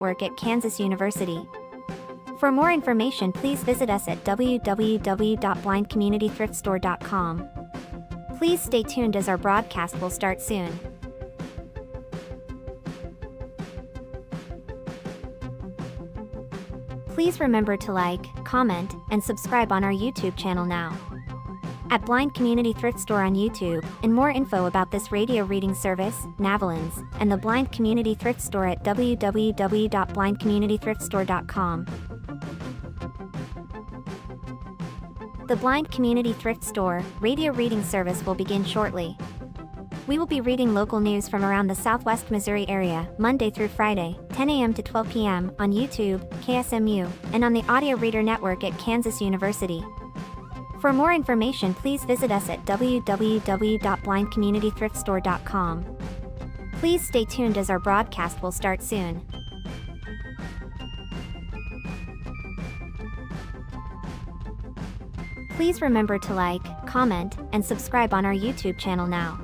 Network at Kansas University. For more information, please visit us at www.blindcommunitythriftstore.com. Please stay tuned as our broadcast will start soon. Please remember to like, comment, and subscribe on our YouTube channel now. At Blind Community Thrift Store on YouTube, and more info about this radio reading service, Navalins, and the Blind Community Thrift Store at www.blindcommunitythriftstore.com. The Blind Community Thrift Store radio reading service will begin shortly. We will be reading local news from around the Southwest Missouri area, Monday through Friday, 10 a.m. to 12 p.m. on YouTube, KSMU, and on the Audio Reader Network at Kansas University. For more information, please visit us at www.blindcommunitythriftstore.com. Please stay tuned as our broadcast will start soon. Please remember to like, comment, and subscribe on our YouTube channel now.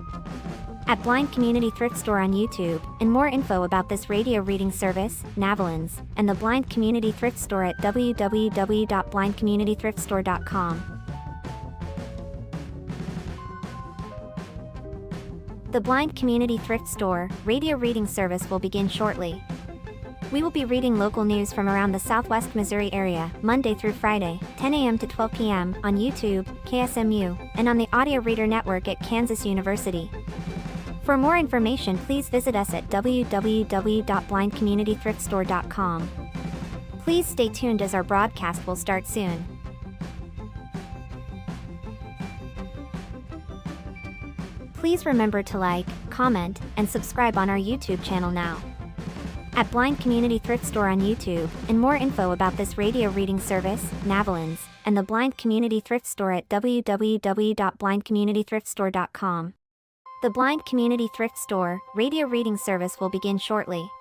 At Blind Community Thrift Store on YouTube, and more info about this radio reading service, Navalins, and the Blind Community Thrift Store at www.blindcommunitythriftstore.com. The Blind Community Thrift Store radio reading service will begin shortly. We will be reading local news from around the Southwest Missouri area, Monday through Friday, 10 a.m. to 12 p.m. on YouTube, KSMU, and on the Audio Reader Network at Kansas University. For more information, please visit us at www.blindcommunitythriftstore.com. Please stay tuned as our broadcast will start soon. Please remember to like, comment, and subscribe on our YouTube channel now. At Blind Community Thrift Store on YouTube, and more info about this radio reading service, Navalins, and the Blind Community Thrift Store at www.blindcommunitythriftstore.com. The Blind Community Thrift Store radio reading service will begin shortly.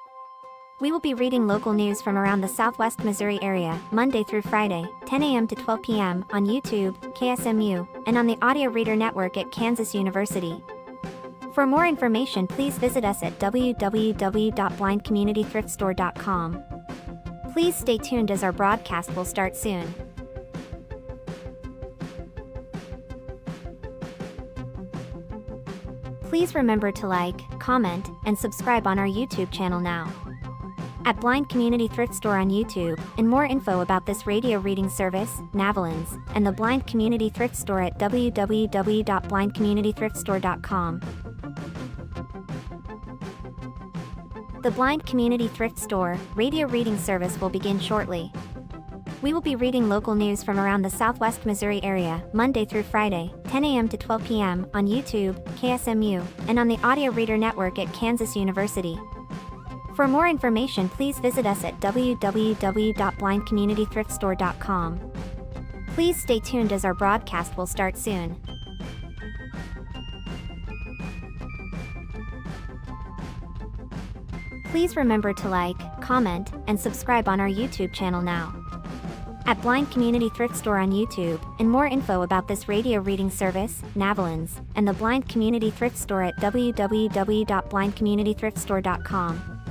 We will be reading local news from around the Southwest Missouri area, Monday through Friday, 10 a.m. to 12 p.m. on YouTube, KSMU, and on the Audio Reader Network at Kansas University. For more information, please visit us at www.blindcommunitythriftstore.com. Please stay tuned as our broadcast will start soon. Please remember to like, comment, and subscribe on our YouTube channel now. At Blind Community Thrift Store on YouTube, and more info about this radio reading service, Navalins, and the Blind Community Thrift Store at www.blindcommunitythriftstore.com. The Blind Community Thrift Store radio reading service will begin shortly. We will be reading local news from around the Southwest Missouri area, Monday through Friday, 10 a.m. to 12 p.m. on YouTube, KSMU, and on the Audio Reader Network at Kansas University. For more information, please visit us at www.blindcommunitythriftstore.com. Please stay tuned as our broadcast will start soon. Please remember to like, comment, and subscribe on our YouTube channel now. At Blind Community Thrift Store on YouTube, and more info about this radio reading service, Navalins, and the Blind Community Thrift Store at www.blindcommunitythriftstore.com.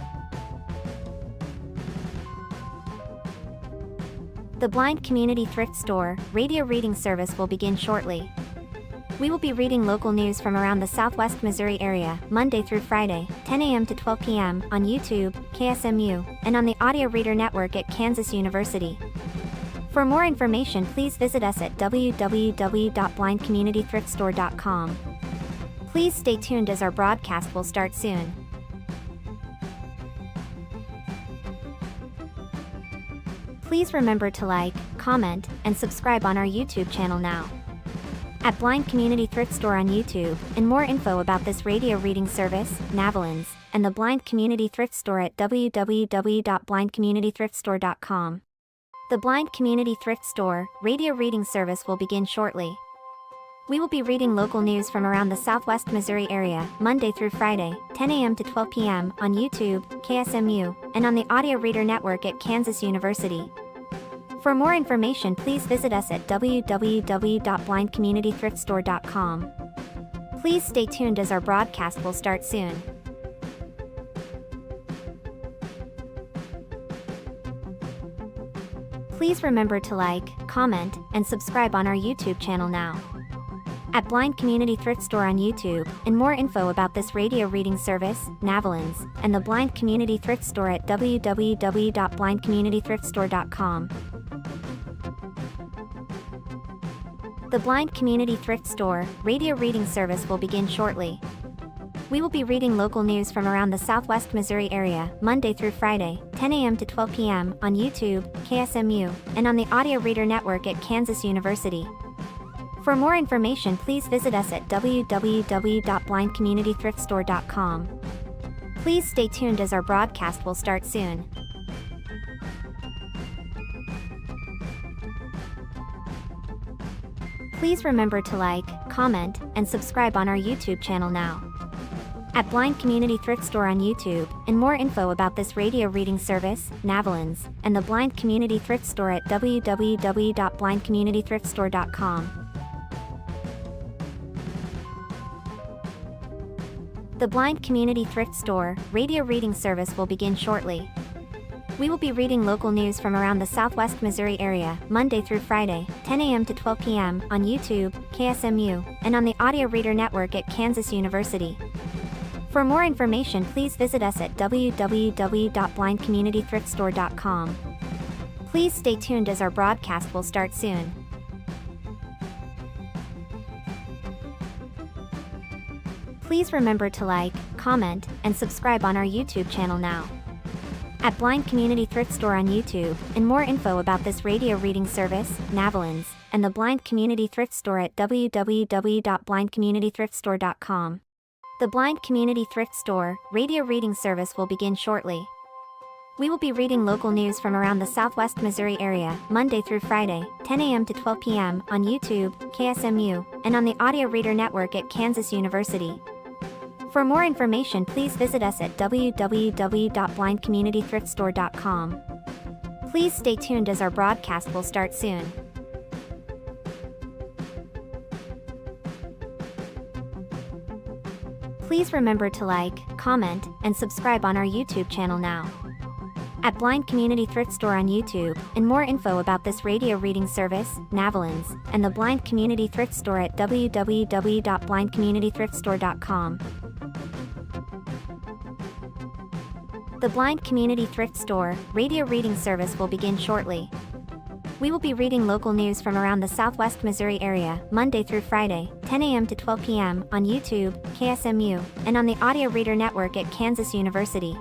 The Blind Community Thrift Store radio reading service will begin shortly. We will be reading local news from around the Southwest Missouri area, Monday through Friday, 10 a.m. to 12 p.m. on YouTube, KSMU, and on the Audio Reader Network at Kansas University. For more information, please visit us at www.blindcommunitythriftstore.com. Please stay tuned as our broadcast will start soon. Please remember to like, comment, and subscribe on our YouTube channel now. At Blind Community Thrift Store on YouTube, and more info about this radio reading service, Navalins, and the Blind Community Thrift Store at www.blindcommunitythriftstore.com. The Blind Community Thrift Store radio reading service will begin shortly. We will be reading local news from around the Southwest Missouri area, Monday through Friday, 10 a.m. to 12 p.m. on YouTube, KSMU, and on the Audio Reader Network at Kansas University. For more information, please visit us at www.blindcommunitythriftstore.com. Please stay tuned as our broadcast will start soon. Please remember to like, comment, and subscribe on our YouTube channel now. At Blind Community Thrift Store on YouTube, and more info about this radio reading service, Navalins, and the Blind Community Thrift Store at www.blindcommunitythriftstore.com. The Blind Community Thrift Store radio reading service will begin shortly. We will be reading local news from around the Southwest Missouri area, Monday through Friday, 10 a.m. to 12 p.m. on YouTube, KSMU, and on the Audio Reader Network at Kansas University. For more information, please visit us at www.blindcommunitythriftstore.com. Please stay tuned as our broadcast will start soon. Please remember to like, comment, and subscribe on our YouTube channel now. At Blind Community Thrift Store on YouTube, and more info about this radio reading service, Navalins, and the Blind Community Thrift Store at www.blindcommunitythriftstore.com. The Blind Community Thrift Store radio reading service will begin shortly. We will be reading local news from around the Southwest Missouri area, Monday through Friday, 10 a.m. to 12 p.m. on YouTube, KSMU, and on the Audio Reader Network at Kansas University. For more information, please visit us at www.blindcommunitythriftstore.com. Please stay tuned as our broadcast will start soon. Please remember to like, comment, and subscribe on our YouTube channel now. At Blind Community Thrift Store on YouTube, and more info about this radio reading service, Navalins, and the Blind Community Thrift Store at www.blindcommunitythriftstore.com. The Blind Community Thrift Store radio reading service will begin shortly. We will be reading local news from around the Southwest Missouri area, Monday through Friday, 10 a.m. to 12 p.m. on YouTube, KSMU, and on the Audio Reader Network at Kansas University. For more information, please visit us at www.blindcommunitythriftstore.com. Please stay tuned as our broadcast will start soon. Please remember to like, comment, and subscribe on our YouTube channel now. At Blind Community Thrift Store on YouTube, and more info about this radio reading service, Navalins, and the Blind Community Thrift Store at www.blindcommunitythriftstore.com. The Blind Community Thrift Store radio reading service will begin shortly. We will be reading local news from around the Southwest Missouri area, Monday through Friday, 10 a.m. to 12 p.m. on YouTube, KSMU, and on the Audio Reader Network at Kansas University.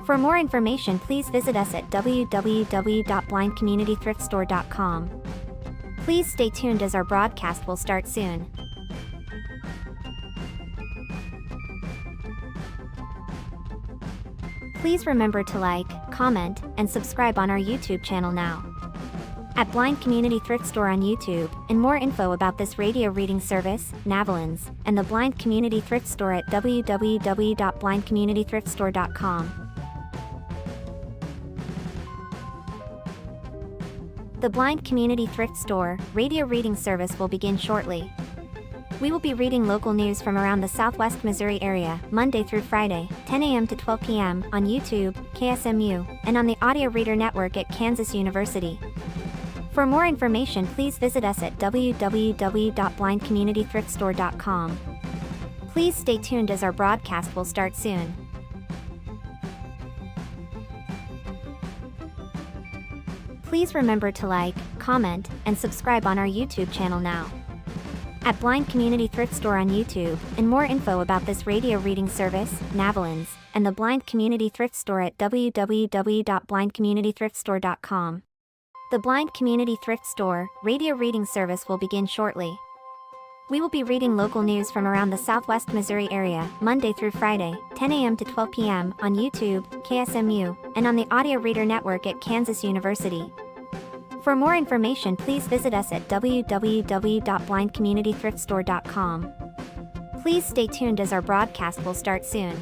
For more information, please visit us at www.blindcommunitythriftstore.com. Please stay tuned as our broadcast will start soon. Please remember to like, comment, and subscribe on our YouTube channel now. At Blind Community Thrift Store on YouTube, and more info about this radio reading service, Navalins, and the Blind Community Thrift Store at www.blindcommunitythriftstore.com. The Blind Community Thrift Store radio reading service will begin shortly. We will be reading local news from around the Southwest Missouri area, Monday through Friday, 10 a.m. to 12 p.m. on YouTube, KSMU, and on the Audio Reader Network at Kansas University. For more information, please visit us at www.blindcommunitythriftstore.com. Please stay tuned as our broadcast will start soon. Please remember to like, comment, and subscribe on our YouTube channel now. At Blind Community Thrift Store on YouTube, and more info about this radio reading service, Navalins, and the Blind Community Thrift Store at www.blindcommunitythriftstore.com. The Blind Community Thrift Store radio reading service will begin shortly. We will be reading local news from around the Southwest Missouri area, Monday through Friday, 10 a.m. to 12 p.m. on YouTube, KSMU, and on the Audio Reader Network at Kansas University. For more information, please visit us at www.blindcommunitythriftstore.com. Please stay tuned as our broadcast will start soon.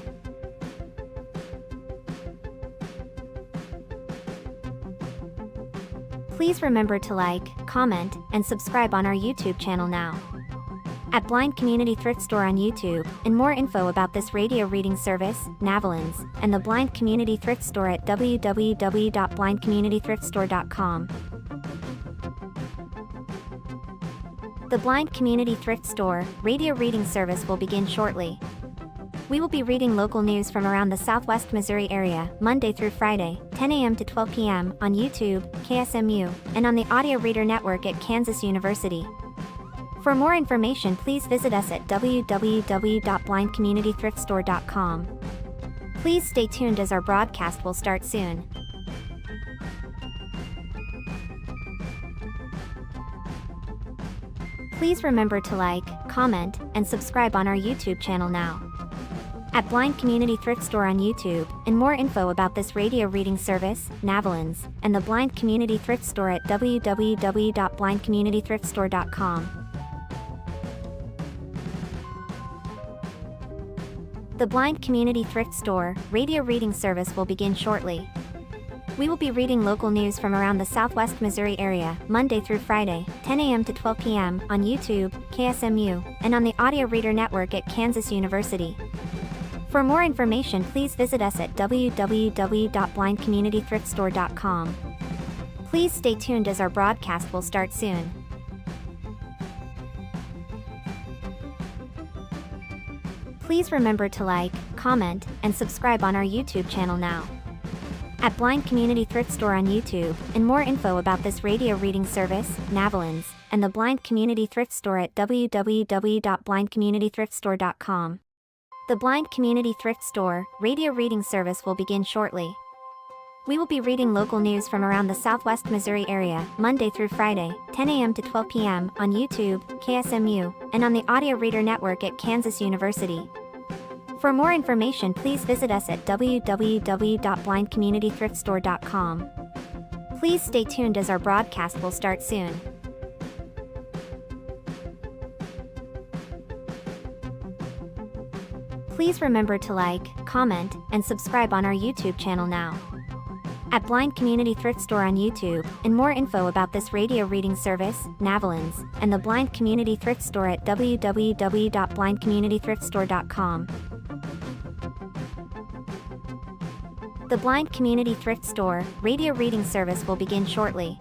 Please remember to like, comment, and subscribe on our YouTube channel now. at Blind Community Thrift Store on YouTube, and more info about this radio reading service, Navalins, and the Blind Community Thrift Store at www.blindcommunitythriftstore.com. The Blind Community Thrift Store radio reading service will begin shortly. We will be reading local news from around the Southwest Missouri area, Monday through Friday, 10 a.m. to 12 p.m. on YouTube, KSMU, and on the Audio Reader Network at Kansas University. For more information, please visit us at www.blindcommunitythriftstore.com. Please stay tuned as our broadcast will start soon. Please remember to like, comment, and subscribe on our YouTube channel now. At Blind Community Thrift Store on YouTube, and more info about this radio reading service, Navalins, and the Blind Community Thrift Store at www.blindcommunitythriftstore.com. The Blind Community Thrift Store radio reading service will begin shortly. We will be reading local news from around the Southwest Missouri area, Monday through Friday, 10 a.m. to 12 p.m. on YouTube, KSMU, and on the Audio Reader Network at Kansas University. For more information, please visit us at www.blindcommunitythriftstore.com. Please stay tuned as our broadcast will start soon. Please remember to like, comment, and subscribe on our YouTube channel now. At Blind Community Thrift Store on YouTube, and more info about this radio reading service, Navalins, and the Blind Community Thrift Store at www.blindcommunitythriftstore.com. The Blind Community Thrift Store radio reading service will begin shortly. We will be reading local news from around the Southwest Missouri area, Monday through Friday, 10 a.m. to 12 p.m. on YouTube, KSMU, and on the Audio Reader Network at Kansas University. For more information, please visit us at www.blindcommunitythriftstore.com. Please stay tuned as our broadcast will start soon. Please remember to like, comment, and subscribe on our YouTube channel now. At Blind Community Thrift Store on YouTube, and more info about this radio reading service, Navalins, and the Blind Community Thrift Store at www.blindcommunitythriftstore.com. The Blind Community Thrift Store radio reading service will begin shortly.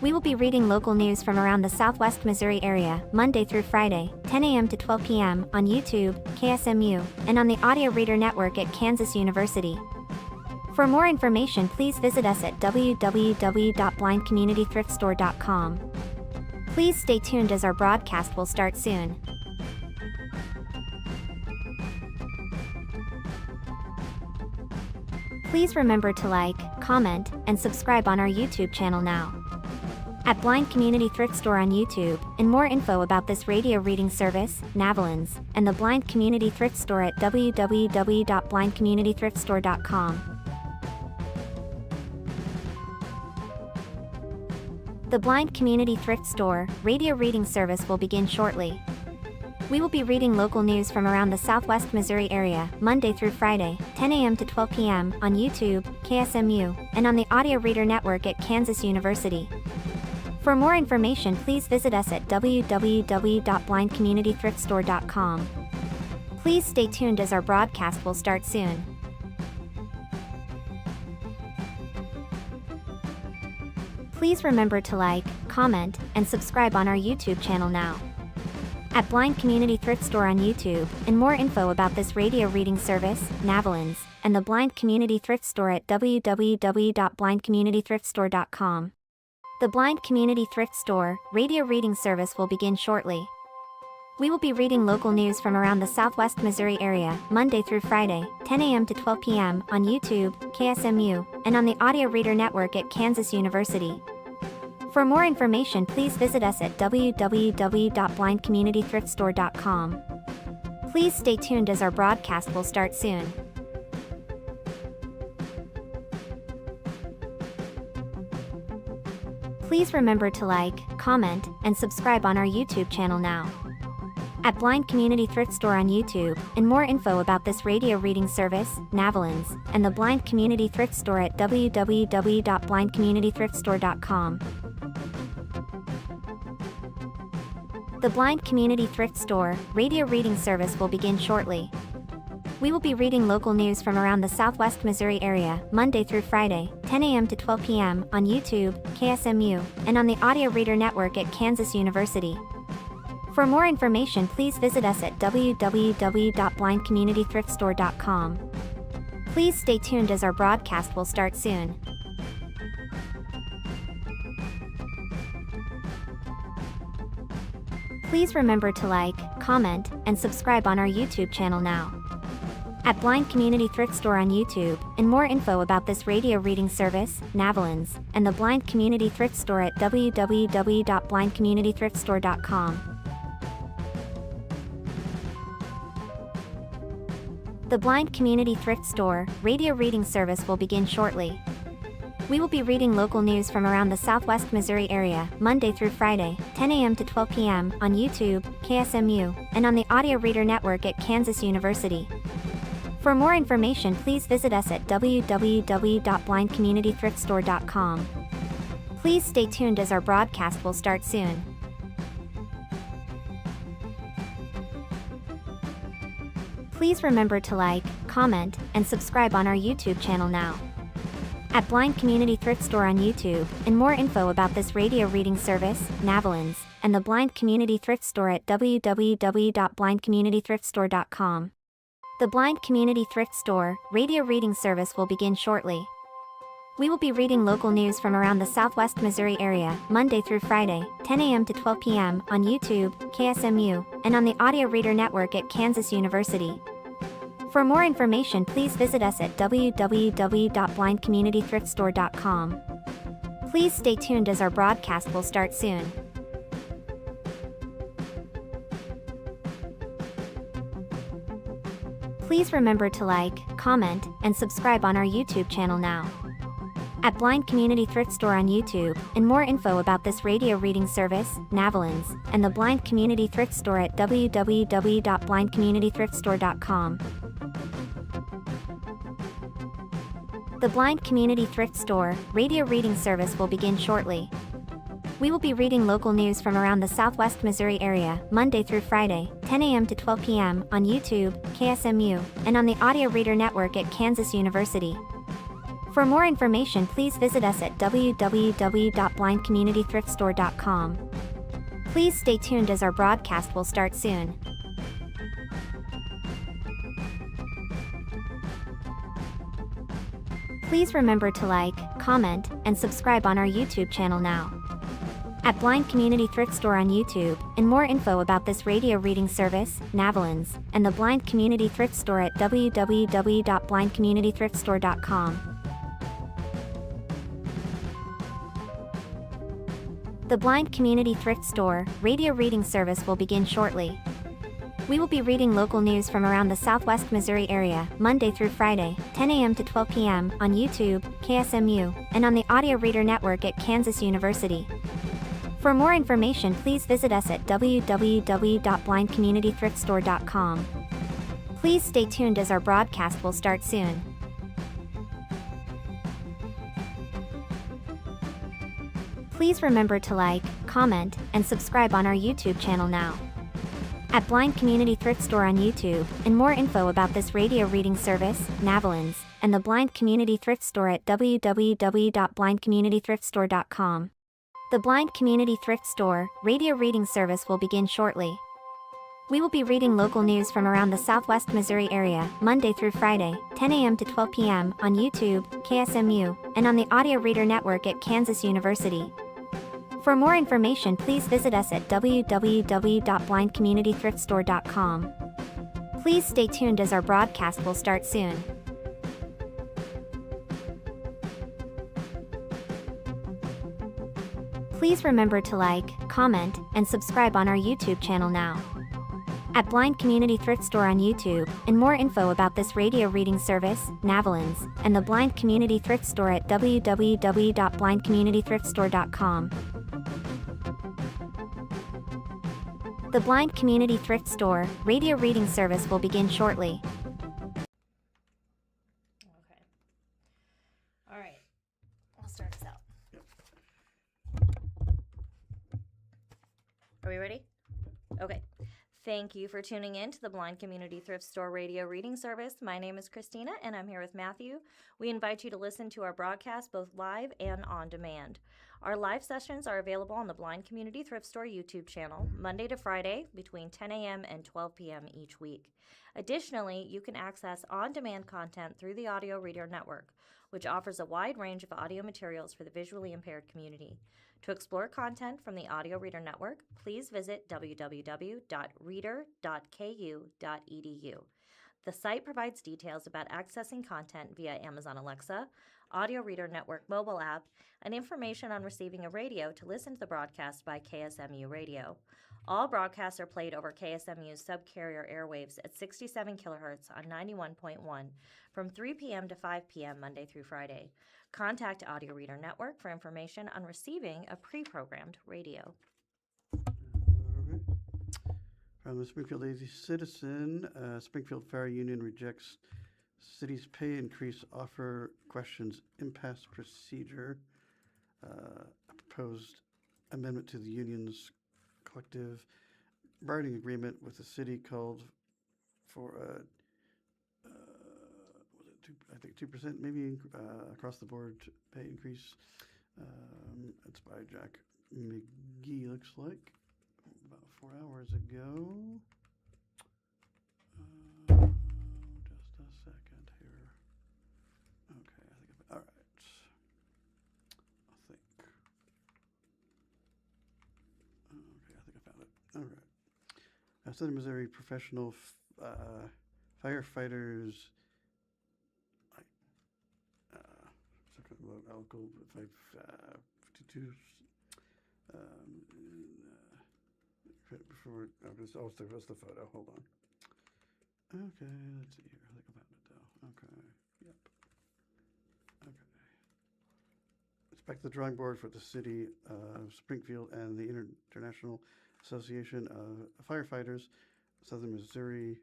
We will be reading local news from around the Southwest Missouri area, Monday through Friday, 10 a.m. to 12 p.m. on YouTube, KSMU, and on the Audio Reader Network at Kansas University. For more information, please visit us at www.blindcommunitythriftstore.com. Please stay tuned as our broadcast will start soon. Please remember to like, comment, and subscribe on our YouTube channel now. At Blind Community Thrift Store on YouTube, and more info about this radio reading service, Navalins, and the Blind Community Thrift Store at www.blindcommunitythriftstore.com. The Blind Community Thrift Store radio reading service will begin shortly. We will be reading local news from around the Southwest Missouri area, Monday through Friday, 10 a.m. to 12 p.m. on YouTube, KSMU, and on the Audio Reader Network at Kansas University. For more information, please visit us at www.blindcommunitythriftstore.com. Please stay tuned as our broadcast will start soon. Please remember to like, comment, and subscribe on our YouTube channel now. At Blind Community Thrift Store on YouTube, and more info about this radio reading service, Navalins, and the Blind Community Thrift Store at www.blindcommunitythriftstore.com. The Blind Community Thrift Store radio reading service will begin shortly. We will be reading local news from around the Southwest Missouri area, Monday through Friday, 10 a.m. to 12 p.m. on YouTube, KSMU, and on the Audio Reader Network at Kansas University. For more information, please visit us at www.blindcommunitythriftstore.com. Please stay tuned as our broadcast will start soon. Please remember to like, comment, and subscribe on our YouTube channel now. At Blind Community Thrift Store on YouTube, and more info about this radio reading service, Navalins, and the Blind Community Thrift Store at www.blindcommunitythriftstore.com. The Blind Community Thrift Store radio reading service will begin shortly. We will be reading local news from around the Southwest Missouri area, Monday through Friday, 10 a.m. to 12 p.m. on YouTube, KSMU, and on the Audio Reader Network at Kansas University. For more information, please visit us at www.blindcommunitythriftstore.com. Please stay tuned as our broadcast will start soon. Please remember to like, comment, and subscribe on our YouTube channel now. At Blind Community Thrift Store on YouTube, and more info about this radio reading service, Navalins, and the Blind Community Thrift Store at www.blindcommunitythriftstore.com. The Blind Community Thrift Store radio reading service will begin shortly. We will be reading local news from around the Southwest Missouri area, Monday through Friday, 10 a.m. to 12 p.m. on YouTube, KSMU, and on the Audio Reader Network at Kansas University. For more information, please visit us at www.blindcommunitythriftstore.com. Please stay tuned as our broadcast will start soon. Please remember to like, comment, and subscribe on our YouTube channel now. At Blind Community Thrift Store on YouTube, and more info about this radio reading service, Navalins, and the Blind Community Thrift Store at www.blindcommunitythriftstore.com. The Blind Community Thrift Store radio reading service will begin shortly. We will be reading local news from around the Southwest Missouri area, Monday through Friday, 10 a.m. to 12 p.m. on YouTube, KSMU, and on the Audio Reader Network at Kansas University. For more information, please visit us at www.blindcommunitythriftstore.com. Please stay tuned as our broadcast will start soon. Please remember to like, comment, and subscribe on our YouTube channel now. At Blind Community Thrift Store on YouTube, and more info about this radio reading service, Navalins, and the Blind Community Thrift Store at www.blindcommunitythriftstore.com. The Blind Community Thrift Store radio reading service will begin shortly. We will be reading local news from around the Southwest Missouri area, Monday through Friday, 10 a.m. to 12 p.m. on YouTube, KSMU, and on the Audio Reader Network at Kansas University. For more information, please visit us at www.blindcommunitythriftstore.com. Please stay tuned as our broadcast will start soon. Please remember to like, comment, and subscribe on our YouTube channel now. At Blind Community Thrift Store on YouTube, and more info about this radio reading service, Navalins, and the Blind Community Thrift Store at www.blindcommunitythriftstore.com. The Blind Community Thrift Store radio reading service will begin shortly. We will be reading local news from around the Southwest Missouri area, Monday through Friday, 10 a.m. to 12 p.m. on YouTube, KSMU, and on the Audio Reader Network at Kansas University. For more information, please visit us at www.blindcommunitythriftstore.com. Please stay tuned as our broadcast will start soon. Please remember to like, comment, and subscribe on our YouTube channel now. At Blind Community Thrift Store on YouTube, and more info about this radio reading service, Navalins, and the Blind Community Thrift Store at www.blindcommunitythriftstore.com. The Blind Community Thrift Store radio reading service will begin shortly. We will be reading local news from around the Southwest Missouri area, Monday through Friday, 10 a.m. to 12 p.m. on YouTube, KSMU, and on the Audio Reader Network at Kansas University. For more information, please visit us at www.blindcommunitythriftstore.com. Please stay tuned as our broadcast will start soon. Please remember to like, comment, and subscribe on our YouTube channel now. At Blind Community Thrift Store on YouTube, and more info about this radio reading service, Navalins, and the Blind Community Thrift Store at www.blindcommunitythriftstore.com. The Blind Community Thrift Store radio reading service will begin shortly. Okay. All right. I'll start us out. Are we ready? Okay. Thank you for tuning in to the Blind Community Thrift Store radio reading service. My name is Christina, and I'm here with Matthew. We invite you to listen to our broadcast both live and on demand. Our live sessions are available on the Blind Community Thrift Store YouTube channel, Monday to Friday, between 10 a.m. and 12 p.m. each week. Additionally, you can access on-demand content through the Audio Reader Network, which offers a wide range of audio materials for the visually impaired community. To explore content from the Audio Reader Network, please visit www.reader.ku.edu. The site provides details about accessing content via Amazon Alexa, Audio Reader Network mobile app, and information on receiving a radio to listen to the broadcast by KSMU Radio. All broadcasts are played over KSMU's subcarrier airwaves at 67 kHz on 91.1 from 3 p.m. to 5 p.m. Monday through Friday. Contact Audio Reader Network for information on receiving a pre-programmed radio. Okay. From the Springfield Daily Citizen, Springfield Fire Union rejects city's pay increase offer, questions impasse procedure. A proposed amendment to the union's collective bargaining agreement with the city called for I think 2% maybe across the board pay increase. It's by Jack McGee, looks like, about 4 hours ago. Just a second here. Okay, I think all right. I found it. All right. Southern Missouri professional firefighters. Local 552. Before what's the photo? Hold on. Okay, let's see here. I think I found it though. Okay. Yep. Okay. It's back to the drawing board for the city of Springfield and the International Association of Firefighters, Southern Missouri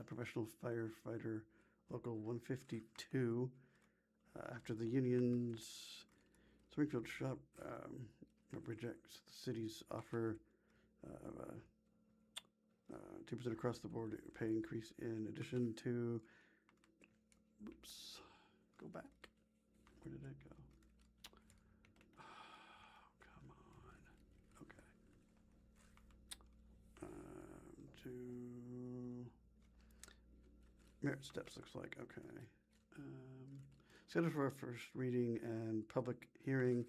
Professional Firefighter Local 152. After the union's Springfield shop rejects the city's offer of 2% across the board pay increase in addition to, oops, go back. Where did it go? Oh, come on. Okay. To merit steps, looks like. Okay. Scheduled for our first reading and public hearing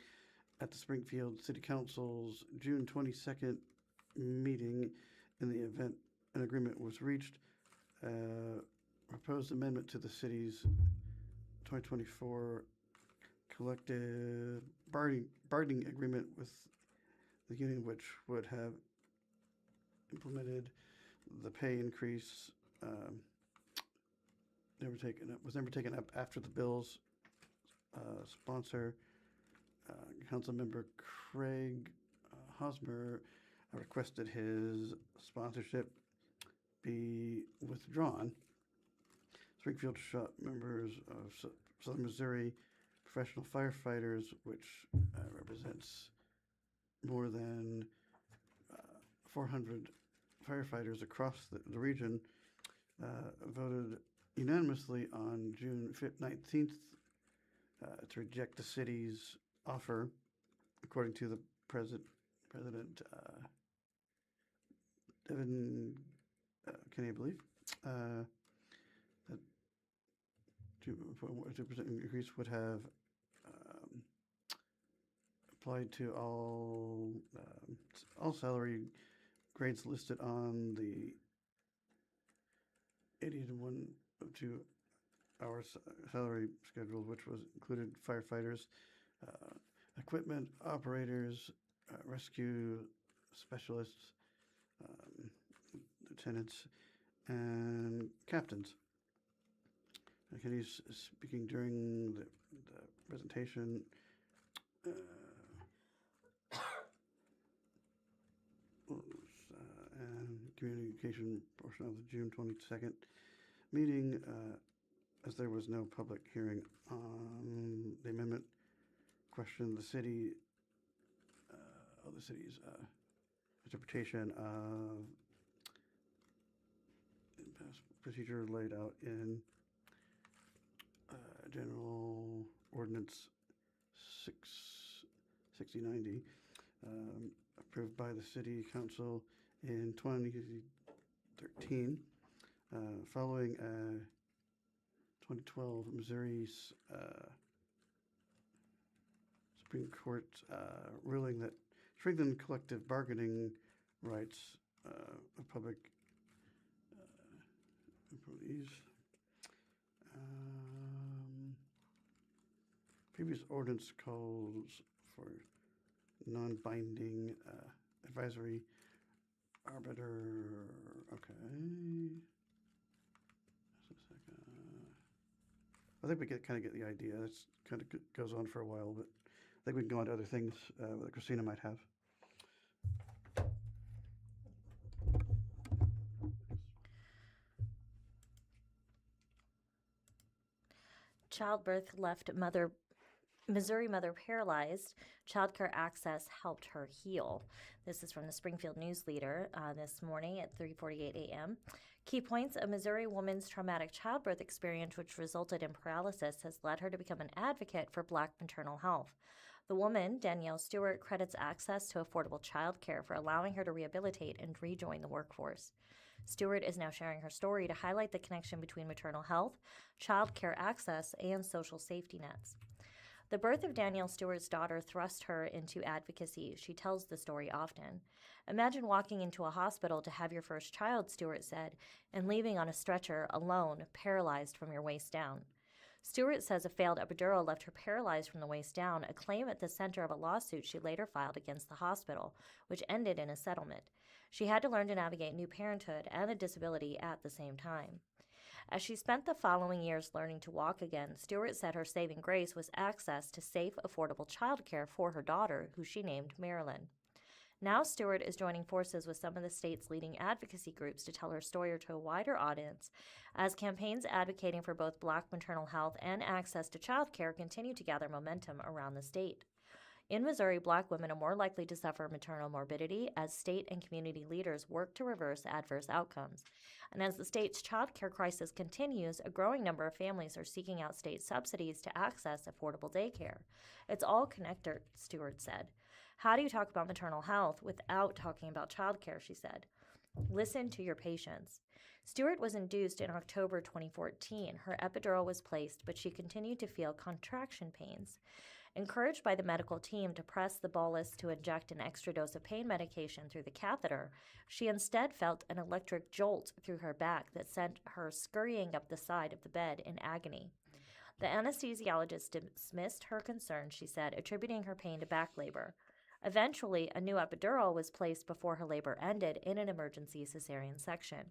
at the Springfield City Council's June 22nd meeting. In the event an agreement was reached, proposed amendment to the city's 2024 collective bargaining agreement with the union, which would have implemented the pay increase, was never taken up after the bill's sponsor, Councilmember Craig Hosmer, requested his sponsorship be withdrawn. Springfield shop members of Southern Missouri Professional Firefighters, which represents more than 400 firefighters across the region, voted unanimously on June 19th to reject the city's offer, according to the President Devin Kennedy, I believe. That 2% increase would have applied to all salary grades listed on the 80 to 1 2 hour salary schedule, which was included firefighters, equipment operators, rescue specialists, lieutenants, and captains. Kenny's speaking during the presentation. And communication portion of the June 22nd meeting, as there was no public hearing on the amendment, questioned the city's interpretation of procedure laid out in General Ordinance 6090, approved by the City Council in 2013, following 2012 Missouri's Supreme Court ruling that strengthened collective bargaining rights of public employees. Previous ordinance calls for non-binding advisory arbiter. Okay. Just a second. I think we kind of get the idea. It's kind of goes on for a while, but I think we can go on to other things that Christina might have. Childbirth left Missouri mother paralyzed. Childcare access helped her heal. This is from the Springfield News-Leader this morning at 3:48 a.m. Key points: a Missouri woman's traumatic childbirth experience, which resulted in paralysis, has led her to become an advocate for Black maternal health. The woman, Danielle Stewart, credits access to affordable childcare for allowing her to rehabilitate and rejoin the workforce. Stewart is now sharing her story to highlight the connection between maternal health, child care access, and social safety nets. The birth of Danielle Stewart's daughter thrust her into advocacy. She tells the story often. Imagine walking into a hospital to have your first child, Stewart said, and leaving on a stretcher alone, paralyzed from your waist down. Stewart says a failed epidural left her paralyzed from the waist down, a claim at the center of a lawsuit she later filed against the hospital, which ended in a settlement. She had to learn to navigate new parenthood and a disability at the same time. As she spent the following years learning to walk again, Stewart said her saving grace was access to safe, affordable childcare for her daughter, who she named Marilyn. Now Stewart is joining forces with some of the state's leading advocacy groups to tell her story to a wider audience as campaigns advocating for both Black maternal health and access to childcare continue to gather momentum around the state. In Missouri, Black women are more likely to suffer maternal morbidity as state and community leaders work to reverse adverse outcomes. And as the state's child care crisis continues, a growing number of families are seeking out state subsidies to access affordable daycare. It's all connected, Stewart said. How do you talk about maternal health without talking about child care, she said. Listen to your patients. Stewart was induced in October 2014. Her epidural was placed, but she continued to feel contraction pains. Encouraged by the medical team to press the bolus to inject an extra dose of pain medication through the catheter, she instead felt an electric jolt through her back that sent her scurrying up the side of the bed in agony. The anesthesiologist dismissed her concerns, she said, attributing her pain to back labor. Eventually, a new epidural was placed before her labor ended in an emergency cesarean section.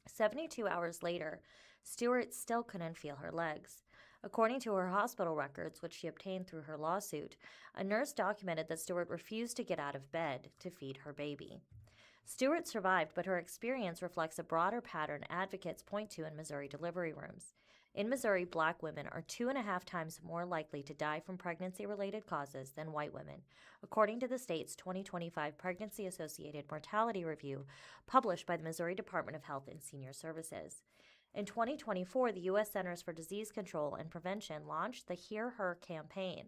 72 hours later, Stewart still couldn't feel her legs. According to her hospital records, which she obtained through her lawsuit, a nurse documented that Stewart refused to get out of bed to feed her baby. Stewart survived, but her experience reflects a broader pattern advocates point to in Missouri delivery rooms. In Missouri, Black women are 2.5 times more likely to die from pregnancy-related causes than white women, according to the state's 2025 Pregnancy-Associated Mortality Review, published by the Missouri Department of Health and Senior Services. In 2024, the U.S. Centers for Disease Control and Prevention launched the Hear Her campaign,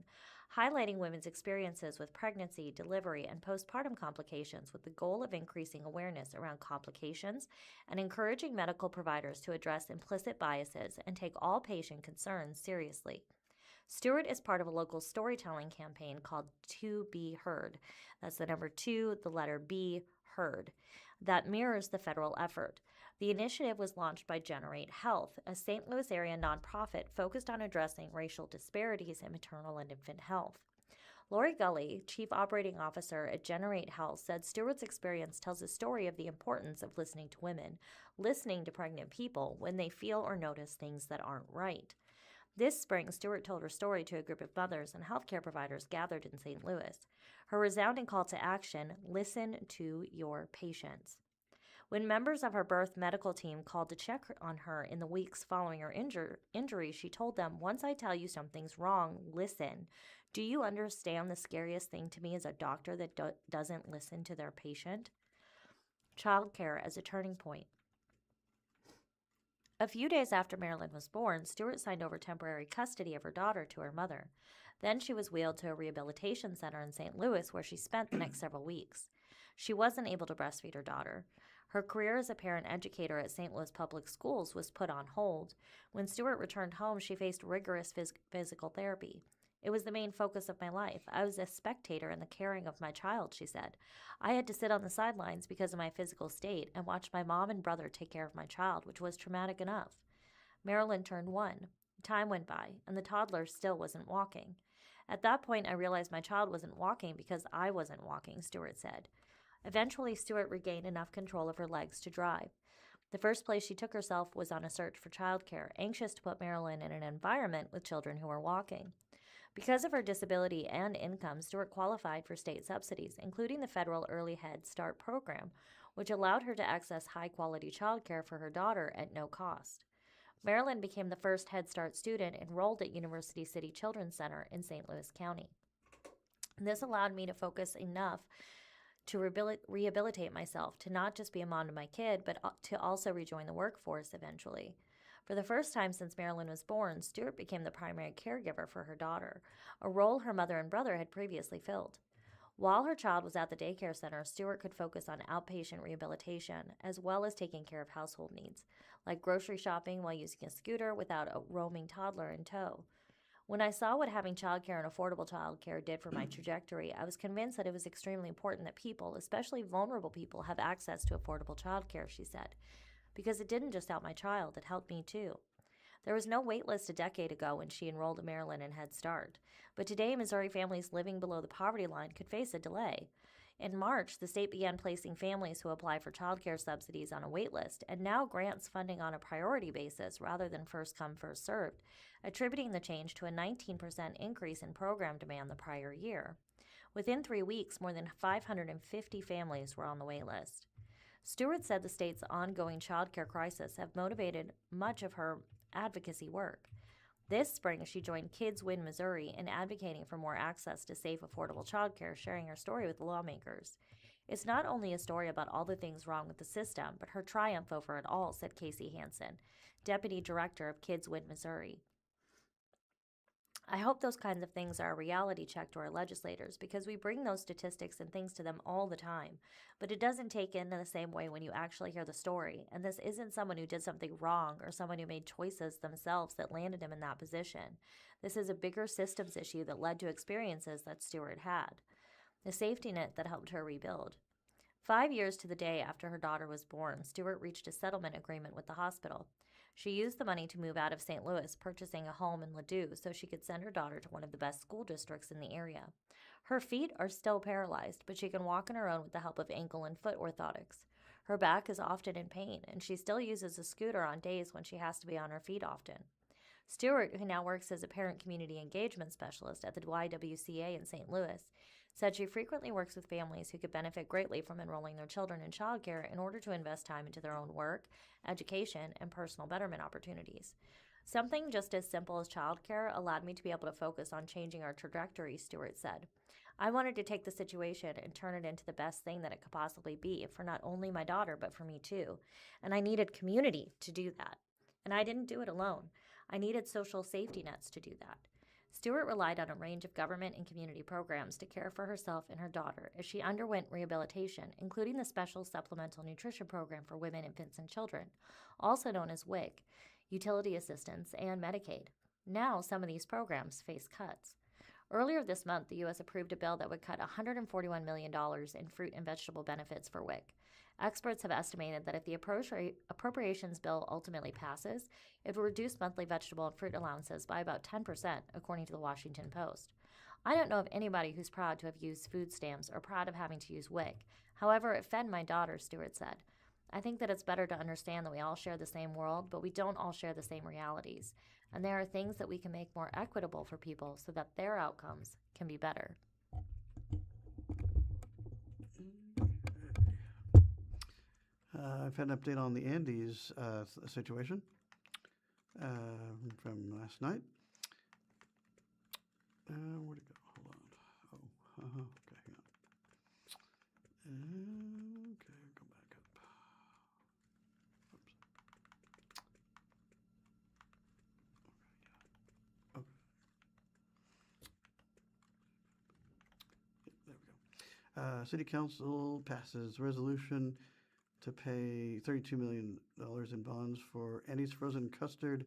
highlighting women's experiences with pregnancy, delivery, and postpartum complications with the goal of increasing awareness around complications and encouraging medical providers to address implicit biases and take all patient concerns seriously. Stewart is part of a local storytelling campaign called To Be Heard. That's the number 2, the letter B, Heard. That mirrors the federal effort. The initiative was launched by Generate Health, a St. Louis area nonprofit focused on addressing racial disparities in maternal and infant health. Lori Gully, Chief Operating Officer at Generate Health, said Stewart's experience tells a story of the importance of listening to women, listening to pregnant people when they feel or notice things that aren't right. This spring, Stewart told her story to a group of mothers and healthcare providers gathered in St. Louis. Her resounding call to action, listen to your patients. When members of her birth medical team called to check on her in the weeks following her injury, she told them, once I tell you something's wrong, listen. Do you understand the scariest thing to me is a doctor that doesn't listen to their patient? Childcare as a turning point. A few days after Marilyn was born, Stewart signed over temporary custody of her daughter to her mother. Then she was wheeled to a rehabilitation center in St. Louis, where she spent the next several weeks. She wasn't able to breastfeed her daughter. Her career as a parent educator at St. Louis Public Schools was put on hold. When Stewart returned home, she faced rigorous physical therapy. It was the main focus of my life. I was a spectator in the caring of my child, she said. I had to sit on the sidelines because of my physical state and watch my mom and brother take care of my child, which was traumatic enough. Marilyn turned 1. Time went by, and the toddler still wasn't walking. At that point, I realized my child wasn't walking because I wasn't walking, Stewart said. Eventually, Stewart regained enough control of her legs to drive. The first place she took herself was on a search for childcare, anxious to put Marilyn in an environment with children who were walking. Because of her disability and income, Stewart qualified for state subsidies, including the federal Early Head Start program, which allowed her to access high-quality childcare for her daughter at no cost. Marilyn became the first Head Start student enrolled at University City Children's Center in St. Louis County. This allowed me to focus enough to rehabilitate myself, to not just be a mom to my kid, but to also rejoin the workforce eventually. For the first time since Marilyn was born, Stewart became the primary caregiver for her daughter, a role her mother and brother had previously filled. While her child was at the daycare center, Stewart could focus on outpatient rehabilitation, as well as taking care of household needs, like grocery shopping while using a scooter without a roaming toddler in tow. When I saw what having childcare and affordable childcare did for my trajectory, I was convinced that it was extremely important that people, especially vulnerable people, have access to affordable childcare, she said. Because it didn't just help my child, it helped me too. There was no wait list a decade ago when she enrolled Marilyn in Head Start, but today Missouri families living below the poverty line could face a delay. In March, the state began placing families who apply for child care subsidies on a wait list and now grants funding on a priority basis rather than first come, first served, attributing the change to a 19% increase in program demand the prior year. Within 3 weeks, more than 550 families were on the wait list. Stewart said the state's ongoing child care crisis have motivated much of her advocacy work. This spring, she joined Kids Win Missouri in advocating for more access to safe, affordable childcare, sharing her story with lawmakers. It's not only a story about all the things wrong with the system, but her triumph over it all, said Casey Hansen, Deputy Director of Kids Win Missouri. I hope those kinds of things are a reality check to our legislators, because we bring those statistics and things to them all the time, but it doesn't take in the same way when you actually hear the story, and this isn't someone who did something wrong or someone who made choices themselves that landed him in that position. This is a bigger systems issue that led to experiences that Stewart had, the safety net that helped her rebuild. 5 years to the day after her daughter was born, Stewart reached a settlement agreement with the hospital. She used the money to move out of St. Louis, purchasing a home in Ladue so she could send her daughter to one of the best school districts in the area. Her feet are still paralyzed, but she can walk on her own with the help of ankle and foot orthotics. Her back is often in pain, and she still uses a scooter on days when she has to be on her feet often. Stewart, who now works as a parent community engagement specialist at the YWCA in St. Louis, said she frequently works with families who could benefit greatly from enrolling their children in childcare in order to invest time into their own work, education, and personal betterment opportunities. Something just as simple as childcare allowed me to be able to focus on changing our trajectory, Stewart said. I wanted to take the situation and turn it into the best thing that it could possibly be for not only my daughter, but for me too. And I needed community to do that. And I didn't do it alone. I needed social safety nets to do that. Stewart relied on a range of government and community programs to care for herself and her daughter as she underwent rehabilitation, including the Special Supplemental Nutrition Program for Women, Infants, and Children, also known as WIC, Utility Assistance, and Medicaid. Now, some of these programs face cuts. Earlier this month, the U.S. approved a bill that would cut $141 million in fruit and vegetable benefits for WIC. Experts have estimated that if the appropriations bill ultimately passes, it will reduce monthly vegetable and fruit allowances by about 10%, according to the Washington Post. I don't know of anybody who's proud to have used food stamps or proud of having to use WIC. However, it fed my daughter, Stewart said. I think that it's better to understand that we all share the same world, but we don't all share the same realities. And there are things that we can make more equitable for people so that their outcomes can be better. I've had an update on the Andes situation from last night. Where'd it go? City Council passes resolution to pay $32 million in bonds for Annie's Frozen Custard.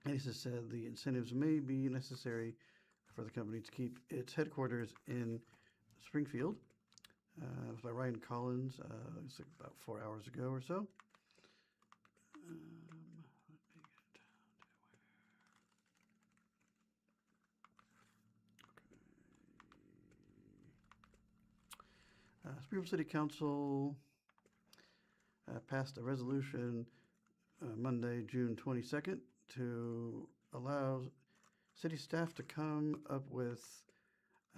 Annie's has said the incentives may be necessary for the company to keep its headquarters in Springfield. It was by Ryan Collins. It's like about 4 hours ago or so. Springfield City Council passed a resolution Monday, June 22nd, to allow city staff to come up with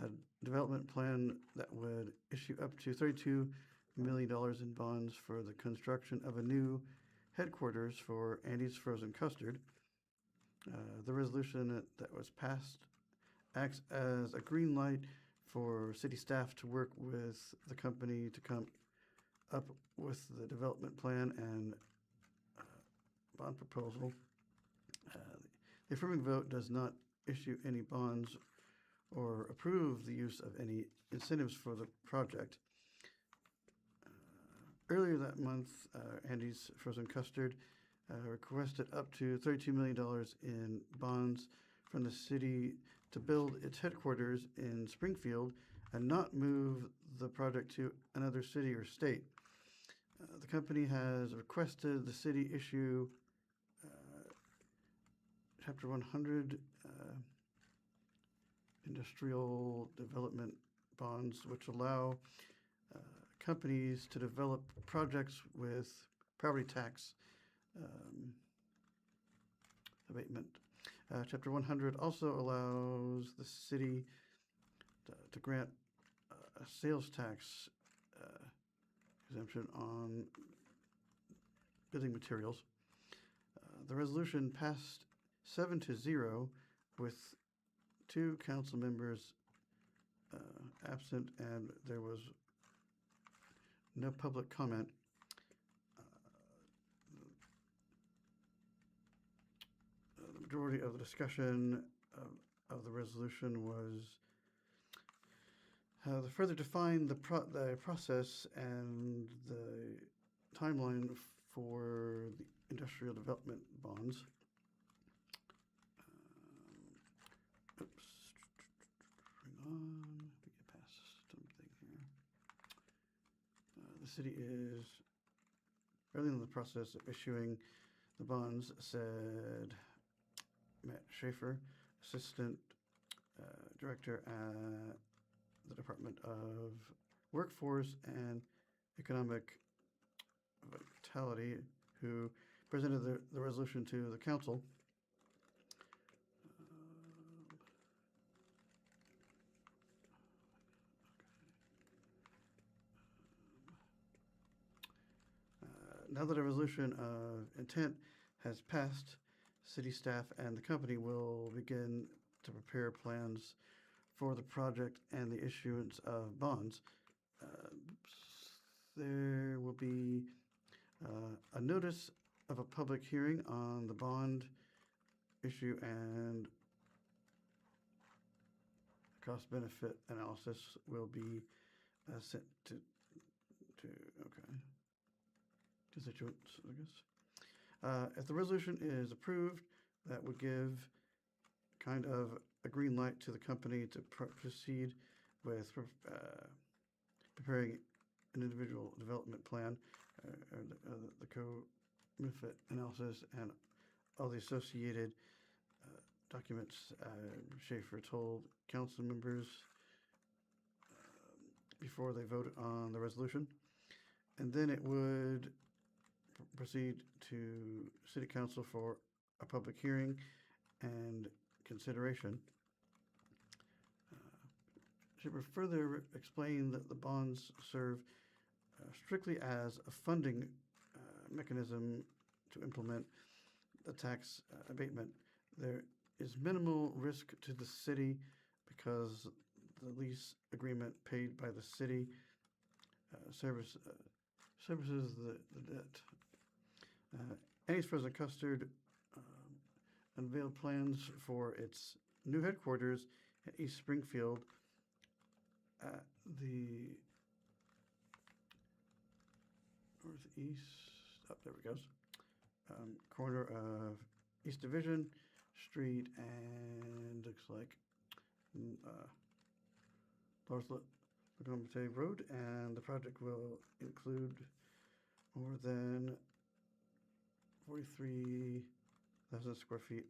a development plan that would issue up to $32 million in bonds for the construction of a new headquarters for Andy's Frozen Custard. The resolution that was passed acts as a green light for city staff to work with the company to come up with the development plan and bond proposal. The affirming vote does not issue any bonds or approve the use of any incentives for the project. Earlier that month, Andy's Frozen Custard requested up to $32 million in bonds from the city to build its headquarters in Springfield and not move the project to another city or state. The company has requested the city issue Chapter 100 industrial development bonds, which allow companies to develop projects with property tax abatement. Chapter 100 also allows the city to grant a sales tax exemption on building materials. The resolution passed 7-0 with 2 council members absent, and there was no public comment. The majority of the discussion of the resolution was to further define the process and the timeline for the industrial development bonds. Hang on, let me get past something here. The city is early in the process of issuing the bonds, said Matt Schaefer, Assistant Director at the Department of Workforce and Economic Vitality, who presented the resolution to the council. Now that a resolution of intent has passed, city staff and the company will begin to prepare plans for the project and the issuance of bonds. There will be a notice of a public hearing on the bond issue and cost-benefit analysis will be sent to constituents, I guess. If the resolution is approved, that would give kind of a green light to the company to proceed with preparing an individual development plan, the co-benefit analysis, and all the associated documents. Schaefer told council members before they voted on the resolution. And then it would proceed to City Council for a public hearing and consideration. Schaefer further explained that the bonds serve strictly as a funding mechanism to implement the tax abatement. There is minimal risk to the city because the lease agreement paid by the city services the debt. Annie's Frozen Custard unveiled plans for its new headquarters at East Springfield at the northeast, there we goes, corner of East Division Street and looks like North Lacombe Road, and the project will include more than 43,000 square feet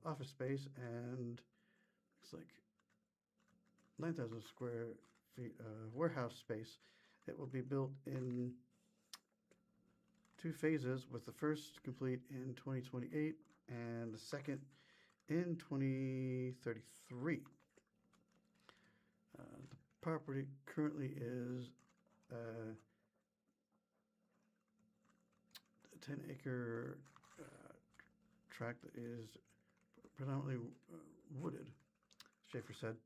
office space and looks like 9,000 square feet warehouse space. It will be built in 2 phases, with the first complete in 2028 and the second in 2033. The property currently is a 10-acre tract that is predominantly wooded, Schaefer said.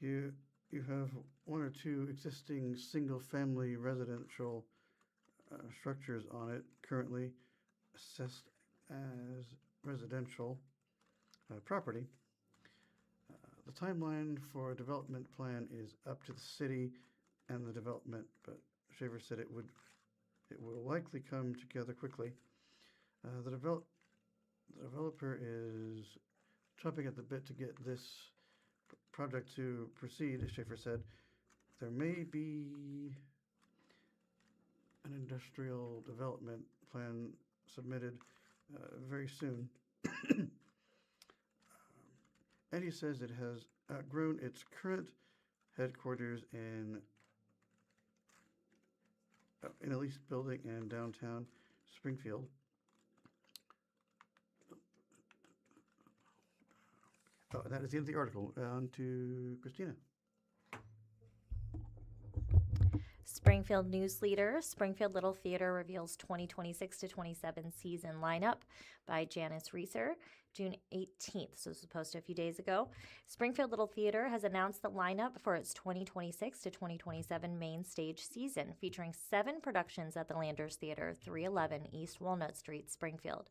You have 1 or 2 existing single-family residential structures on it, currently assessed as residential property. The timeline for a development plan is up to the city and the development, but Shaver said it will likely come together quickly. The developer is chomping at the bit to get this project to proceed, as Schaefer said. There may be an industrial development plan submitted very soon. And he says it has outgrown its current headquarters in a leased building in downtown Springfield. Oh, and that is the end of the article. On to Christina. Springfield News-Leader, Springfield Little Theater reveals 2026 to 27 season lineup by Janice Reeser, June 18th, so this was posted a few days ago. Springfield Little Theater has announced the lineup for its 2026 to 2027 main stage season, featuring 7 productions at the Landers Theater, 311 East Walnut Street, Springfield.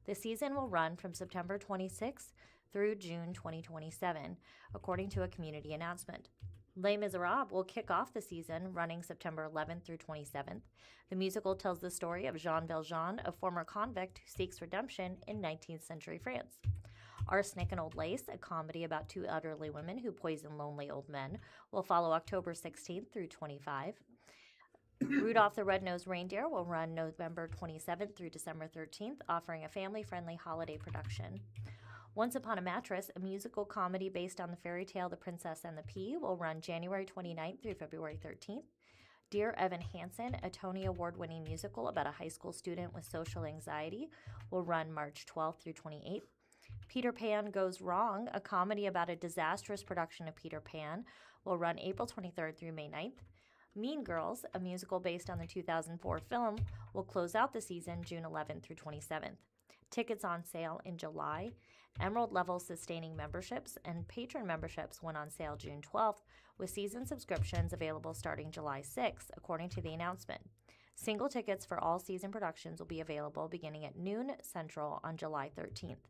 The season will run from September 26th through June 2027, according to a community announcement. Les Miserables will kick off the season, running September 11th through 27th. The musical tells the story of Jean Valjean, a former convict who seeks redemption in 19th century France. Arsenic and Old Lace, a comedy about 2 elderly women who poison lonely old men, will follow October 16th through 25. Rudolph the Red-Nosed Reindeer will run November 27th through December 13th, offering a family-friendly holiday production. Once Upon a Mattress, a musical comedy based on the fairy tale The Princess and the Pea, will run January 29th through February 13th. Dear Evan Hansen, a Tony Award-winning musical about a high school student with social anxiety, will run March 12th through 28th. Peter Pan Goes Wrong, a comedy about a disastrous production of Peter Pan, will run April 23rd through May 9th. Mean Girls, a musical based on the 2004 film, will close out the season June 11th through 27th. Tickets on sale in July. Emerald level sustaining memberships and patron memberships went on sale June 12th, with season subscriptions available starting July 6th, according to the announcement. Single tickets for all season productions will be available beginning at noon Central on July 13th.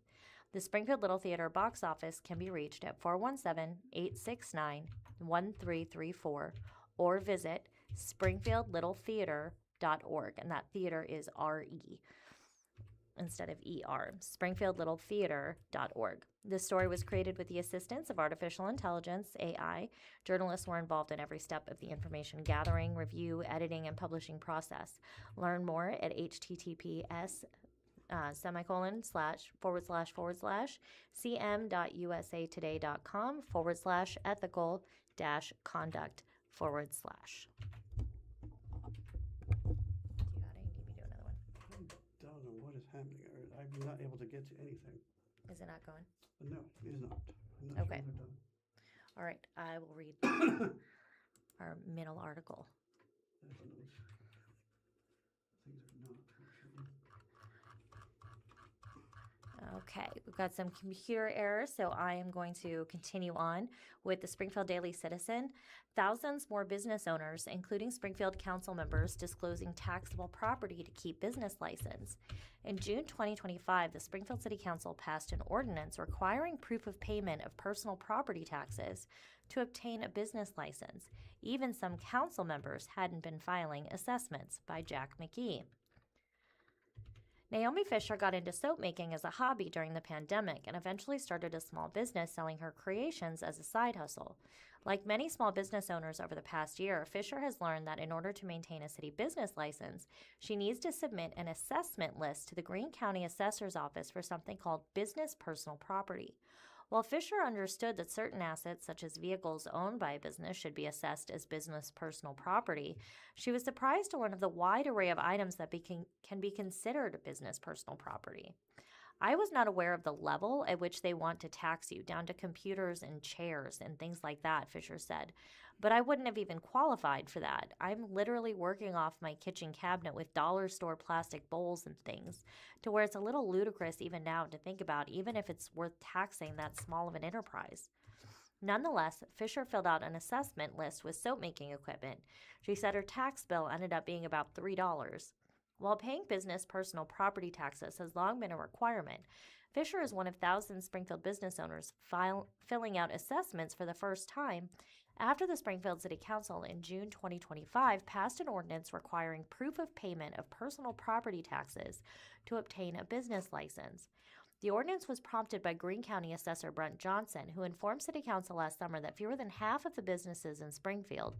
The Springfield Little Theater box office can be reached at 417-869-1334 or visit springfieldlittletheater.org, and that theater is R-E instead of ER, springfieldlittletheater.org. This story was created with the assistance of artificial intelligence, AI. Journalists were involved in every step of the information gathering, review, editing, and publishing process. Learn more at https://cm.usatoday.com/ethical-conduct/. What is happening? I'm not able to get to anything. Is it not going? No, it is not. I'm not Okay. sure what I've done. All right, I will read our middle article. Things are not functioning. Okay, we've got some computer errors, so I am going to continue on with the Springfield Daily Citizen. Thousands more business owners, including Springfield council members, disclosing taxable property to keep business license. In June 2025, the Springfield City Council passed an ordinance requiring proof of payment of personal property taxes to obtain a business license. Even some council members hadn't been filing assessments, by Jack McGee. Naomi Fisher got into soap making as a hobby during the pandemic and eventually started a small business selling her creations as a side hustle. Like many small business owners over the past year, Fisher has learned that in order to maintain a city business license, she needs to submit an assessment list to the Greene County Assessor's Office for something called business personal property. While Fisher understood that certain assets, such as vehicles owned by a business, should be assessed as business personal property, she was surprised to learn of the wide array of items that can be considered business personal property. I was not aware of the level at which they want to tax you, down to computers and chairs and things like that, Fisher said. But I wouldn't have even qualified for that. I'm literally working off my kitchen cabinet with dollar store plastic bowls and things, to where it's a little ludicrous even now to think about, even if it's worth taxing that small of an enterprise. Nonetheless, Fisher filled out an assessment list with soap making equipment. She said her tax bill ended up being about $3. While paying business personal property taxes has long been a requirement, Fisher is one of thousands of Springfield business owners filling out assessments for the first time after the Springfield City Council in June 2025 passed an ordinance requiring proof of payment of personal property taxes to obtain a business license. The ordinance was prompted by Greene County Assessor Brent Johnson, who informed City Council last summer that fewer than half of the businesses in Springfield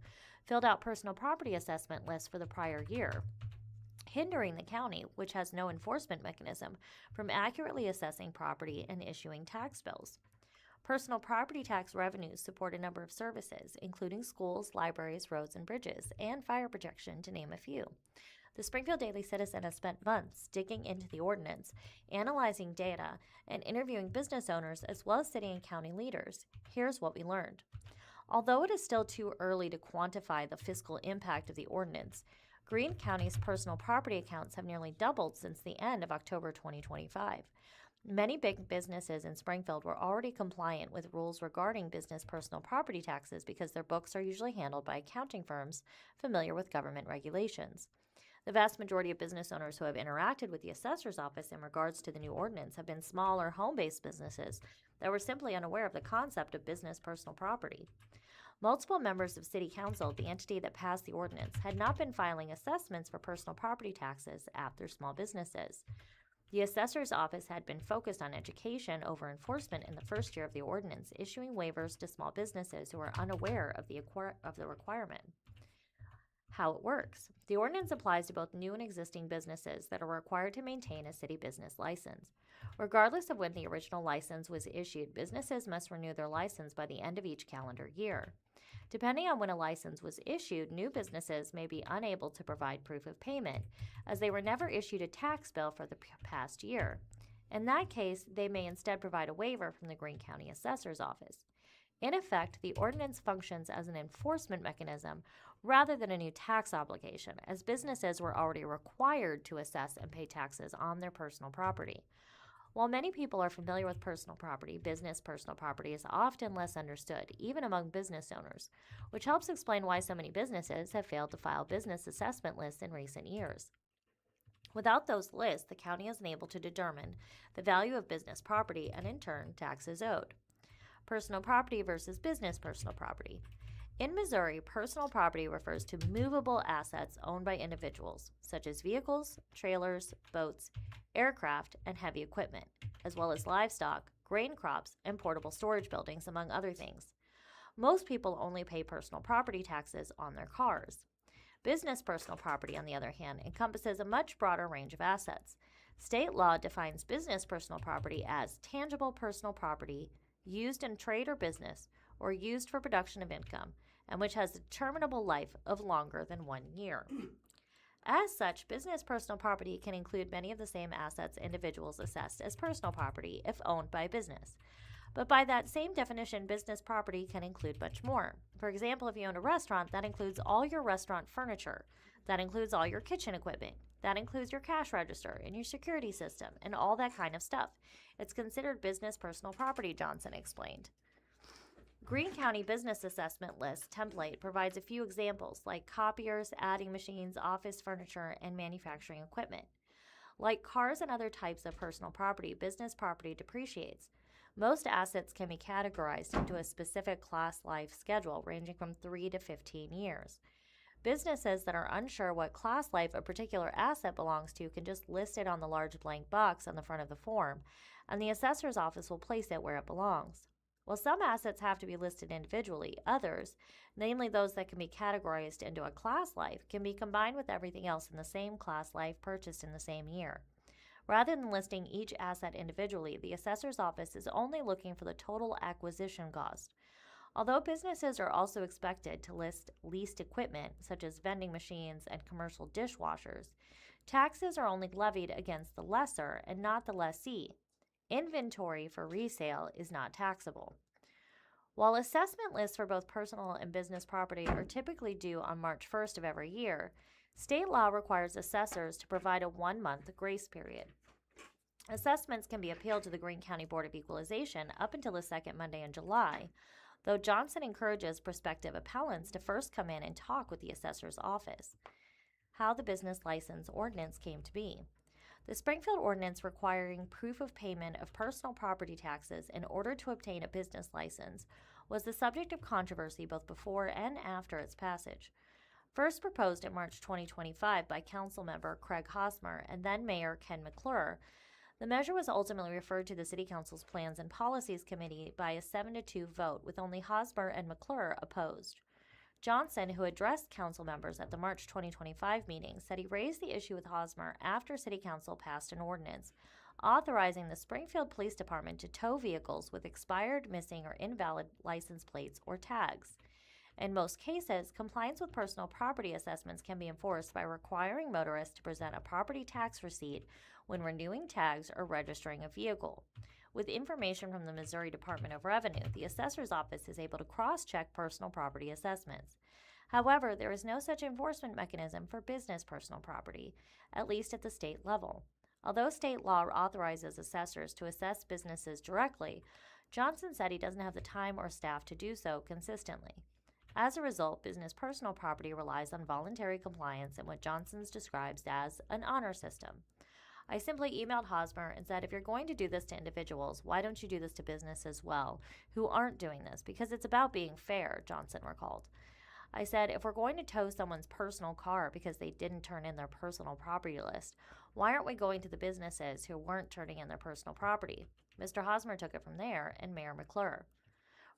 filled out personal property assessment lists for the prior year, hindering the county, which has no enforcement mechanism, from accurately assessing property and issuing tax bills. Personal property tax revenues support a number of services, including schools, libraries, roads and bridges, and fire protection, to name a few. The Springfield Daily Citizen has spent months digging into the ordinance, analyzing data, and interviewing business owners as well as city and county leaders. Here's what we learned. Although it is still too early to quantify the fiscal impact of the ordinance, Greene County's personal property accounts have nearly doubled since the end of October 2025. Many big businesses in Springfield were already compliant with rules regarding business personal property taxes because their books are usually handled by accounting firms familiar with government regulations. The vast majority of business owners who have interacted with the assessor's office in regards to the new ordinance have been small or home-based businesses that were simply unaware of the concept of business personal property. Multiple members of City Council, the entity that passed the ordinance, had not been filing assessments for personal property taxes at their small businesses. The assessor's office had been focused on education over enforcement in the first year of the ordinance, issuing waivers to small businesses who are unaware of the requirement. How it works. The ordinance applies to both new and existing businesses that are required to maintain a city business license. Regardless of when the original license was issued, businesses must renew their license by the end of each calendar year. Depending on when a license was issued, new businesses may be unable to provide proof of payment, as they were never issued a tax bill for the past year. In that case, they may instead provide a waiver from the Greene County Assessor's Office. In effect, the ordinance functions as an enforcement mechanism rather than a new tax obligation, as businesses were already required to assess and pay taxes on their personal property. While many people are familiar with personal property, business personal property is often less understood, even among business owners, which helps explain why so many businesses have failed to file business assessment lists in recent years. Without those lists, the county is unable to determine the value of business property and, in turn, taxes owed. Personal property versus business personal property. In Missouri, personal property refers to movable assets owned by individuals, such as vehicles, trailers, boats, aircraft, and heavy equipment, as well as livestock, grain crops, and portable storage buildings, among other things. Most people only pay personal property taxes on their cars. Business personal property, on the other hand, encompasses a much broader range of assets. State law defines business personal property as tangible personal property used in trade or business or used for production of income, and which has a determinable life of longer than 1 year. As such, business personal property can include many of the same assets individuals assessed as personal property if owned by a business. But by that same definition, business property can include much more. For example, if you own a restaurant, that includes all your restaurant furniture. That includes all your kitchen equipment, That includes your cash register and your security system and all that kind of stuff. It's considered business personal property, Johnson explained. Greene County Business Assessment List template provides a few examples like copiers, adding machines, office furniture, and manufacturing equipment. Like cars and other types of personal property, business property depreciates. Most assets can be categorized into a specific class life schedule ranging from 3 to 15 years. Businesses that are unsure what class life a particular asset belongs to can just list it on the large blank box on the front of the form, and the assessor's office will place it where it belongs. While some assets have to be listed individually, others, namely those that can be categorized into a class life, can be combined with everything else in the same class life purchased in the same year. Rather than listing each asset individually, the assessor's office is only looking for the total acquisition cost. Although businesses are also expected to list leased equipment, such as vending machines and commercial dishwashers, taxes are only levied against the lessor and not the lessee. Inventory for resale is not taxable. While assessment lists for both personal and business property are typically due on March 1st of every year, state law requires assessors to provide a 1-month grace period. Assessments can be appealed to the Greene County Board of Equalization up until the second Monday in July, though Johnson encourages prospective appellants to first come in and talk with the assessor's office. How the business license ordinance came to be. The Springfield ordinance requiring proof of payment of personal property taxes in order to obtain a business license was the subject of controversy both before and after its passage. First proposed in March 2025 by Councilmember Craig Hosmer and then Mayor Ken McClure, the measure was ultimately referred to the City Council's Plans and Policies Committee by a 7-2 vote, with only Hosmer and McClure opposed. Johnson, who addressed council members at the March 2025 meeting, said he raised the issue with Hosmer after City Council passed an ordinance authorizing the Springfield Police Department to tow vehicles with expired, missing, or invalid license plates or tags. In most cases, compliance with personal property assessments can be enforced by requiring motorists to present a property tax receipt when renewing tags or registering a vehicle. With information from the Missouri Department of Revenue, the assessor's office is able to cross-check personal property assessments. However, there is no such enforcement mechanism for business personal property, at least at the state level. Although state law authorizes assessors to assess businesses directly, Johnson said he doesn't have the time or staff to do so consistently. As a result, business personal property relies on voluntary compliance and what Johnson describes as an honor system. I simply emailed Hosmer and said, if you're going to do this to individuals, why don't you do this to business as well, who aren't doing this? Because it's about being fair, Johnson recalled. I said, if we're going to tow someone's personal car because they didn't turn in their personal property list, why aren't we going to the businesses who weren't turning in their personal property? Mr. Hosmer took it from there, and Mayor McClure.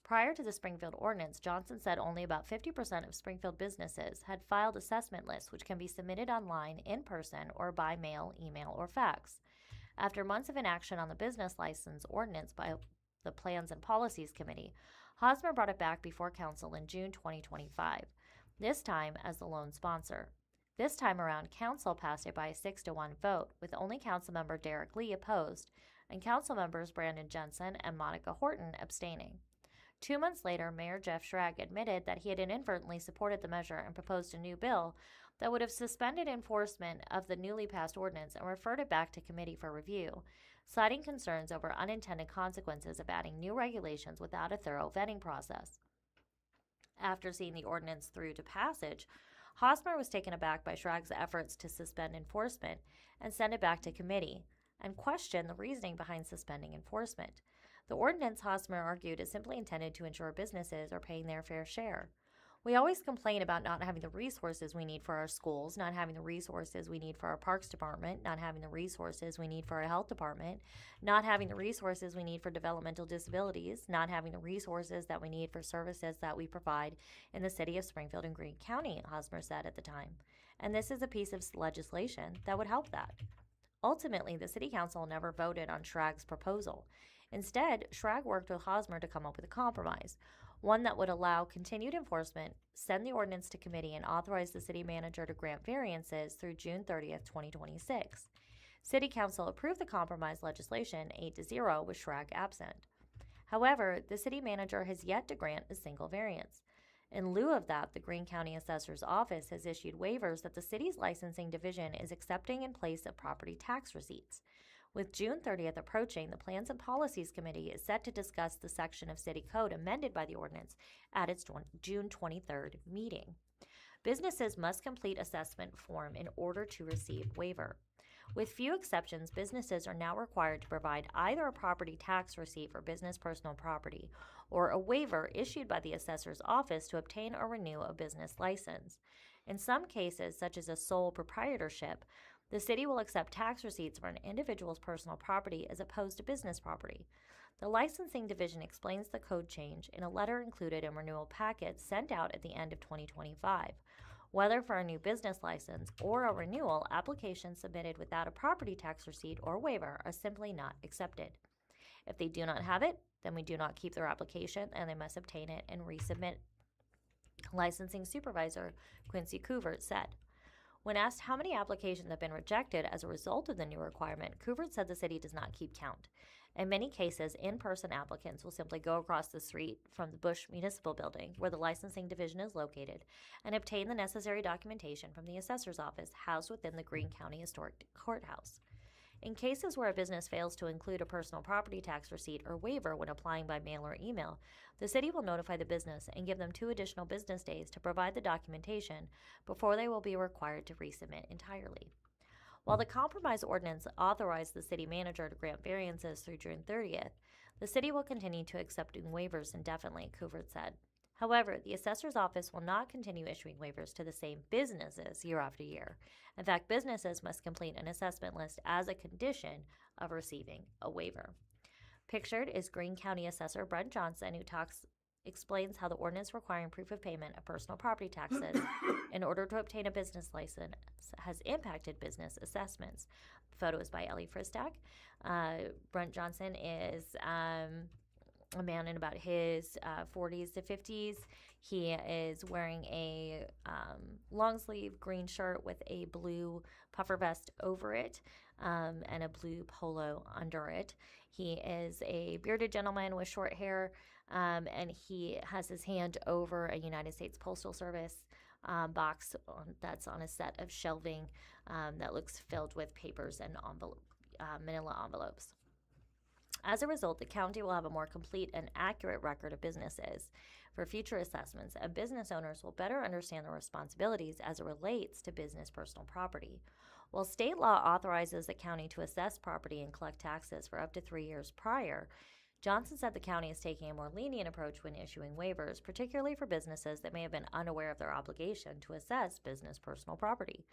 Prior to the Springfield ordinance, Johnson said only about 50% of Springfield businesses had filed assessment lists, which can be submitted online, in person, or by mail, email, or fax. After months of inaction on the business license ordinance by the Plans and Policies Committee, Hosmer brought it back before Council in June 2025, this time as the lone sponsor. This time around, Council passed it by a 6-1 vote, with only Councilmember Derek Lee opposed, and Council members Brandon Jensen and Monica Horton abstaining. 2 months later, Mayor Jeff Schrag admitted that he had inadvertently supported the measure and proposed a new bill that would have suspended enforcement of the newly passed ordinance and referred it back to committee for review, citing concerns over unintended consequences of adding new regulations without a thorough vetting process. After seeing the ordinance through to passage, Hosmer was taken aback by Schrag's efforts to suspend enforcement and send it back to committee, and questioned the reasoning behind suspending enforcement. The ordinance, Hosmer argued, is simply intended to ensure businesses are paying their fair share. We always complain about not having the resources we need for our schools, not having the resources we need for our parks department, not having the resources we need for our health department, not having the resources we need for developmental disabilities, not having the resources that we need for services that we provide in the city of Springfield and Greene County, Hosmer said at the time. And this is a piece of legislation that would help that. Ultimately, the City Council never voted on Schrag's proposal. Instead, Schrag worked with Hosmer to come up with a compromise, one that would allow continued enforcement, send the ordinance to committee, and authorize the city manager to grant variances through June 30th, 2026. City Council approved the compromise legislation 8-0 with Schrag absent. However, the city manager has yet to grant a single variance. In lieu of that, the Greene County Assessor's Office has issued waivers that the city's licensing division is accepting in place of property tax receipts. With June 30th approaching, the Plans and Policies Committee is set to discuss the section of City Code amended by the ordinance at its June 23rd meeting. Businesses must complete assessment form in order to receive waiver. With few exceptions, businesses are now required to provide either a property tax receipt for business personal property or a waiver issued by the assessor's office to obtain or renew a business license. In some cases, such as a sole proprietorship, the city will accept tax receipts for an individual's personal property as opposed to business property. The licensing division explains the code change in a letter included in renewal packets sent out at the end of 2025. Whether for a new business license or a renewal, applications submitted without a property tax receipt or waiver are simply not accepted. If they do not have it, then we do not keep their application and they must obtain it and resubmit. Licensing supervisor Quincy Couvert said. When asked how many applications have been rejected as a result of the new requirement, Couvert said the city does not keep count. In many cases, in-person applicants will simply go across the street from the Bush Municipal Building, where the licensing division is located, and obtain the necessary documentation from the assessor's office housed within the Greene County Historic Courthouse. In cases where a business fails to include a personal property tax receipt or waiver when applying by mail or email, the city will notify the business and give them 2 additional business days to provide the documentation before they will be required to resubmit entirely. While the compromise ordinance authorized the city manager to grant variances through June 30th, the city will continue to accept waivers indefinitely, Couvert said. However, the assessor's office will not continue issuing waivers to the same businesses year after year. In fact, businesses must complete an assessment list as a condition of receiving a waiver. Pictured is Greene County Assessor Brent Johnson, who explains how the ordinance requiring proof of payment of personal property taxes in order to obtain a business license has impacted business assessments. The photo is by Ellie Fristak. Brent Johnson is a man in about his 40s to 50s. He is wearing a long sleeve green shirt with a blue puffer vest over it and a blue polo under it. He is a bearded gentleman with short hair, and he has his hand over a United States Postal Service box that's on a set of shelving that looks filled with papers and manila envelopes. As a result, the county will have a more complete and accurate record of businesses for future assessments, and business owners will better understand their responsibilities as it relates to business personal property. While state law authorizes the county to assess property and collect taxes for up to 3 years prior, Johnson said the county is taking a more lenient approach when issuing waivers, particularly for businesses that may have been unaware of their obligation to assess business personal property.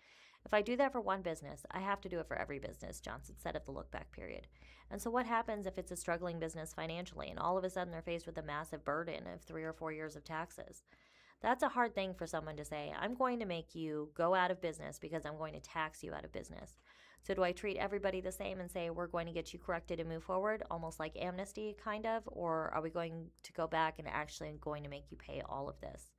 If I do that for one business, I have to do it for every business, Johnson said at the look-back period. And so what happens if it's a struggling business financially and all of a sudden they're faced with a massive burden of 3 or 4 years of taxes? That's a hard thing for someone to say, I'm going to make you go out of business because I'm going to tax you out of business. So do I treat everybody the same and say we're going to get you corrected and move forward, almost like amnesty kind of, or are we going to go back and actually going to make you pay all of this?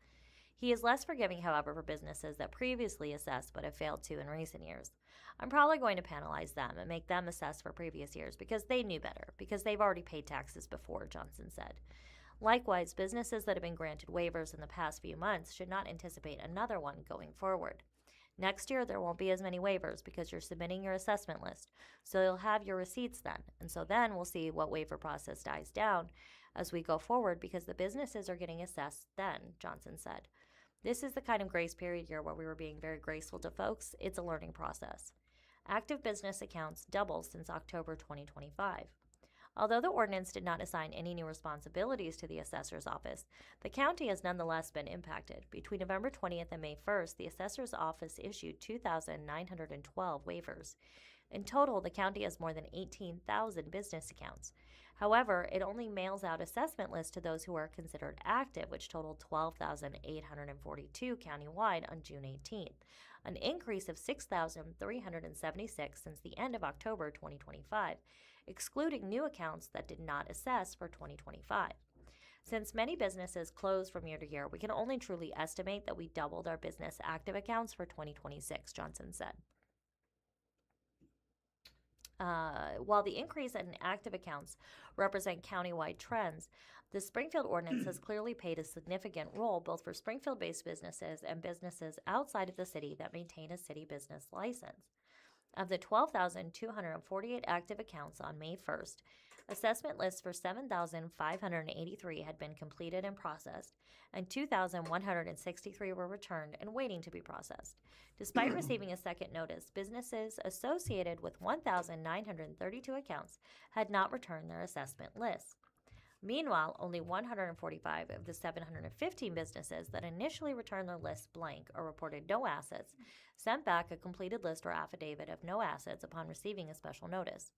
He is less forgiving, however, for businesses that previously assessed but have failed to in recent years. I'm probably going to penalize them and make them assess for previous years because they knew better, because they've already paid taxes before, Johnson said. Likewise, businesses that have been granted waivers in the past few months should not anticipate another one going forward. Next year, there won't be as many waivers because you're submitting your assessment list, so you'll have your receipts then. And so then we'll see what waiver process dies down as we go forward because the businesses are getting assessed then, Johnson said. This is the kind of grace period year where we were being very graceful to folks. It's a learning process. Active business accounts doubled since October 2025. Although the ordinance did not assign any new responsibilities to the assessor's office, the county has nonetheless been impacted. Between November 20th and May 1st, the assessor's office issued 2,912 waivers. In total, the county has more than 18,000 business accounts. However, it only mails out assessment lists to those who are considered active, which totaled 12,842 countywide on June 18th, an increase of 6,376 since the end of October 2025, excluding new accounts that did not assess for 2025. Since many businesses close from year to year, we can only truly estimate that we doubled our business active accounts for 2026, Johnson said. While the increase in active accounts represent countywide trends, the Springfield ordinance has clearly played a significant role both for Springfield-based businesses and businesses outside of the city that maintain a city business license. Of the 12,248 active accounts on May 1st, assessment lists for 7,583 had been completed and processed, and 2,163 were returned and waiting to be processed. Despite receiving a second notice, businesses associated with 1,932 accounts had not returned their assessment lists. Meanwhile, only 145 of the 715 businesses that initially returned their lists blank or reported no assets sent back a completed list or affidavit of no assets upon receiving a special notice.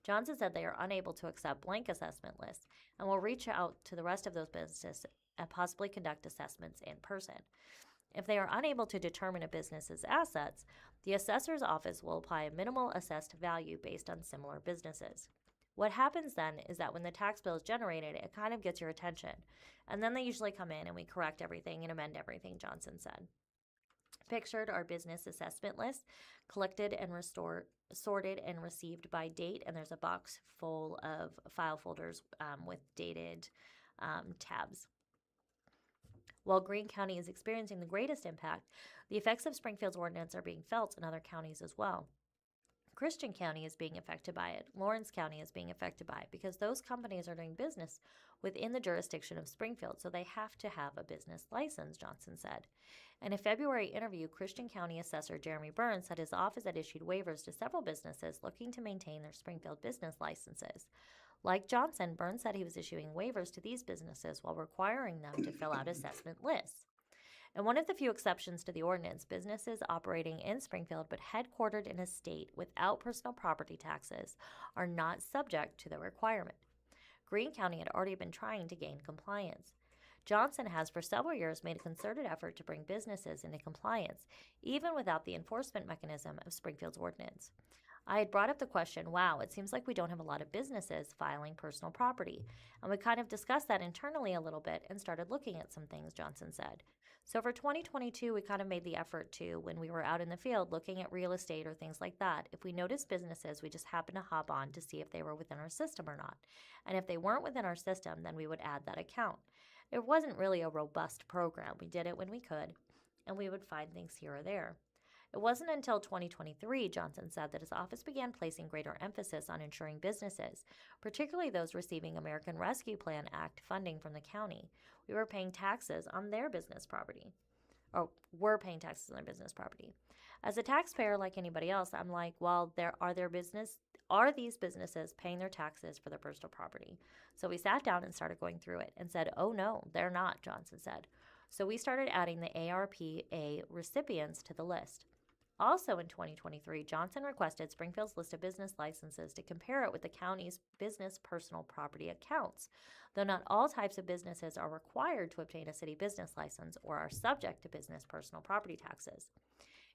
Johnson said they are unable to accept blank assessment lists and will reach out to the rest of those businesses and possibly conduct assessments in person. If they are unable to determine a business's assets, the assessor's office will apply a minimal assessed value based on similar businesses. What happens then is that when the tax bill is generated, it kind of gets your attention, and then they usually come in and we correct everything and amend everything, Johnson said. Pictured are business assessment lists, collected and sorted and received by date, and there's a box full of file folders with dated tabs. While Greene County is experiencing the greatest impact, the effects of Springfield's ordinance are being felt in other counties as well. Christian County is being affected by it. Lawrence County is being affected by it because those companies are doing business within the jurisdiction of Springfield, so they have to have a business license, Johnson said. In a February interview, Christian County Assessor Jeremy Burns said his office had issued waivers to several businesses looking to maintain their Springfield business licenses. Like Johnson, Burns said he was issuing waivers to these businesses while requiring them to fill out assessment lists. And one of the few exceptions to the ordinance, businesses operating in Springfield but headquartered in a state without personal property taxes are not subject to the requirement. Greene County had already been trying to gain compliance. Johnson has for several years made a concerted effort to bring businesses into compliance, even without the enforcement mechanism of Springfield's ordinance. I had brought up the question, wow, it seems like we don't have a lot of businesses filing personal property. And we kind of discussed that internally a little bit and started looking at some things, Johnson said. So for 2022, we kind of made the effort to, when we were out in the field looking at real estate or things like that, if we noticed businesses, we just happened to hop on to see if they were within our system or not. And if they weren't within our system, then we would add that account. It wasn't really a robust program. We did it when we could, and we would find things here or there. It wasn't until 2023, Johnson said, that his office began placing greater emphasis on insuring businesses, particularly those receiving American Rescue Plan Act funding from the county. We were paying taxes on their business property, or were paying taxes on their business property. As a taxpayer, like anybody else, I'm like, well, are these businesses paying their taxes for their personal property? So we sat down and started going through it and said, oh no, they're not, Johnson said. So we started adding the ARPA recipients to the list. Also in 2023, Johnson requested Springfield's list of business licenses to compare it with the county's business personal property accounts, though not all types of businesses are required to obtain a city business license or are subject to business personal property taxes.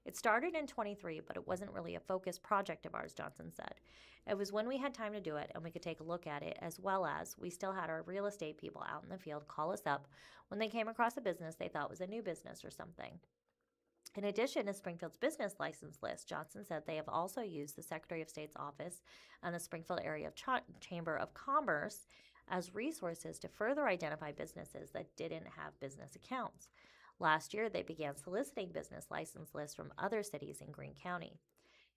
It started in 23, but it wasn't really a focused project of ours, Johnson said. It was when we had time to do it and we could take a look at it, as well as we still had our real estate people out in the field call us up when they came across a business they thought was a new business or something. In addition to Springfield's business license list, Johnson said they have also used the Secretary of State's office and the Springfield Area Chamber of Commerce as resources to further identify businesses that didn't have business accounts. Last year, they began soliciting business license lists from other cities in Greene County.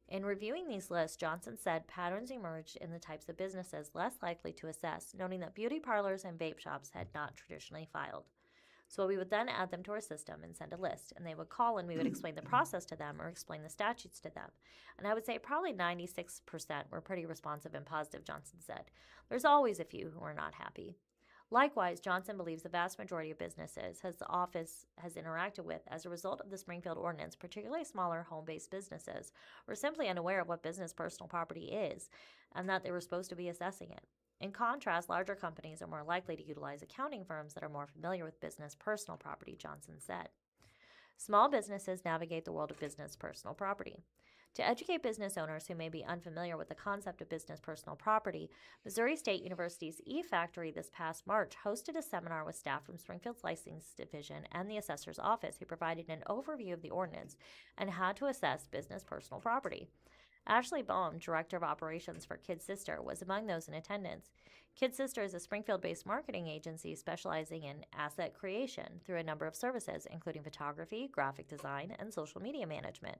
In reviewing these lists, Johnson said patterns emerged in the types of businesses less likely to assess, noting that beauty parlors and vape shops had not traditionally filed. So we would then add them to our system and send a list, and they would call and we would explain the process to them or explain the statutes to them. And I would say probably 96% were pretty responsive and positive, Johnson said. There's always a few who are not happy. Likewise, Johnson believes the vast majority of businesses his office has interacted with as a result of the Springfield ordinance, particularly smaller home-based businesses, were simply unaware of what business personal property is and that they were supposed to be assessing it. In contrast, larger companies are more likely to utilize accounting firms that are more familiar with business personal property, Johnson said. Small businesses navigate the world of business personal property. To educate business owners who may be unfamiliar with the concept of business personal property, Missouri State University's eFactory this past March hosted a seminar with staff from Springfield's Licensing Division and the Assessor's Office who provided an overview of the ordinance and how to assess business personal property. Ashley Baum, Director of Operations for Kid Sister, was among those in attendance. Kid Sister is a Springfield-based marketing agency specializing in asset creation through a number of services, including photography, graphic design, and social media management.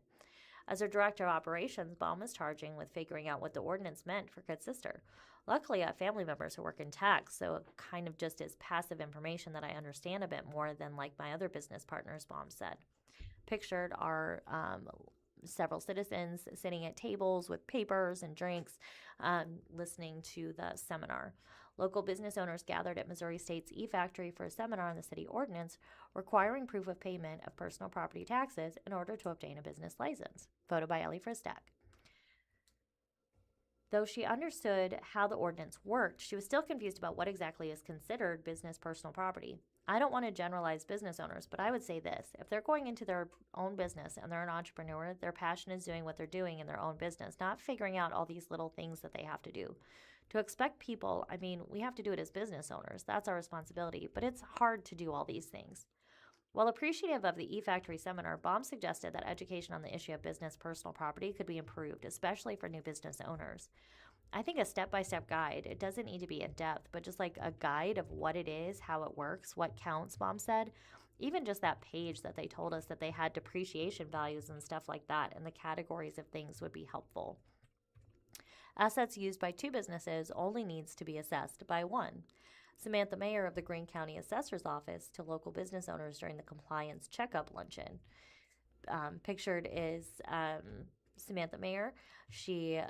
As her Director of Operations, Baum is charging with figuring out what the ordinance meant for Kid Sister. Luckily, I have family members who work in tech, so it kind of just is passive information that I understand a bit more than like my other business partners, Baum said. Pictured are several citizens sitting at tables with papers and drinks, listening to the seminar. Local business owners gathered at Missouri State's E-Factory for a seminar on the city ordinance requiring proof of payment of personal property taxes in order to obtain a business license. Photo by Ellie Fristak. Though she understood how the ordinance worked, she was still confused about what exactly is considered business personal property. I don't want to generalize business owners, but I would say this. If they're going into their own business and they're an entrepreneur, their passion is doing what they're doing in their own business, not figuring out all these little things that they have to do. To expect people, I mean, we have to do it as business owners. That's our responsibility, but it's hard to do all these things. While appreciative of the E-Factory seminar, Baum suggested that education on the issue of business personal property could be improved, especially for new business owners. I think a step-by-step guide, it doesn't need to be in-depth, but just like a guide of what it is, how it works, what counts, Baum said. Even just that page that they told us that they had depreciation values and stuff like that, and the categories of things would be helpful. Assets used by 2 businesses only needs to be assessed by 1. Samantha Mayer of the Greene County Assessor's Office to local business owners during the compliance checkup luncheon. Pictured is Samantha Mayer. She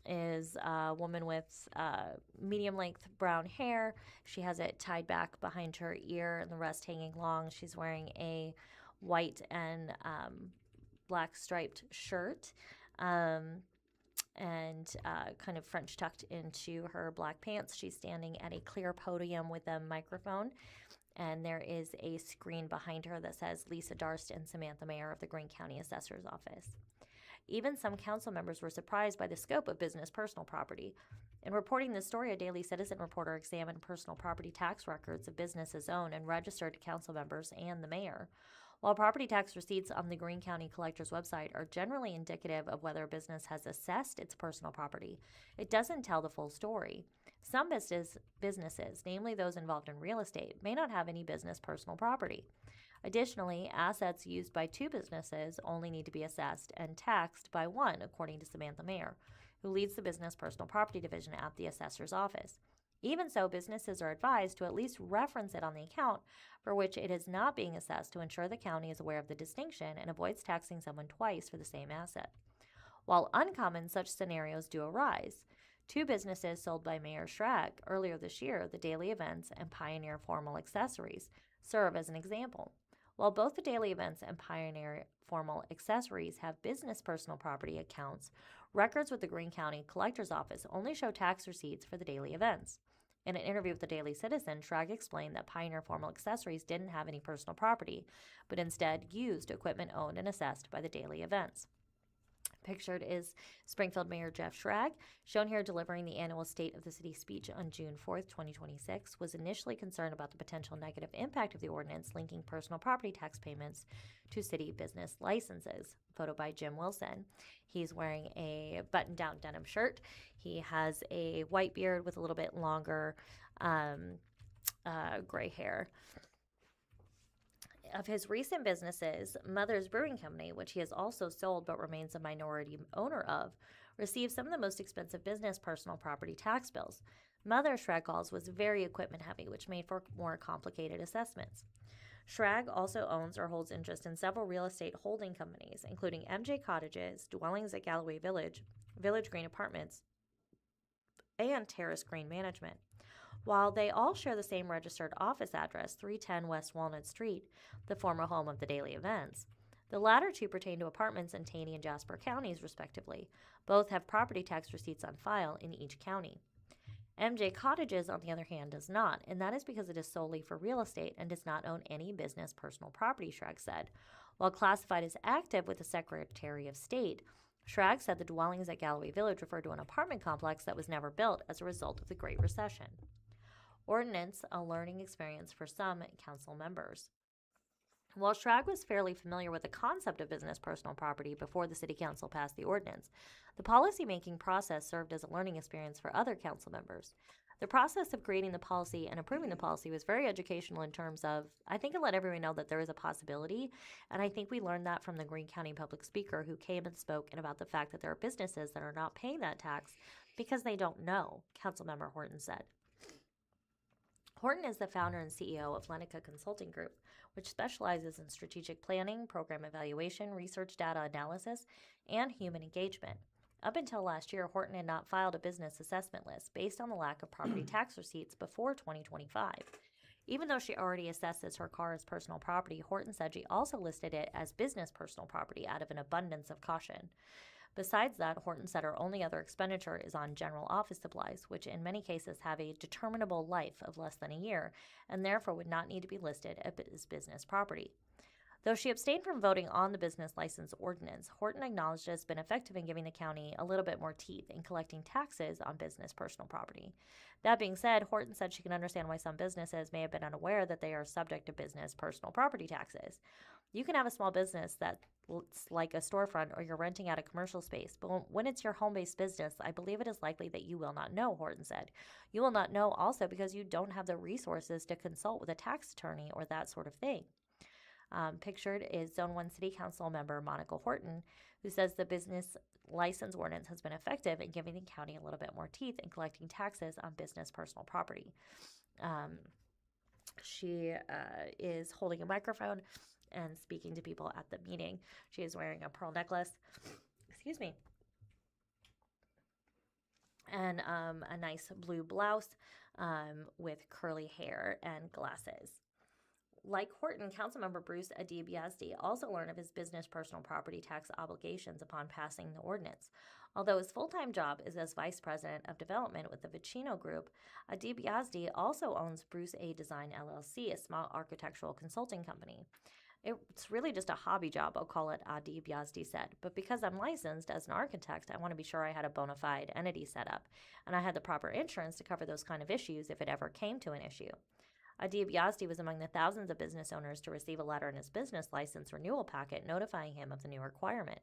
is a woman with medium-length brown hair. She has it tied back behind her ear and the rest hanging long. She's wearing a white and black striped shirt. And kind of French tucked into her black pants. She's standing at a clear podium with a microphone, and there is a screen behind her that says Lisa Darst and Samantha Mayer of the Greene County Assessor's Office. Even some council members were surprised by the scope of business personal property. In reporting this story, a Daily Citizen reporter examined personal property tax records of businesses owned and registered to council members and the mayor. While property tax receipts on the Greene County Collector's website are generally indicative of whether a business has assessed its personal property, it doesn't tell the full story. Some businesses, namely those involved in real estate, may not have any business personal property. Additionally, assets used by 2 businesses only need to be assessed and taxed by 1, according to Samantha Mayer, who leads the Business Personal Property Division at the Assessor's Office. Even so, businesses are advised to at least reference it on the account for which it is not being assessed to ensure the county is aware of the distinction and avoids taxing someone twice for the same asset. While uncommon, such scenarios do arise. 2 businesses sold by Mayor Schrag earlier this year, the Daily Events and Pioneer Formal Accessories, serve as an example. While both the Daily Events and Pioneer Formal Accessories have business personal property accounts, records with the Greene County Collector's Office only show tax receipts for the Daily Events. In an interview with the Daily Citizen, Schrag explained that Pioneer Formal Accessories didn't have any personal property, but instead used equipment owned and assessed by the Daily Events. Pictured is Springfield Mayor Jeff Schrag, shown here delivering the annual State of the City speech on June 4th, 2026, was initially concerned about the potential negative impact of the ordinance linking personal property tax payments to city business licenses. Photo by Jim Wilson. He's wearing a button-down denim shirt. He has a white beard with a little bit longer gray hair. Of his recent businesses, Mother's Brewing Company, which he has also sold but remains a minority owner of, received some of the most expensive business personal property tax bills. Mother, Schrag calls, was very equipment heavy, which made for more complicated assessments. Schrag also owns or holds interest in several real estate holding companies, including MJ Cottages, Dwellings at Galloway Village, Village Green Apartments, and Terrace Green Management. While they all share the same registered office address, 310 West Walnut Street, the former home of the Daily Events, the latter 2 pertain to apartments in Taney and Jasper counties, respectively. Both have property tax receipts on file in each county. MJ Cottages, on the other hand, does not, and that is because it is solely for real estate and does not own any business personal property, Schrag said. While classified as active with the Secretary of State, Schrag said the Dwellings at Galloway Village referred to an apartment complex that was never built as a result of the Great Recession. Ordinance, a learning experience for some council members. While Schrag was fairly familiar with the concept of business personal property before the City Council passed the ordinance, the policymaking process served as a learning experience for other council members. The process of creating the policy and approving the policy was very educational in terms of, I think it let everyone know that there is a possibility, and I think we learned that from the Greene County public speaker who came and spoke about the fact that there are businesses that are not paying that tax because they don't know, Councilmember Horton said. Horton is the founder and CEO of Lenica Consulting Group, which specializes in strategic planning, program evaluation, research data analysis, and human engagement. Up until last year, Horton had not filed a business assessment list based on the lack of property tax receipts before 2025. Even though she already assesses her car as personal property, Horton said she also listed it as business personal property out of an abundance of caution. Besides that, Horton said her only other expenditure is on general office supplies, which in many cases have a determinable life of less than a year, and therefore would not need to be listed as business property. Though she abstained from voting on the business license ordinance, Horton acknowledged it has been effective in giving the county a little bit more teeth in collecting taxes on business personal property. That being said, Horton said she can understand why some businesses may have been unaware that they are subject to business personal property taxes. You can have a small business that's like a storefront or you're renting out a commercial space, but when it's your home-based business, I believe it is likely that you will not know, Horton said. You will not know also because you don't have the resources to consult with a tax attorney or that sort of thing. Pictured is Zone 1 City Council member Monica Horton, who says the business license ordinance has been effective in giving the county a little bit more teeth in collecting taxes on business personal property. She is holding a microphone and speaking to people at the meeting. She is wearing a pearl necklace, and a nice blue blouse with curly hair and glasses. Like Horton, Councilmember Bruce Adib-Yazdi also learned of his business personal property tax obligations upon passing the ordinance. Although his full-time job is as Vice President of Development with the Vicino Group, Adib-Yazdi also owns Bruce A. Design LLC, a small architectural consulting company. It's really just a hobby job, I'll call it, Adib-Yazdi said. But because I'm licensed as an architect, I want to be sure I had a bona fide entity set up, and I had the proper insurance to cover those kind of issues if it ever came to an issue. Adib-Yazdi was among the thousands of business owners to receive a letter in his business license renewal packet notifying him of the new requirement.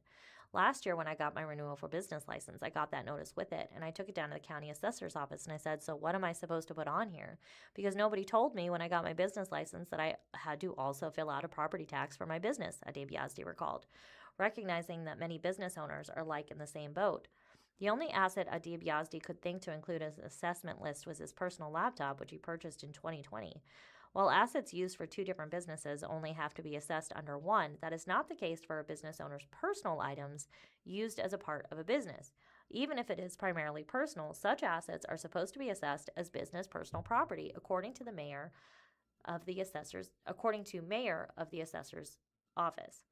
Last year when I got my renewal for business license, I got that notice with it, and I took it down to the county assessor's office and I said, so what am I supposed to put on here? Because nobody told me when I got my business license that I had to also fill out a property tax for my business, Adib-Yazdi recalled, recognizing that many business owners are like in the same boat. The only asset Adib-Yazdi could think to include as an assessment list was his personal laptop, which he purchased in 2020. While assets used for two different businesses only have to be assessed under one, that is not the case for a business owner's personal items used as a part of a business. Even if it is primarily personal, such assets are supposed to be assessed as business personal property, according to Mayor of the Assessor's office.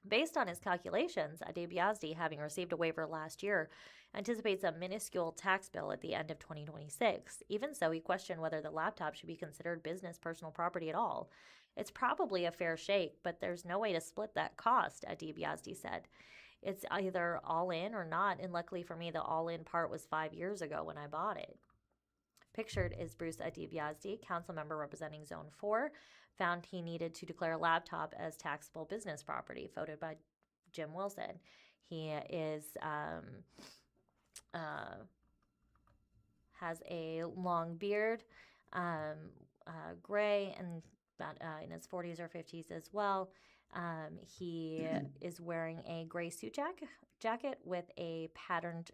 Based on his calculations, Adib-Yazdi, having received a waiver last year, anticipates a minuscule tax bill at the end of 2026. Even so, he questioned whether the laptop should be considered business personal property at all. It's probably a fair shake, but there's no way to split that cost, Adib-Yazdi said. It's either all in or not, and luckily for me, the all-in part was 5 years ago when I bought it. Pictured is Bruce Adib-Yazdi, council member representing Zone 4, found he needed to declare a laptop as taxable business property, voted by Jim Wilson. He is has a long beard, gray, and about in his 40s or 50s as well. He is wearing a gray suit jacket with a patterned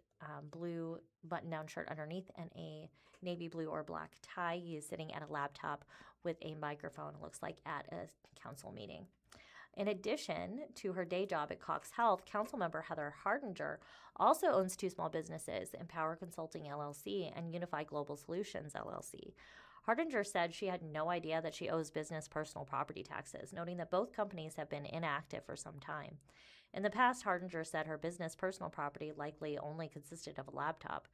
blue button-down shirt underneath and a navy blue or black tie. He is sitting at a laptop with a microphone, it looks like, at a council meeting. In addition to her day job at Cox Health, Councilmember Heather Hardinger also owns two small businesses, Empower Consulting LLC and Unify Global Solutions LLC. Hardinger said she had no idea that she owes business personal property taxes, noting that both companies have been inactive for some time. In the past, Hardinger said her business personal property likely only consisted of a laptop.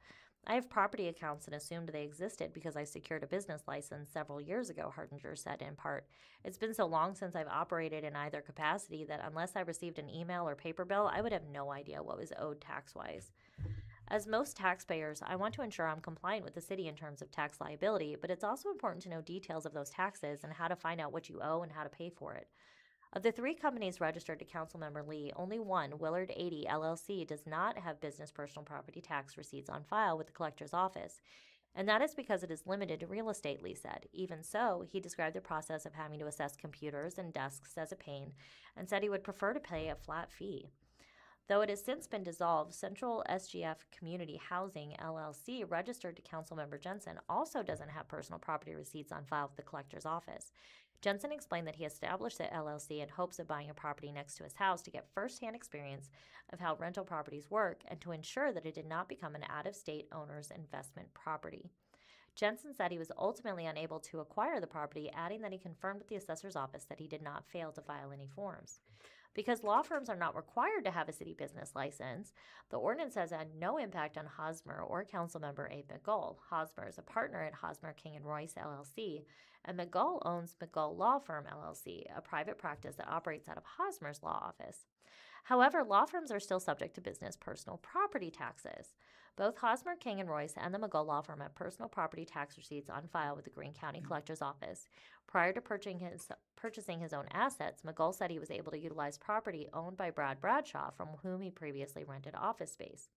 I have property accounts and assumed they existed because I secured a business license several years ago, Hardinger said in part. It's been so long since I've operated in either capacity that unless I received an email or paper bill, I would have no idea what was owed tax-wise. As most taxpayers, I want to ensure I'm compliant with the city in terms of tax liability, but it's also important to know details of those taxes and how to find out what you owe and how to pay for it. Of the 3 companies registered to Councilmember Lee, only one, Willard 80 LLC, does not have business personal property tax receipts on file with the collector's office, and that is because it is limited to real estate, Lee said. Even so, he described the process of having to assess computers and desks as a pain and said he would prefer to pay a flat fee. Though it has since been dissolved, Central SGF Community Housing LLC, registered to Councilmember Jensen, also doesn't have personal property receipts on file with the collector's office. Jensen explained that he established the LLC in hopes of buying a property next to his house to get first-hand experience of how rental properties work and to ensure that it did not become an out-of-state owner's investment property. Jensen said he was ultimately unable to acquire the property, adding that he confirmed with the assessor's office that he did not fail to file any forms. Because law firms are not required to have a city business license, the ordinance has had no impact on Hosmer or Councilmember Abe McGull. Hosmer is a partner at Hosmer, King & Royce, LLC, and McGull owns McGull Law Firm, LLC, a private practice that operates out of Hosmer's law office. However, law firms are still subject to business personal property taxes. Both Hosmer, King & Royce and the McGull Law Firm have personal property tax receipts on file with the Greene County Collector's Office. Prior to purchasing his own assets, McGull said he was able to utilize property owned by Brad Bradshaw, from whom he previously rented office space.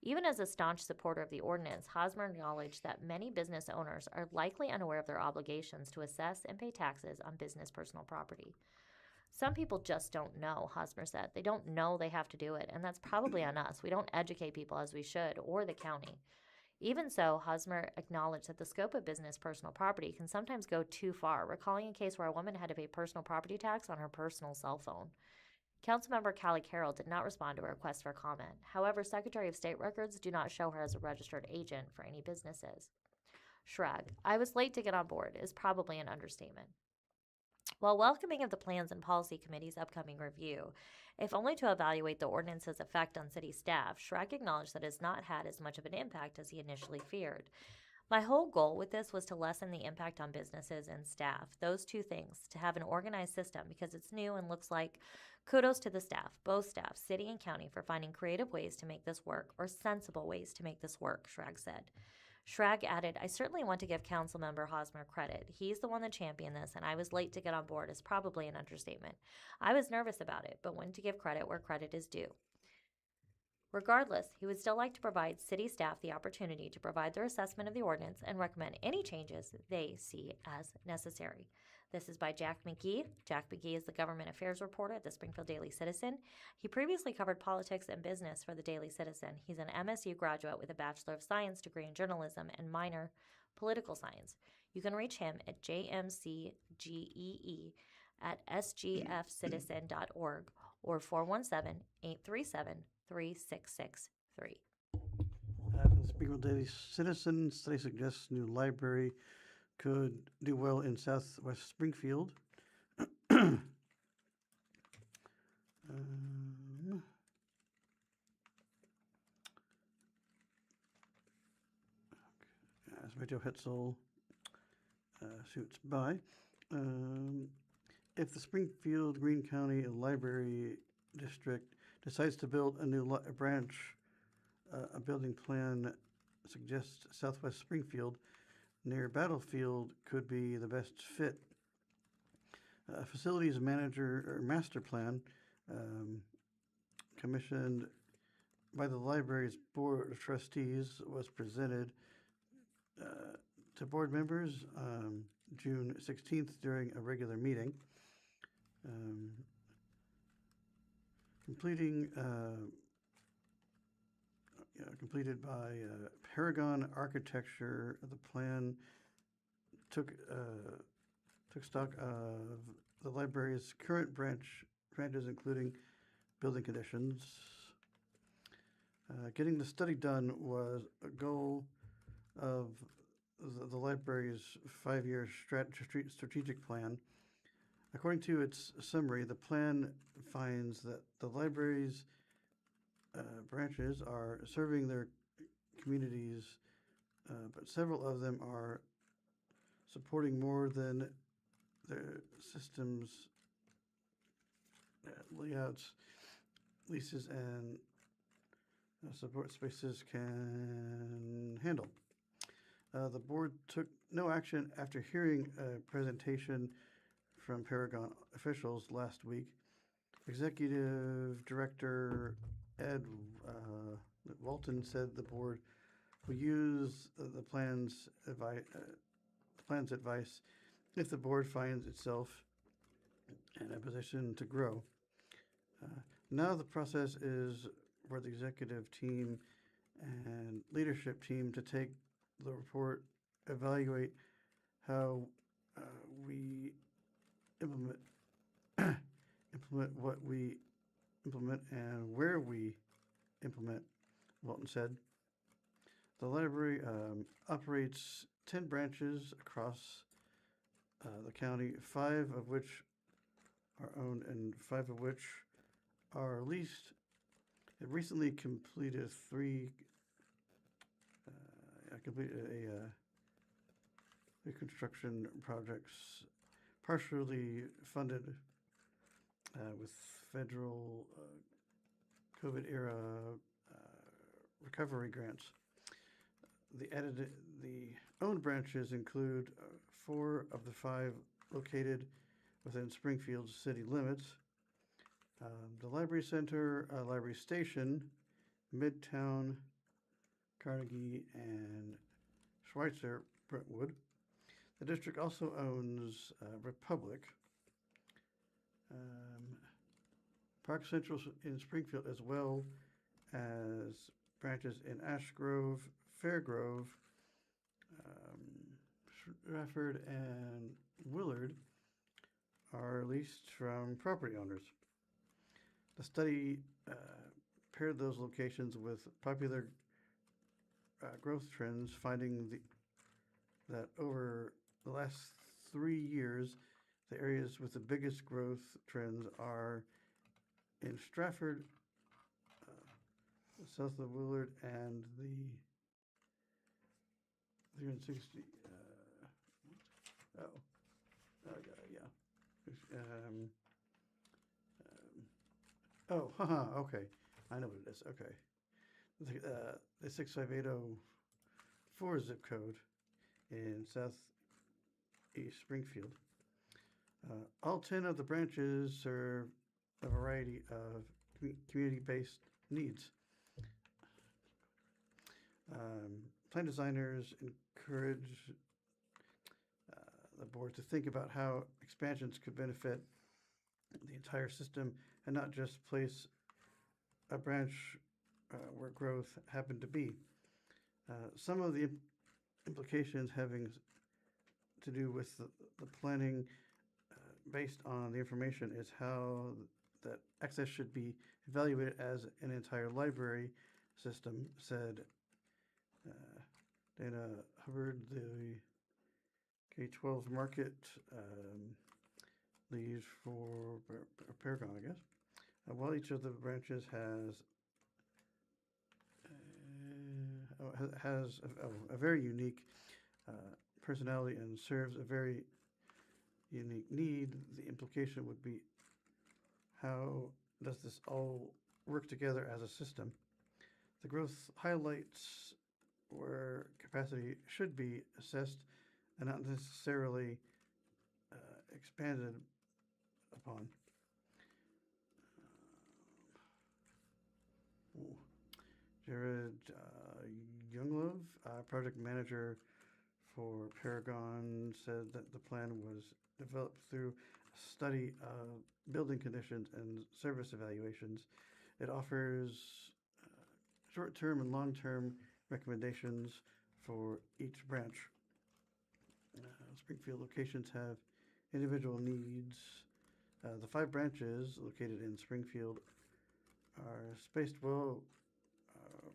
Even as a staunch supporter of the ordinance, Hosmer acknowledged that many business owners are likely unaware of their obligations to assess and pay taxes on business personal property. Some people just don't know, Hosmer said. They don't know they have to do it, and that's probably on us. We don't educate people as we should, or the county. Even so, Hosmer acknowledged that the scope of business personal property can sometimes go too far, recalling a case where a woman had to pay personal property tax on her personal cell phone. Councilmember Callie Carroll did not respond to a request for comment. However, Secretary of State records do not show her as a registered agent for any businesses. Shrug. I was late to get on board is probably an understatement. While welcoming of the Plans and Policy Committee's upcoming review, if only to evaluate the ordinance's effect on city staff, Shrek acknowledged that it has not had as much of an impact as he initially feared. My whole goal with this was to lessen the impact on businesses and staff. Those two things, to have an organized system because it's new and looks like kudos to the staff, both staff, city and county, for finding creative ways to make this work, or sensible ways to make this work, Shrag said. Shrag added, I certainly want to give Councilmember Hosmer credit. He's the one that championed this, and I was late to get on board is probably an understatement. I was nervous about it, but wanted to give credit where credit is due. Regardless, he would still like to provide city staff the opportunity to provide their assessment of the ordinance and recommend any changes they see as necessary. This is by Jack McGee. Jack McGee is the government affairs reporter at the Springfield Daily Citizen. He previously covered politics and business for the Daily Citizen. He's an MSU graduate with a Bachelor of Science degree in journalism and minor political science. You can reach him at jmcgee@sgfcitizen.org or 417-837-3663. From the Springfield Daily Citizen, study suggests new library could do well in Southwest Springfield. As Radio Hetzel shoots by. If the Springfield Greene County Library District decides to build a new branch, a building plan suggests Southwest Springfield near Battlefield could be the best fit. Facilities manager or master plan commissioned by the library's board of trustees was presented to board members June 16th during a regular meeting. Completed by Paragon Architecture. The plan took stock of the library's current branches, including building conditions. Getting the study done was a goal of the library's 5-year strategic plan. According to its summary, the plan finds that the library's branches are serving their communities, but several of them are supporting more than their systems, layouts, leases, and support spaces can handle. The board took no action after hearing a presentation from Paragon officials last week. Executive Director Ed Walton said the board will use the plan's advice if the board finds itself in a position to grow. Now the process is for the executive team and leadership team to take the report, evaluate how we implement what we implement and where we implement, Walton said. The library operates 10 branches across the county, 5 of which are owned and 5 of which are leased. It recently completed reconstruction projects, partially funded with federal COVID-era recovery grants. The owned branches include 4 of the 5 located within Springfield's city limits. The Library Center, Library Station, Midtown, Carnegie, and Schweitzer, Brentwood. The district also owns Republic, Park Central in Springfield, as well as branches in Ash Grove, Fairgrove, Stratford, and Willard are leased from property owners. The study paired those locations with popular growth trends, finding that over the last 3 years, the areas with the biggest growth trends are in Stratford, south of Willard, and the 360. Okay. I know what it is. Okay. The 65804 zip code in southeast Springfield. All 10 of the branches serve a variety of community-based needs. Plan designers encourage the board to think about how expansions could benefit the entire system and not just place a branch where growth happened to be. Some of the implications having to do with the planning based on the information is how that access should be evaluated as an entire library system, said Dana Hubbard, the K-12 market lead for Paragon, I guess. While each of the branches has a very unique personality and serves a very unique need, the implication would be how does this all work together as a system? The growth highlights where capacity should be assessed and not necessarily expanded upon. Jared Younglove, project manager for Paragon, said that the plan was developed through a study of building conditions and service evaluations. It offers short-term and long-term recommendations for each branch. Springfield locations have individual needs. The 5 branches located in Springfield are spaced well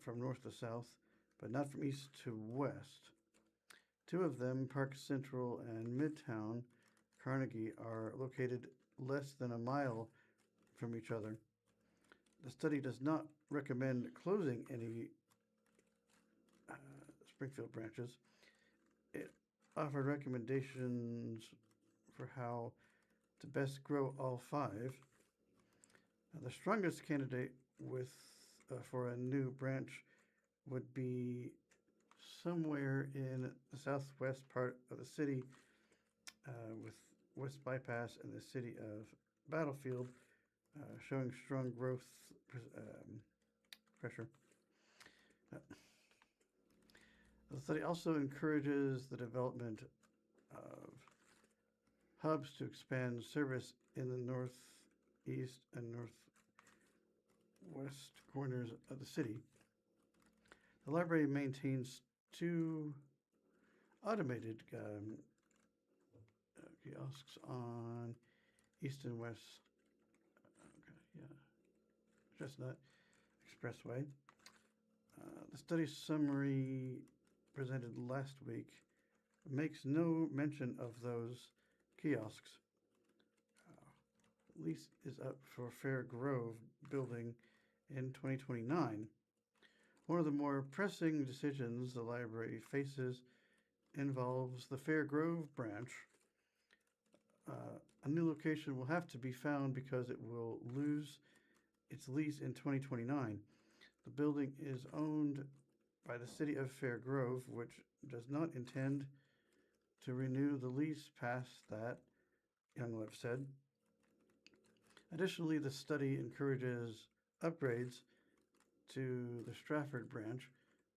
from north to south, but not from east to west. 2 of them, Park Central and Midtown Carnegie, are located less than a mile from each other. The study does not recommend closing any Springfield branches. It offered recommendations for how to best grow all 5. The strongest candidate with for a new branch would be somewhere in the southwest part of the city, with West Bypass and the city of Battlefield showing strong growth pressure. The study also encourages the development of hubs to expand service in the northeast and northwest corners of the city. The library maintains 2 automated kiosks on East and West Chestnut Expressway. The study summary presented last week makes no mention of those kiosks. Lease is up for Fair Grove building in 2029. One of the more pressing decisions the library faces involves the Fair Grove branch. A new location will have to be found because it will lose its lease in 2029. The building is owned by the city of Fair Grove, which does not intend to renew the lease past that, Younglife said. Additionally, the study encourages upgrades to the Stratford branch.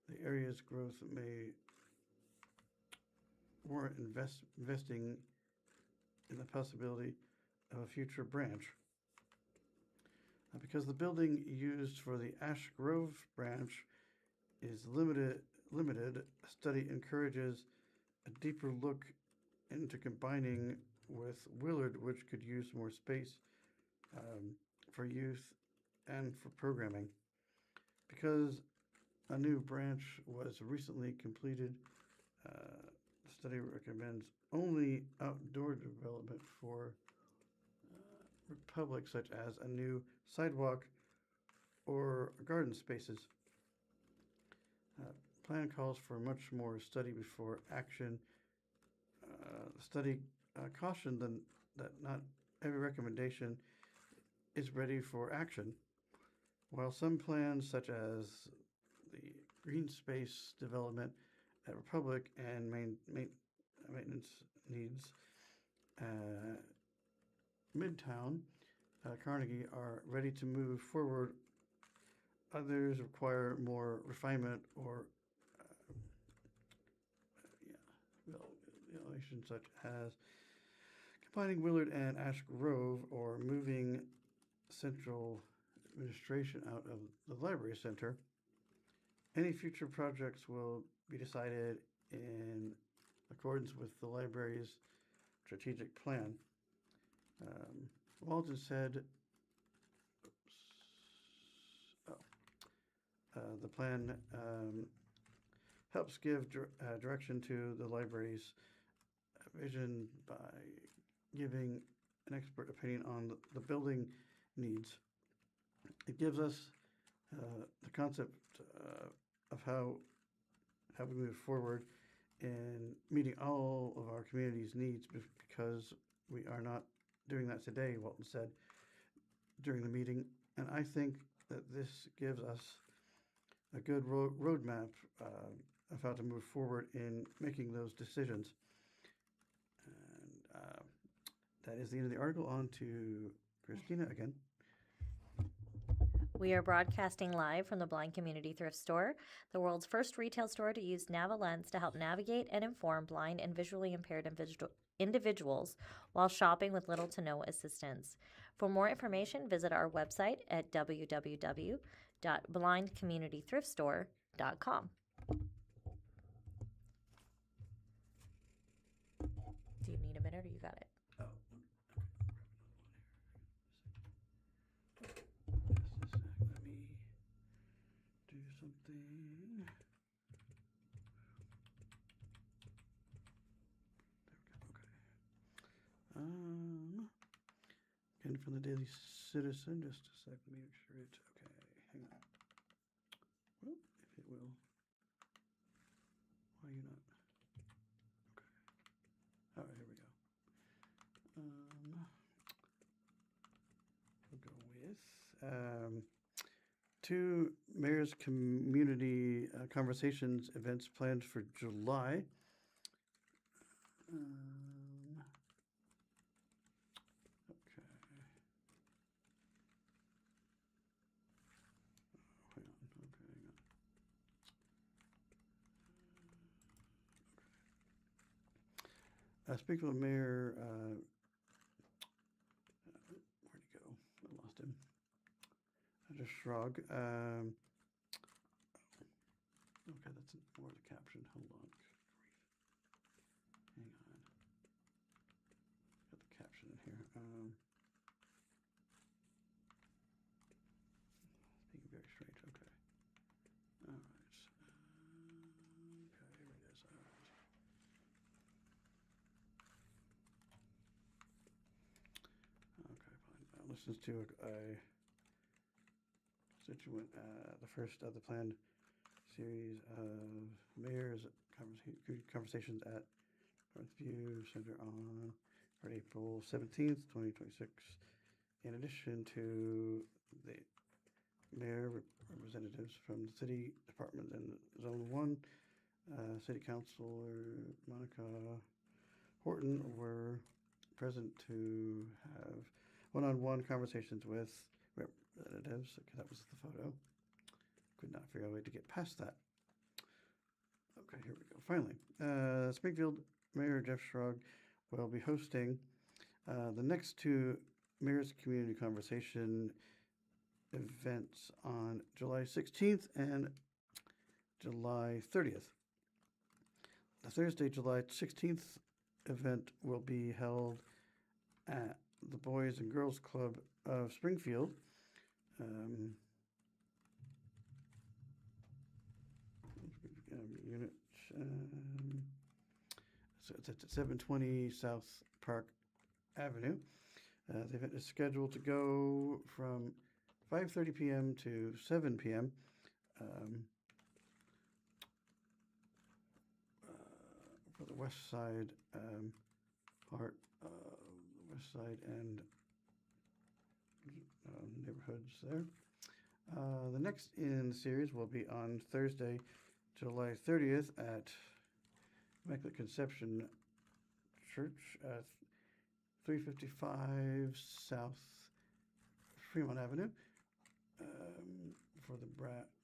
The area's growth may warrant investing in the possibility of a future branch. Because the building used for the Ash Grove branch is limited, a study encourages a deeper look into combining with Willard, which could use more space for youth and for programming. Because a new branch was recently completed, the study recommends only outdoor development for Republic, such as a new sidewalk or garden spaces. Plan calls for much more study before action. The study cautioned that not every recommendation is ready for action. While some plans, such as the green space development at Republic and maintenance needs Midtown, Carnegie, are ready to move forward, others require more refinement or relations, such as combining Willard and Ash Grove or moving central administration out of the library center. Any future projects will be decided in accordance with the library's strategic plan. Walton said the plan helps give direction to the library's vision by giving an expert opinion on the building needs. It gives us the concept of how we move forward in meeting all of our community's needs, because we are not doing that today, Walton said during the meeting. And I think that this gives us a good roadmap of how to move forward in making those decisions. And that is the end of the article. On to Christina again. We are broadcasting live from the Blind Community Thrift Store, the world's first retail store to use NaviLens to help navigate and inform blind and visually impaired individuals while shopping with little to no assistance. For more information, visit our website at www.blindcommunitythriftstore.com. Do you need a minute or you got it? Oh, let me do something. There we go. Okay. Again, from the Daily Citizen, just a sec. Let me make sure it's okay. Hang on. Well, if it will. Why are you not? Okay. All right, here we go. We'll go with 2 Mayor's Community Conversations events planned for July. Okay. Hang on. Okay, hang on. Springfield Mayor, where'd he go? I lost him. I just shrug. Okay, that's more the caption. Hold on. Hang on. Got the caption in here. Being very strange. Okay. All right. Okay, here it is. All right. Okay, fine. Listens to a constituent, the first of the planned series of mayors conversations at Northview Center on April 17th, 2026. In addition to the mayor representatives from the city department and Zone 1, City Councilor Monica Horton were present to have one-on-one conversations with representatives. Okay, that was the photo. Could not figure out a way to get past that. Okay, here we go. Finally, Springfield Mayor Jeff Schrag will be hosting the next 2 Mayor's Community Conversation events on July 16th and July 30th. The Thursday, July 16th event will be held at the Boys and Girls Club of Springfield. So it's at 720 South Park Avenue. The event is scheduled to go from 5:30 p.m. to 7 p.m. For the west side part of the west side and neighborhoods there. The next in the series will be on Thursday, July 30th at Immaculate Conception Church at 355 South Fremont Avenue for the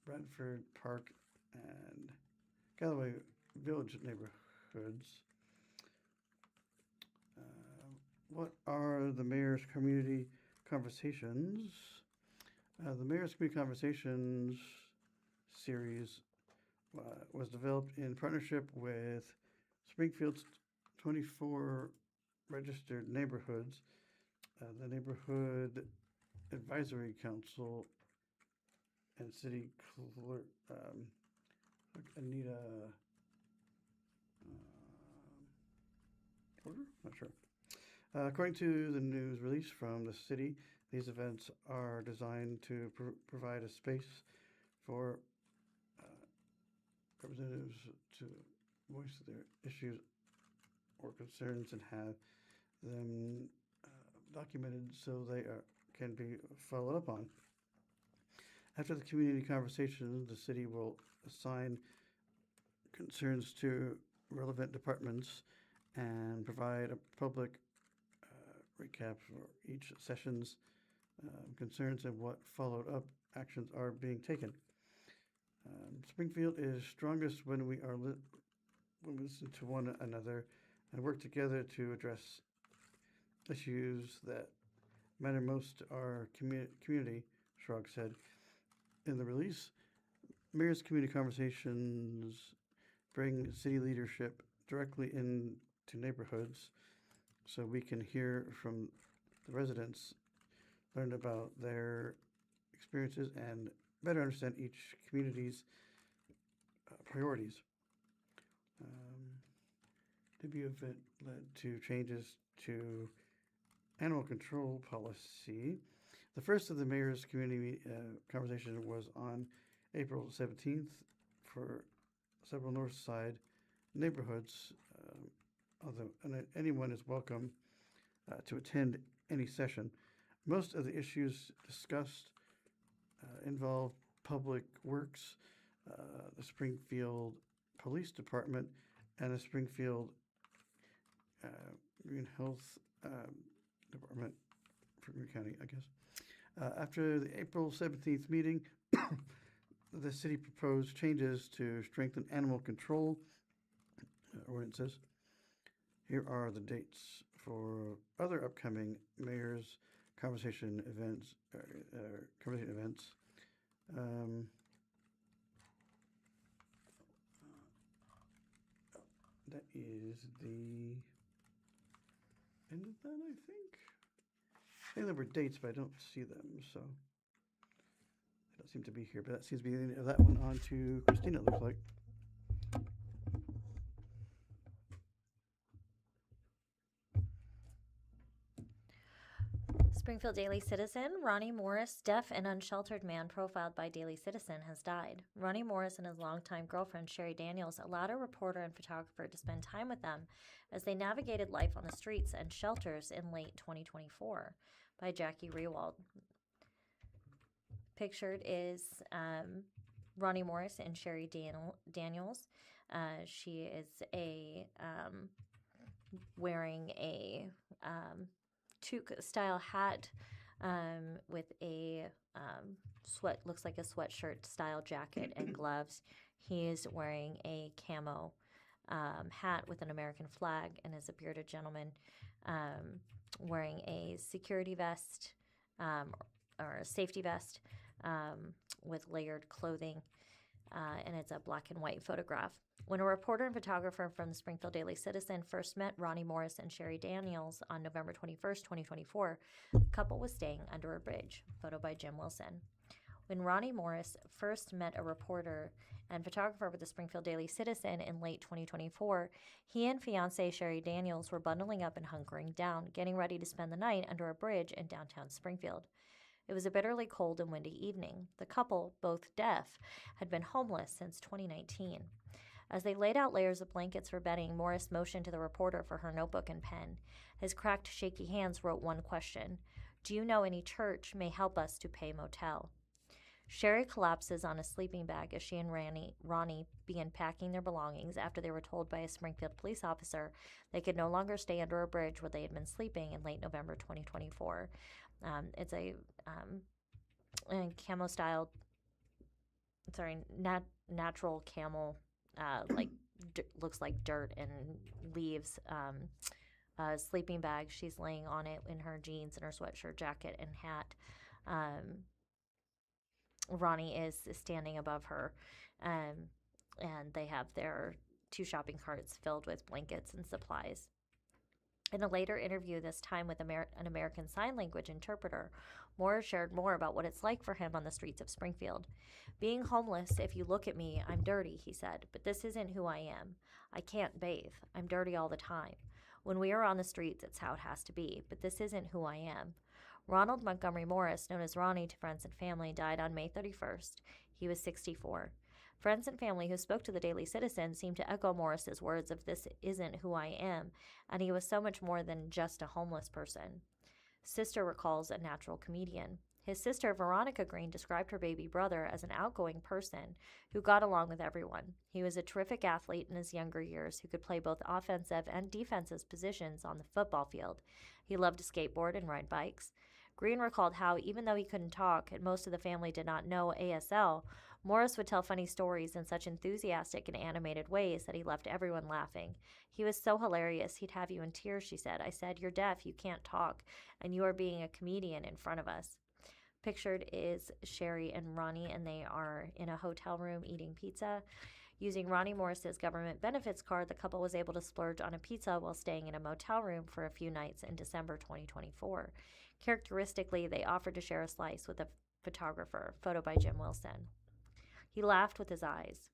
Bradford Park and Galloway Village neighborhoods. What are the Mayor's Community Conversations? The Mayor's Community Conversations series was developed in partnership with Springfield's 24 registered neighborhoods, the Neighborhood Advisory Council, and City Clerk Anita Porter? Not sure. According to the news release from the city, these events are designed to provide a space for representatives to voice their issues or concerns and have them documented so they can be followed up on. After the community conversation, the city will assign concerns to relevant departments and provide a public recap for each session's concerns and what followed up actions are being taken. Springfield is strongest when we listen to one another and work together to address issues that matter most to our community, Schrag said. In the release, Mayor's Community Conversations bring city leadership directly into neighborhoods so we can hear from the residents, learn about their experiences, and better understand each community's priorities. The event led to changes to animal control policy. The first of the mayor's community conversation was on April 17th for several north side neighborhoods, although anyone is welcome to attend any session. Most of the issues discussed involve Public Works, the Springfield Police Department, and the Springfield Green Health Department for Green County, I guess. After the April 17th meeting, the city proposed changes to strengthen animal control ordinances. Here are the dates for other upcoming mayor's conversation events. That is the end of that, I think. I think there were dates, but I don't see them, so they don't seem to be here. But that seems to be the end of that one. On to Christina, it looks like. Springfield Daily Citizen, Ronnie Morris, deaf and unsheltered man profiled by Daily Citizen, has died. Ronnie Morris and his longtime girlfriend, Sherry Daniels, allowed a reporter and photographer to spend time with them as they navigated life on the streets and shelters in late 2024, by Jackie Rewald. Pictured is Ronnie Morris and Sherry Daniels. She is wearing a toque-style hat with a looks like a sweatshirt style jacket and gloves. He is wearing a camo hat with an American flag and is a bearded gentleman wearing a security vest or a safety vest with layered clothing, and it's a black and white photograph. When a reporter and photographer from the Springfield Daily Citizen first met Ronnie Morris and Sherry Daniels on November 21st, 2024, the couple was staying under a bridge. Photo by Jim Wilson. When Ronnie Morris first met a reporter and photographer with the Springfield Daily Citizen in late 2024, he and fiancée Sherry Daniels were bundling up and hunkering down, getting ready to spend the night under a bridge in downtown Springfield. It was a bitterly cold and windy evening. The couple, both deaf, had been homeless since 2019. As they laid out layers of blankets for bedding, Morris motioned to the reporter for her notebook and pen. His cracked, shaky hands wrote one question: "Do you know any church may help us to pay motel?" Sherry collapses on a sleeping bag as she and Ronnie begin packing their belongings after they were told by a Springfield police officer they could no longer stay under a bridge where they had been sleeping in late November 2024. It's a camo-style, natural camel, looks like dirt and leaves, sleeping bag. She's laying on it in her jeans and her sweatshirt, jacket, and hat. Ronnie is standing above her, and they have their 2 shopping carts filled with blankets and supplies. In a later interview, this time with an American Sign Language interpreter, Morris shared more about what it's like for him on the streets of Springfield. "Being homeless, if you look at me, I'm dirty," he said, "but this isn't who I am. I can't bathe. I'm dirty all the time. When we are on the streets, it's how it has to be, but this isn't who I am." Ronald Montgomery Morris, known as Ronnie to friends and family, died on May 31st. He was 64. Friends and family who spoke to the Daily Citizen seemed to echo Morris's words of "this isn't who I am," and he was so much more than just a homeless person. Sister recalls a natural comedian. His sister, Veronica Green, described her baby brother as an outgoing person who got along with everyone. He was a terrific athlete in his younger years who could play both offensive and defensive positions on the football field. He loved to skateboard and ride bikes. Green recalled how, even though he couldn't talk and most of the family did not know ASL, Morris would tell funny stories in such enthusiastic and animated ways that he left everyone laughing. "He was so hilarious, he'd have you in tears," she said. "I said, 'You're deaf, you can't talk, and you are being a comedian in front of us.'" Pictured is Sherry and Ronnie, and they are in a hotel room eating pizza. Using Ronnie Morris's government benefits card, the couple was able to splurge on a pizza while staying in a motel room for a few nights in December 2024. Characteristically, they offered to share a slice with a photographer. Photo by Jim Wilson. He laughed with his eyes.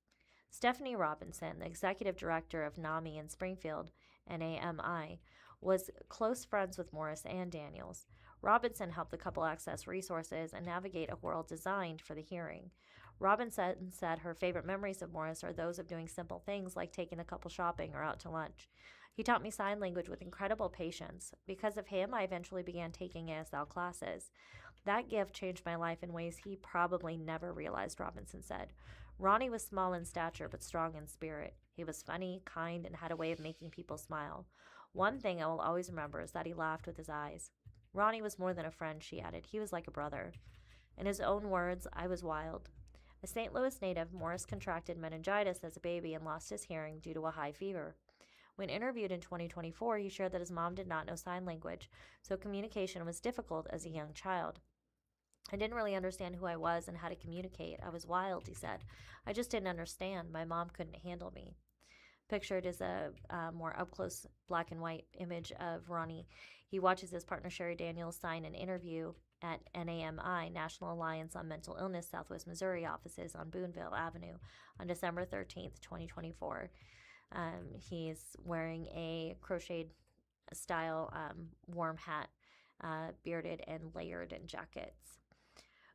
Stephanie Robinson, the executive director of NAMI in Springfield, NAMI, was close friends with Morris and Daniels. Robinson helped the couple access resources and navigate a world designed for the hearing. Robinson said her favorite memories of Morris are those of doing simple things like taking the couple shopping or out to lunch. "He taught me sign language with incredible patience. Because of him, I eventually began taking ASL classes. That gift changed my life in ways he probably never realized, Robinson said. Ronnie was small in stature but strong in spirit. He was funny, kind, and had a way of making people smile. One thing I will always remember is that he laughed with his eyes. Ronnie was more than a friend, she added. He was like a brother. In his own words, I was wild. A St. Louis native, Morris contracted meningitis as a baby and lost his hearing due to a high fever. When interviewed in 2024, he shared that his mom did not know sign language, so communication was difficult as a young child. I didn't really understand who I was and how to communicate. I was wild, he said. I just didn't understand. My mom couldn't handle me. Pictured is a more up-close black and white image of Ronnie. He watches his partner Sherry Daniels sign an interview at NAMI, National Alliance on Mental Illness, Southwest Missouri offices on Boonville Avenue on December 13th, 2024. He's wearing a crocheted style warm hat, bearded and layered in jackets.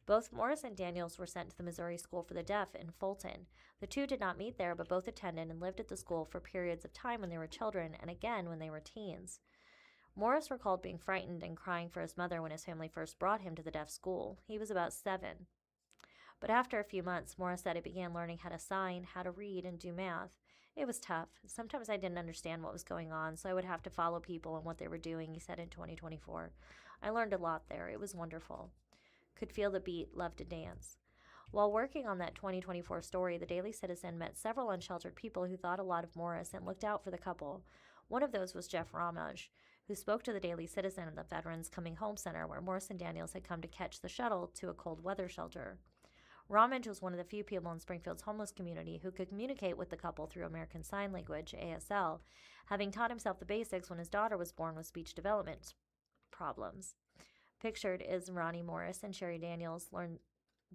Both Morris and Daniels were sent to the Missouri School for the Deaf in Fulton. The two did not meet there, but both attended and lived at the school for periods of time when they were children and again when they were teens. Morris recalled being frightened and crying for his mother when his family first brought him to the deaf school. He was about 7. But after a few months, Morris said he began learning how to sign, how to read, and do math. It was tough. Sometimes I didn't understand what was going on, so I would have to follow people and what they were doing, he said in 2024. I learned a lot there. It was wonderful. Could feel the beat, loved to dance. While working on that 2024 story, the Daily Citizen met several unsheltered people who thought a lot of Morris and looked out for the couple. One of those was Jeff Ramage, who spoke to the Daily Citizen at the Veterans Coming Home Center, where Morris and Daniels had come to catch the shuttle to a cold weather shelter. Ramage was one of the few people in Springfield's homeless community who could communicate with the couple through American Sign Language, ASL, having taught himself the basics when his daughter was born with speech development problems. Pictured is Ronnie Morris and Sherry Daniels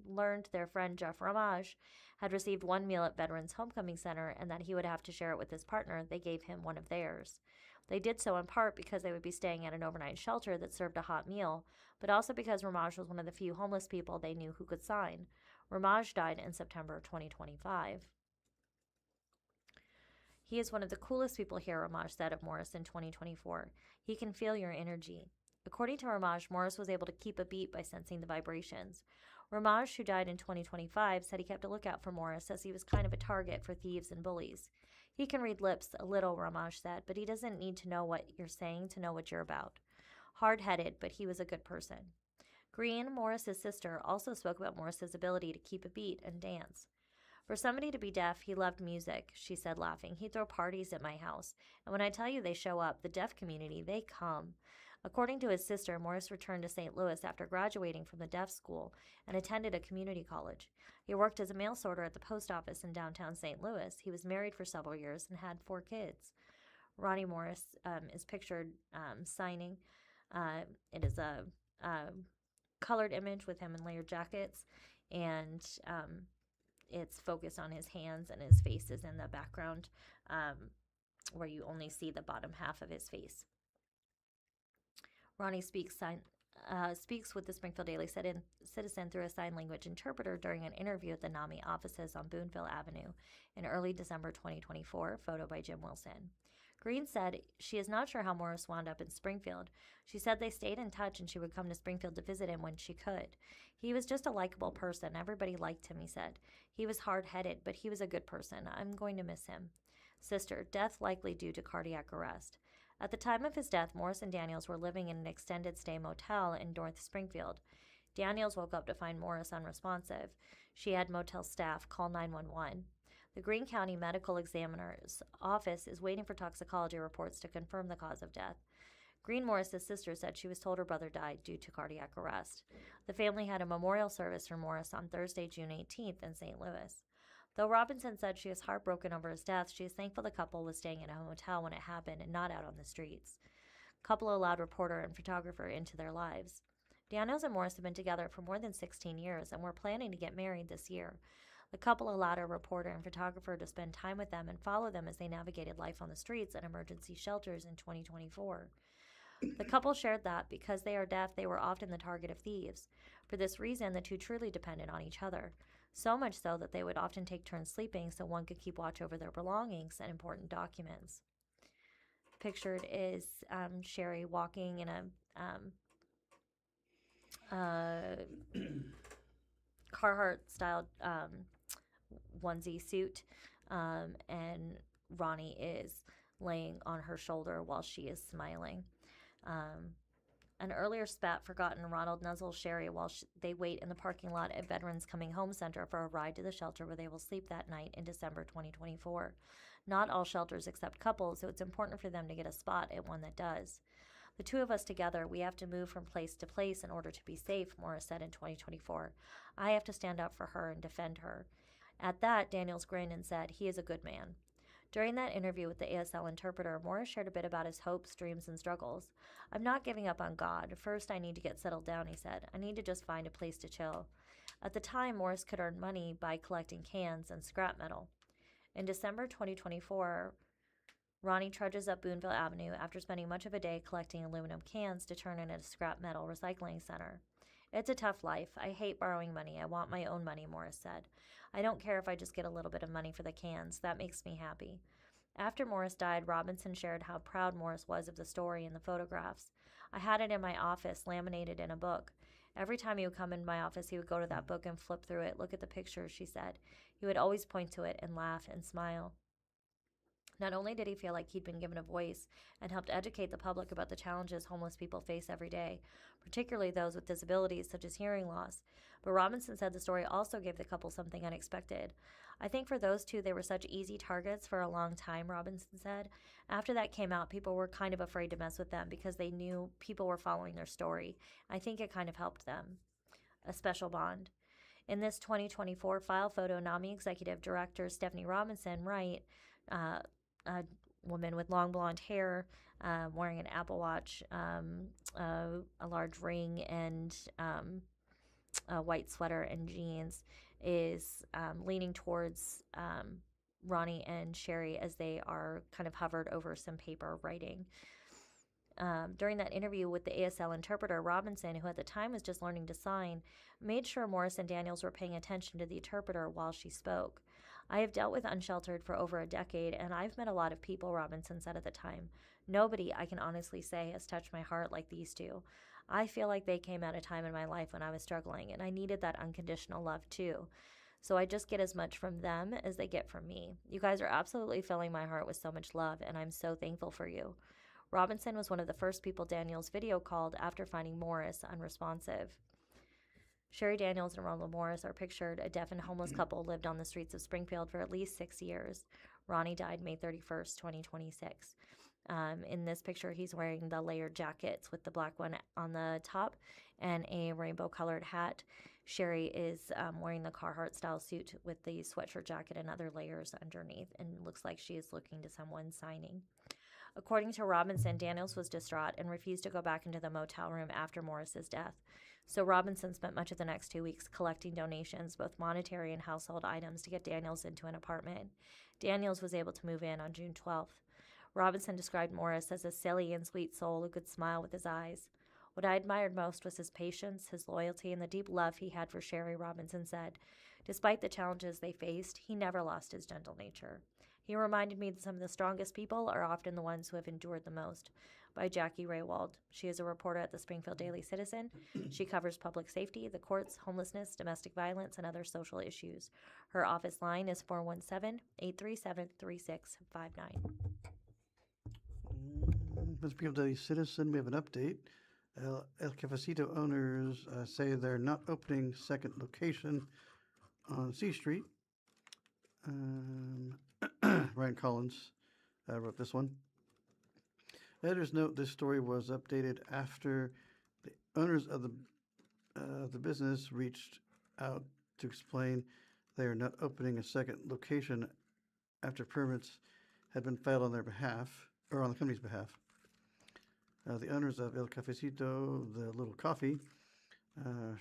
learned their friend Jeff Ramage had received one meal at Veterans Homecoming Center and that he would have to share it with his partner. They gave him one of theirs. They did so in part because they would be staying at an overnight shelter that served a hot meal, but also because Ramage was one of the few homeless people they knew who could sign. Ramage died in September 2025. He is one of the coolest people here, Ramage said of Morris in 2024. He can feel your energy. According to Ramage, Morris was able to keep a beat by sensing the vibrations. Ramage, who died in 2025, said he kept a lookout for Morris as he was kind of a target for thieves and bullies. He can read lips a little, Ramage said, but he doesn't need to know what you're saying to know what you're about. Hard-headed, but he was a good person. Green, Morris's sister, also spoke about Morris's ability to keep a beat and dance. For somebody to be deaf, he loved music, she said, laughing. He'd throw parties at my house, and when I tell you they show up, the deaf community, they come. According to his sister, Morris returned to St. Louis after graduating from the deaf school and attended a community college. He worked as a mail sorter at the post office in downtown St. Louis. He was married for several years and had 4 kids. Ronnie Morris is pictured signing. It is a colored image with him in layered jackets, and it's focused on his hands, and his face is in the background where you only see the bottom half of his face. Ronnie speaks with the Springfield Daily Citizen through a sign language interpreter during an interview at the NAMI offices on Boonville Avenue in early December 2024, photo by Jim Wilson. Green said she is not sure how Morris wound up in Springfield. She said they stayed in touch and she would come to Springfield to visit him when she could. He was just a likable person. Everybody liked him, he said. He was hard-headed, but he was a good person. I'm going to miss him. Sister, death likely due to cardiac arrest. At the time of his death, Morris and Daniels were living in an extended stay motel in North Springfield. Daniels woke up to find Morris unresponsive. She had motel staff call 911. The Greene County Medical Examiner's office is waiting for toxicology reports to confirm the cause of death. Green Morris's sister said she was told her brother died due to cardiac arrest. The family had a memorial service for Morris on Thursday, June 18th in St. Louis. Though Robinson said she is heartbroken over his death, she is thankful the couple was staying in a hotel when it happened and not out on the streets. The couple allowed reporter and photographer into their lives. Daniels and Morris have been together for more than 16 years and were planning to get married this year. The couple allowed a reporter and photographer to spend time with them and follow them as they navigated life on the streets and emergency shelters in 2024. The couple shared that because they are deaf, they were often the target of thieves. For this reason, the two truly depended on each other. So much so that they would often take turns sleeping so one could keep watch over their belongings and important documents. Pictured is Sherry walking in Carhartt-style onesie suit, and Ronnie is laying on her shoulder while she is smiling. An earlier spat forgotten Ronald nuzzles Sherry while they wait in the parking lot at Veterans Coming Home Center for a ride to the shelter where they will sleep that night in December 2024. Not all shelters accept couples, so it's important for them to get a spot at one that does. The two of us together, we have to move from place to place in order to be safe, Morris said in 2024. I have to stand up for her and defend her. At that, Daniels grinned and said, he is a good man. During that interview with the ASL interpreter, Morris shared a bit about his hopes, dreams, and struggles. I'm not giving up on God. First, I need to get settled down, he said. I need to just find a place to chill. At the time, Morris could earn money by collecting cans and scrap metal. In December 2024, Ronnie trudges up Boonville Avenue after spending much of a day collecting aluminum cans to turn in at a scrap metal recycling center. It's a tough life. I hate borrowing money. I want my own money, Morris said. I don't care if I just get a little bit of money for the cans. That makes me happy. After Morris died, Robinson shared how proud Morris was of the story and the photographs. I had it in my office, laminated in a book. Every time he would come in my office, he would go to that book and flip through it, look at the pictures, she said. He would always point to it and laugh and smile. Not only did he feel like he'd been given a voice and helped educate the public about the challenges homeless people face every day, particularly those with disabilities such as hearing loss, but Robinson said the story also gave the couple something unexpected. I think for those two, they were such easy targets for a long time, Robinson said. After that came out, people were kind of afraid to mess with them because they knew people were following their story. I think it kind of helped them. A special bond. In this 2024 file photo, NAMI Executive Director Stephanie Robinson, Wright, a woman with long blonde hair, wearing an Apple Watch, a large ring, and a white sweater and jeans, is leaning towards Ronnie and Sherry as they are kind of hovered over some paper writing. During that interview with the ASL interpreter, Robinson, who at the time was just learning to sign, made sure Morris and Daniels were paying attention to the interpreter while she spoke. I have dealt with unsheltered for over a decade, and I've met a lot of people, Robinson said at the time. Nobody, I can honestly say, has touched my heart like these two. I feel like they came at a time in my life when I was struggling, and I needed that unconditional love too. So I just get as much from them as they get from me. You guys are absolutely filling my heart with so much love, and I'm so thankful for you. Robinson was one of the first people Daniels video called after finding Morris unresponsive. Sherry Daniels and Ronald Morris are pictured. A deaf and homeless couple lived on the streets of Springfield for at least 6 years. Ronnie died May 31st, 2026. In this picture, he's wearing the layered jackets with the black one on the top and a rainbow-colored hat. Sherry is wearing the Carhartt-style suit with the sweatshirt jacket and other layers underneath, and looks like she is looking to someone signing. According to Robinson, Daniels was distraught and refused to go back into the motel room after Morris's death. So Robinson spent much of the next 2 weeks collecting donations, both monetary and household items, to get Daniels into an apartment. Daniels was able to move in on June 12th. Robinson described Morris as a silly and sweet soul who could smile with his eyes. What I admired most was his patience, his loyalty, and the deep love he had for Sherry, Robinson said. Despite the challenges they faced, he never lost his gentle nature. He reminded me that some of the strongest people are often the ones who have endured the most. By Jackie Raywald. She is a reporter at the Springfield Daily Citizen. She covers public safety, the courts, homelessness, domestic violence, and other social issues. Her office line is 417-837-3659. The Springfield Daily Citizen, we have an update. El Cafecito owners say they're not opening second location on C Street. Ryan Collins wrote this one. Editors note this story was updated after the owners of the business reached out to explain they are not opening a second location after permits had been filed on their behalf, or on the company's behalf. The owners of El Cafecito, the Little Coffee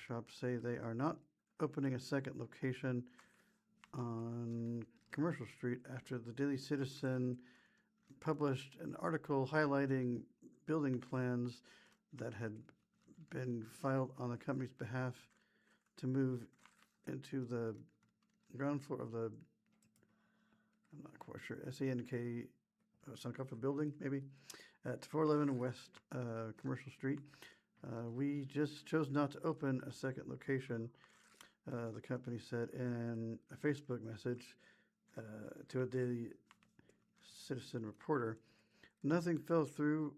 shop, say they are not opening a second location on Commercial Street after the Daily Citizen published an article highlighting building plans that had been filed on the company's behalf to move into the ground floor of the, I'm not quite sure, SANK Suncofa building, maybe, at 411 West Commercial Street. We just chose not to open a second location, the company said in a Facebook message to a Daily Citizen reporter. Nothing fell through.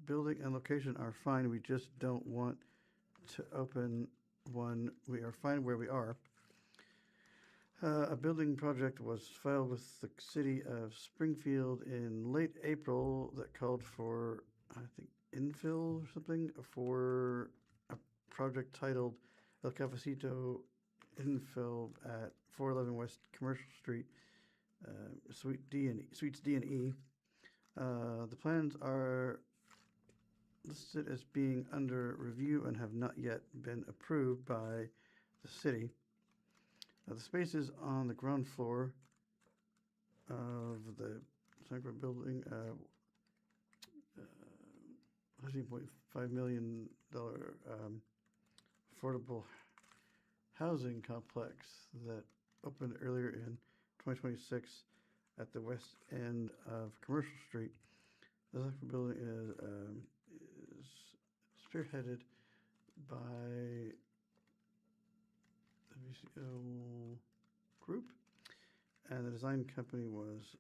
Building and location are fine. We just don't want to open one. We are fine where we are. A building project was filed with the city of Springfield in late April that called for, I think, infill or something for a project titled El Cafecito Infill at 411 West Commercial Street, Suites D and E. The plans are listed as being under review and have not yet been approved by the city. The space is on the ground floor of the Springfield building, $13.5 million affordable housing complex that opened earlier in 2026 at the west end of Commercial Street. The Springfield building is spearheaded by the VCO Group, and the design company was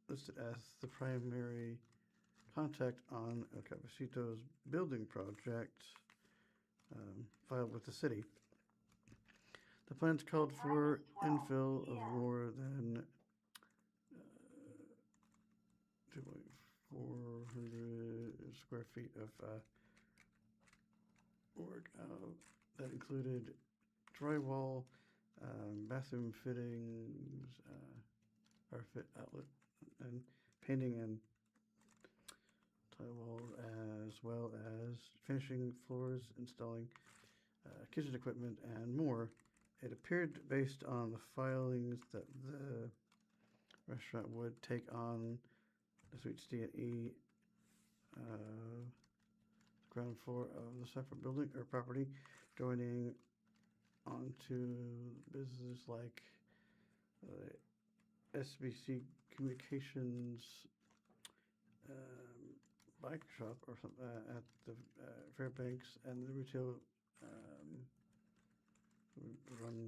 listed as the primary contact on El Cafecito's building project filed with the city. The plans called for infill of more than 2,400 square feet of work that included drywall, bathroom fittings, our fit outlet, and painting and tile walls, as well as finishing floors, installing kitchen equipment, and more. It appeared, based on the filings, that the restaurant would take on the Suites D and E ground floor of the separate building or property, joining onto businesses like SBC Communications bike shop or something at the Fairbanks, and the retail run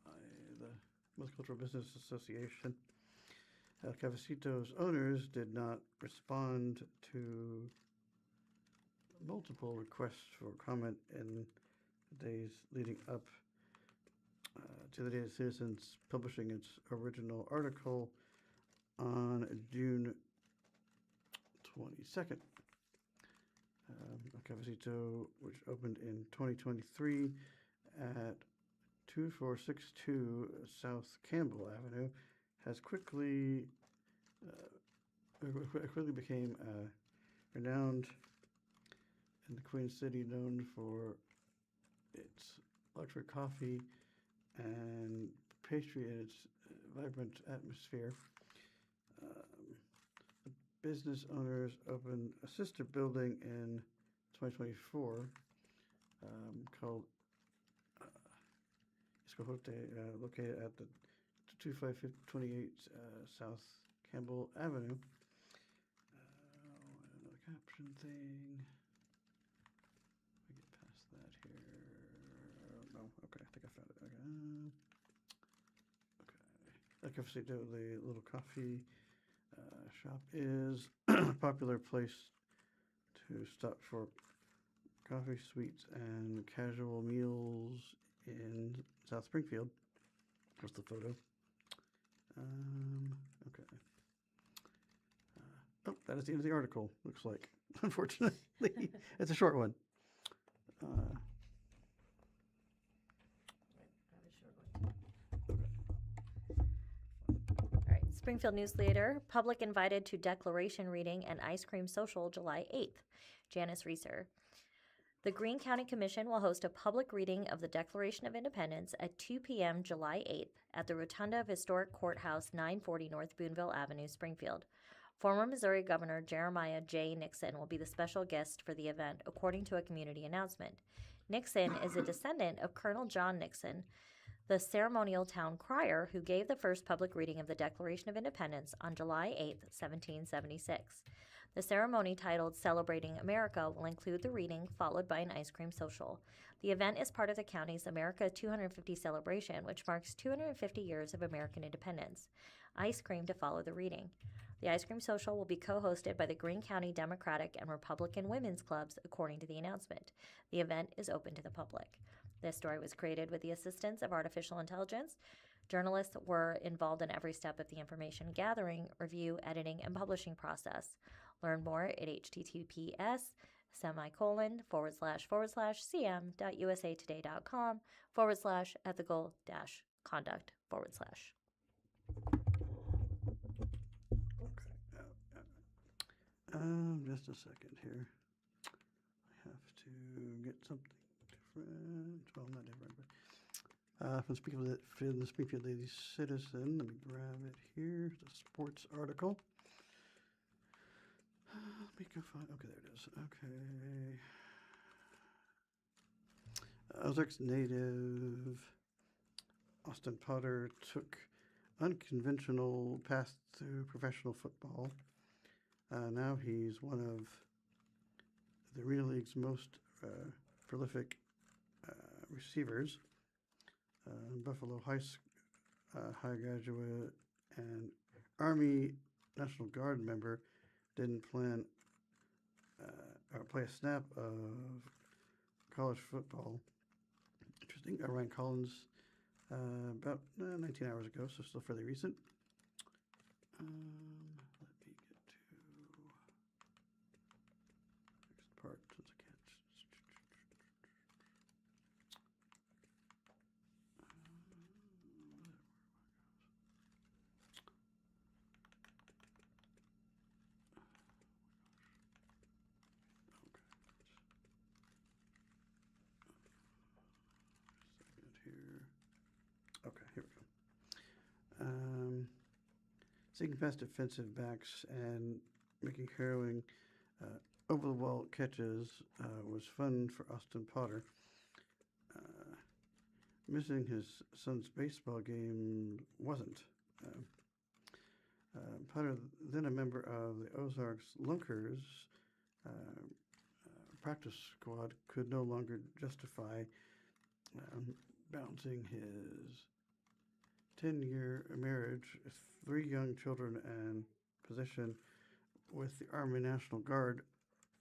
by the Multicultural Business Association. Cafecito's owners did not respond to multiple requests for comment in the days leading up to the Daily Citizen's publishing its original article on June 22nd. Cafecito, which opened in 2023 at 2462 South Campbell Avenue, has quickly became renowned in the Queen City, known for its luxury coffee and pastry and its vibrant atmosphere. The business owners opened a sister building in 2024 called Escojote, located at the 2528 South Campbell Avenue. Another caption thing. We get past that here. No, okay, I think I found it. Okay. Like I said, the little coffee shop is a popular place to stop for coffee, sweets, and casual meals in South Springfield. Here's the photo. Okay. Oh, that is the end of the article, looks like. Unfortunately, it's a short one. All right. Springfield News-Leader, public invited to declaration reading and ice cream social July 8th. Janice Reeser. The Greene County Commission will host a public reading of the Declaration of Independence at 2 p.m. July 8th at the Rotunda of Historic Courthouse, 940 North Boonville Avenue, Springfield. Former Missouri Governor Jeremiah J. Nixon will be the special guest for the event, according to a community announcement. Nixon is a descendant of Colonel John Nixon, the ceremonial town crier who gave the first public reading of the Declaration of Independence on July 8, 1776. The ceremony, titled Celebrating America, will include the reading, followed by an ice cream social. The event is part of the county's America 250 celebration, which marks 250 years of American independence. Ice cream to follow the reading. The ice cream social will be co-hosted by the Greene County Democratic and Republican Women's Clubs, according to the announcement. The event is open to the public. This story was created with the assistance of artificial intelligence. Journalists were involved in every step of the information gathering, review, editing, and publishing process. Learn more at https://cm.usatoday.com/ethical-conduct/. Just a second here. I have to get something different. Well, not different, but from the Springfield Daily Citizen. Let me grab it here. The sports article. Let me go find. Okay, there it is. Okay. Ozarks native Austin Potter took unconventional path to professional football. Now he's one of the Arena League's most prolific receivers. Buffalo High graduate and Army National Guard member didn't plan or play a snap of college football. Interesting. Ryan Collins about 19 hours ago, so still fairly recent. Let me get to next part. Since I can't. Okay, here we go. Seeking past defensive backs and making harrowing over-the-wall catches was fun for Austin Potter. Missing his son's baseball game wasn't. Potter, then a member of the Ozarks Lunkers practice squad, could no longer justify balancing his 10-year marriage, 3 young children, and position with the Army National Guard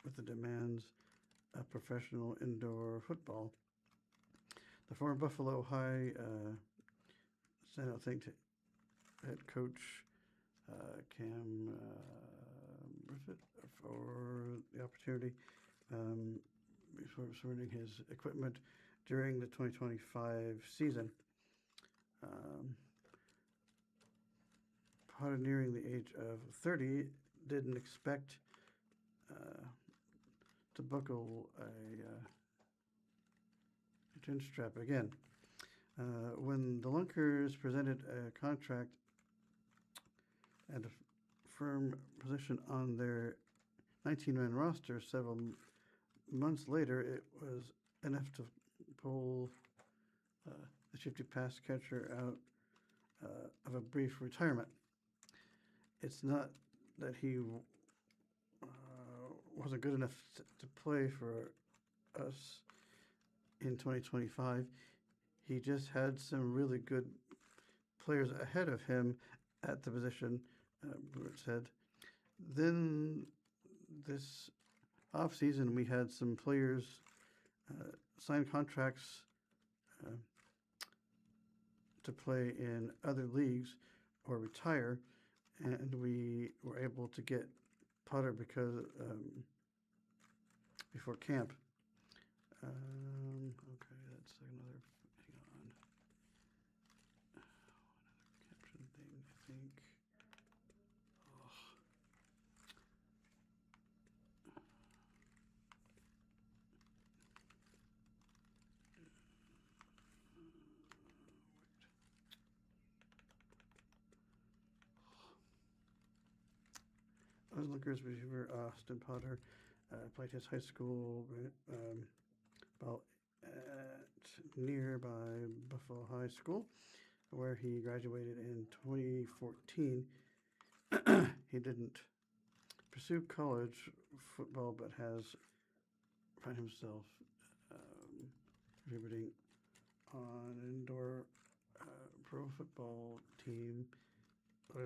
with the demands of professional indoor football. The former Buffalo High sent out thing to head coach Cam Griffith for the opportunity before sorting his equipment during the 2025 season. Potter, nearing the age of 30, didn't expect to buckle a chin strap again. When the Lunkers presented a contract and a firm position on their 19-man roster several months later, it was enough to pull the shifty pass catcher out of a brief retirement. It's not that he wasn't good enough to play for us in 2025. He just had some really good players ahead of him at the position, Brewer said. Then this offseason, we had some players sign contracts to play in other leagues or retire, and we were able to get Potter because before camp. Okay, that's another. Hang on. Another caption thing, I think. Lunkers receiver Austin Potter played his high school ball at nearby Buffalo High School, where he graduated in 2014. He didn't pursue college football, but has found himself contributing on an indoor pro football team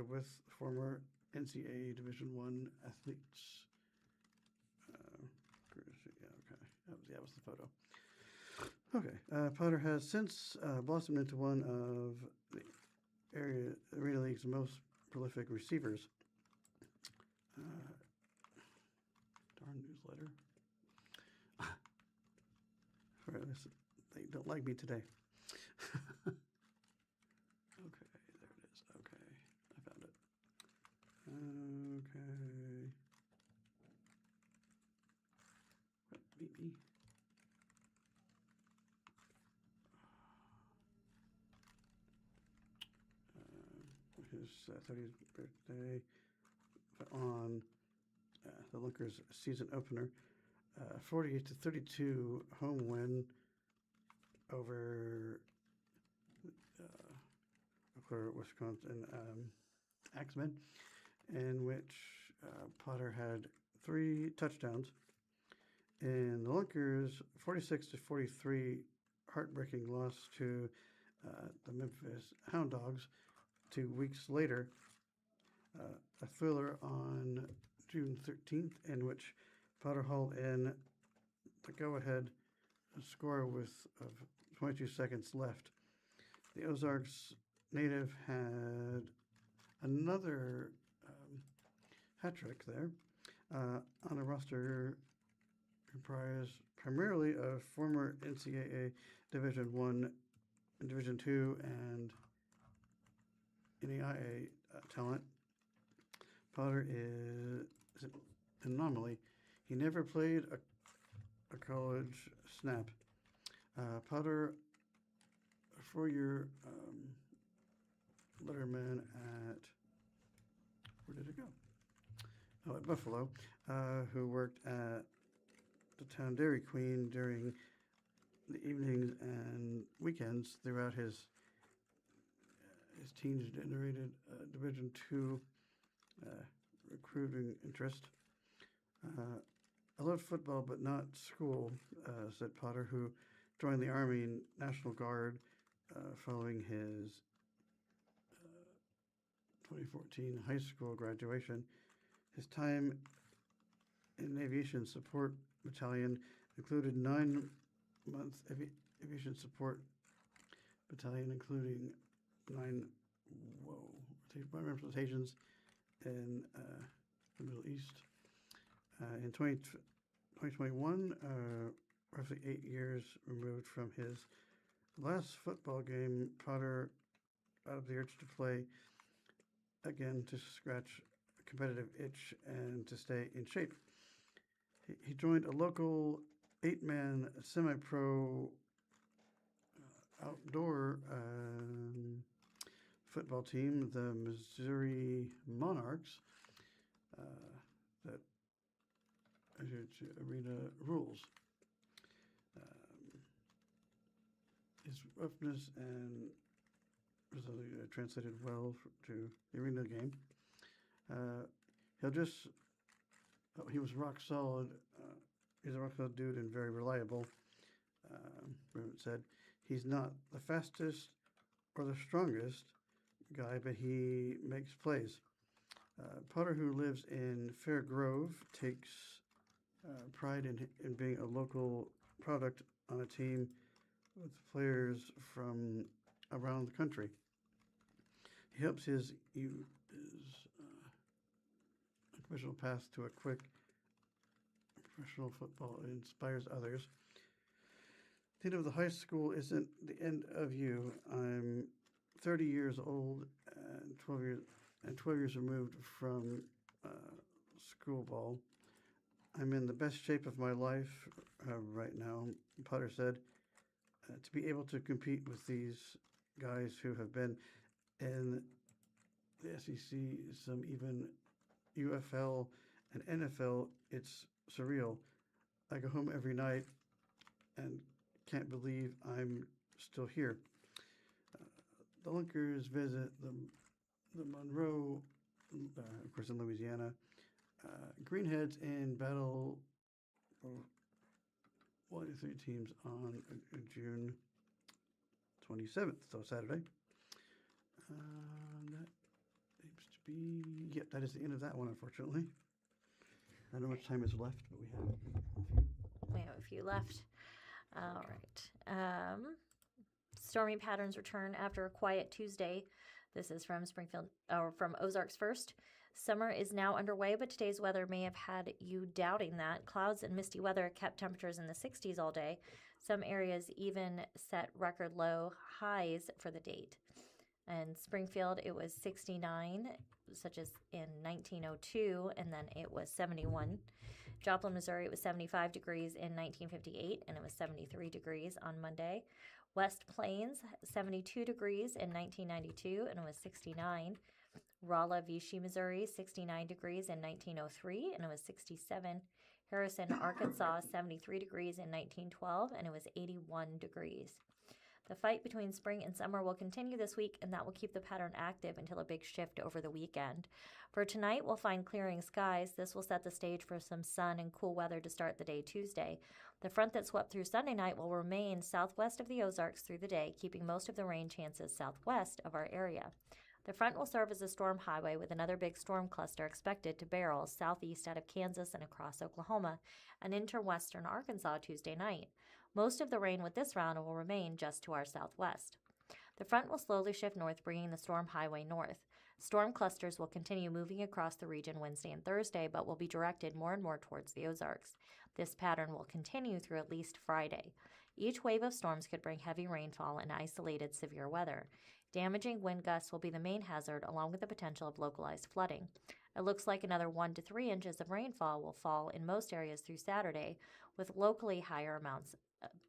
with former NCAA Division I athletes. That was the photo. Okay, Potter has since blossomed into one of the Arena League's most prolific receivers. Darn newsletter. They don't like me today. Okay, there it is. Okay, I found it. Okay. Beat me. His 30th birthday on the Lunkers season opener. 48-32 home win over Wisconsin Axemen, in which Potter had 3 touchdowns. In the Lunkers' 46-43 heartbreaking loss to the Memphis Hound Dogs 2 weeks later, a thriller on June 13th, in which Potter hauled in the go-ahead score with 22 seconds left. The Ozarks native had another hat trick there on a roster comprised primarily of former NCAA Division I, Division II, and NAIA talent. Potter is an anomaly. He never played a college snap. Potter, a 4-year letterman at, where did it go? Oh, at Buffalo, who worked at the town Dairy Queen during the evenings and weekends throughout his teens-generated Division II recruiting interest. I loved football, but not school, said Potter, who joined the Army National Guard following his 2014 high school graduation. His time in Aviation Support Battalion included 9-month Aviation Support Battalion, including 9 rotations in the Middle East. In 2021, roughly 8 years removed from his last football game, Potter out of the urge to play again to scratch a competitive itch and to stay in shape. He joined a local 8-man semi-pro outdoor football team, the Missouri Monarchs, that adhered to arena rules. His roughness and translated well to the arena game. He was rock solid. He's a rock solid dude and very reliable. Rivett said, he's not the fastest or the strongest guy, but he makes plays. Potter, who lives in Fair Grove, takes pride in being a local product on a team with players from around the country. He hopes his unconventional path to a quick professional football inspires others. The end of the high school isn't the end of you. I'm 30 years old and 12 years removed from school ball. I'm in the best shape of my life right now, Potter said. To be able to compete with these guys who have been in the SEC, some even UFL and NFL, it's surreal. I go home every night and can't believe I'm still here. The Lunkers visit the Monroe, of course in Louisiana, Greenheads in battle for 1 to 3 teams on June 27th, so Saturday. That seems to be, yep, that is the end of that one, unfortunately. I don't know how much time is left, but we have a few. We have a few left. All right. Stormy patterns return after a quiet Tuesday. This is from from Ozarks First. Summer is now underway, but today's weather may have had you doubting that. Clouds and misty weather kept temperatures in the 60s all day. Some areas even set record low highs for the date. In Springfield, it was 69, such as in 1902, and then it was 71. Joplin, Missouri, it was 75 degrees in 1958, and it was 73 degrees on Monday. West Plains, 72 degrees in 1992, and it was 69. Rolla, Vichy, Missouri, 69 degrees in 1903, and it was 67. Harrison, Arkansas, 73 degrees in 1912, and it was 81 degrees. The fight between spring and summer will continue this week, and that will keep the pattern active until a big shift over the weekend. For tonight, we'll find clearing skies. This will set the stage for some sun and cool weather to start the day Tuesday. The front that swept through Sunday night will remain southwest of the Ozarks through the day, keeping most of the rain chances southwest of our area. The front will serve as a storm highway with another big storm cluster expected to barrel southeast out of Kansas and across Oklahoma and into western Arkansas Tuesday night. Most of the rain with this round will remain just to our southwest. The front will slowly shift north, bringing the storm highway north. Storm clusters will continue moving across the region Wednesday and Thursday, but will be directed more and more towards the Ozarks. This pattern will continue through at least Friday. Each wave of storms could bring heavy rainfall and isolated severe weather. Damaging wind gusts will be the main hazard, along with the potential of localized flooding. It looks like another 1 to 3 inches of rainfall will fall in most areas through Saturday, with locally higher amounts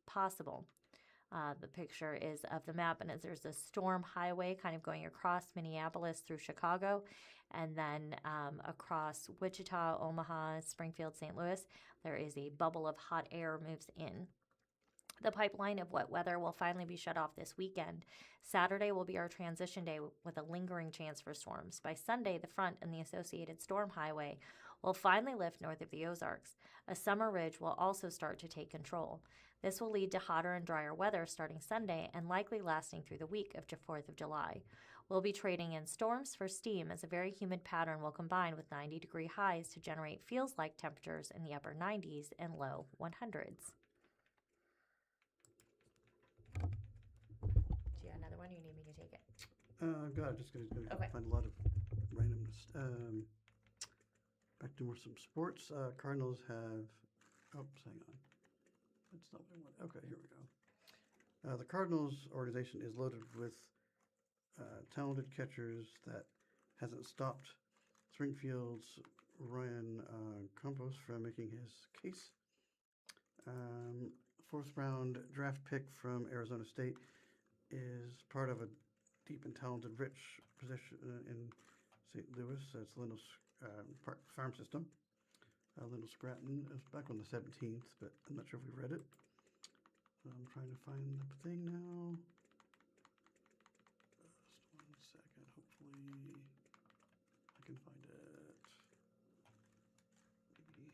possible. The picture is of the map, and there's a storm highway kind of going across Minneapolis through Chicago, and then across Wichita, Omaha, Springfield, St. Louis. There is a bubble of hot air moves in. The pipeline of wet weather will finally be shut off this weekend. Saturday will be our transition day with a lingering chance for storms. By Sunday, the front and the associated storm highway will finally lift north of the Ozarks. A summer ridge will also start to take control. This will lead to hotter and drier weather starting Sunday and likely lasting through the week of 4th of July. We'll be trading in storms for steam as a very humid pattern will combine with 90-degree highs to generate feels-like temperatures in the upper 90s and low 100s. Do you have another one, or you need me to take it? I've got it. Just going to Okay. find a lot of randomness. Back to some sports. Cardinals have. Oops, hang on. That's not what I want. Okay, here we go. The Cardinals organization is loaded with talented catchers that hasn't stopped Springfield's Ryan Campos from making his case. 4th round draft pick from Arizona State is part of a deep and talented, rich position in St. Louis. It's Lindell Park Farm System. Lindell Scranton. It was back on the 17th, but I'm not sure if we read it. So I'm trying to find the thing now. Just 1 second. Hopefully I can find it. Maybe.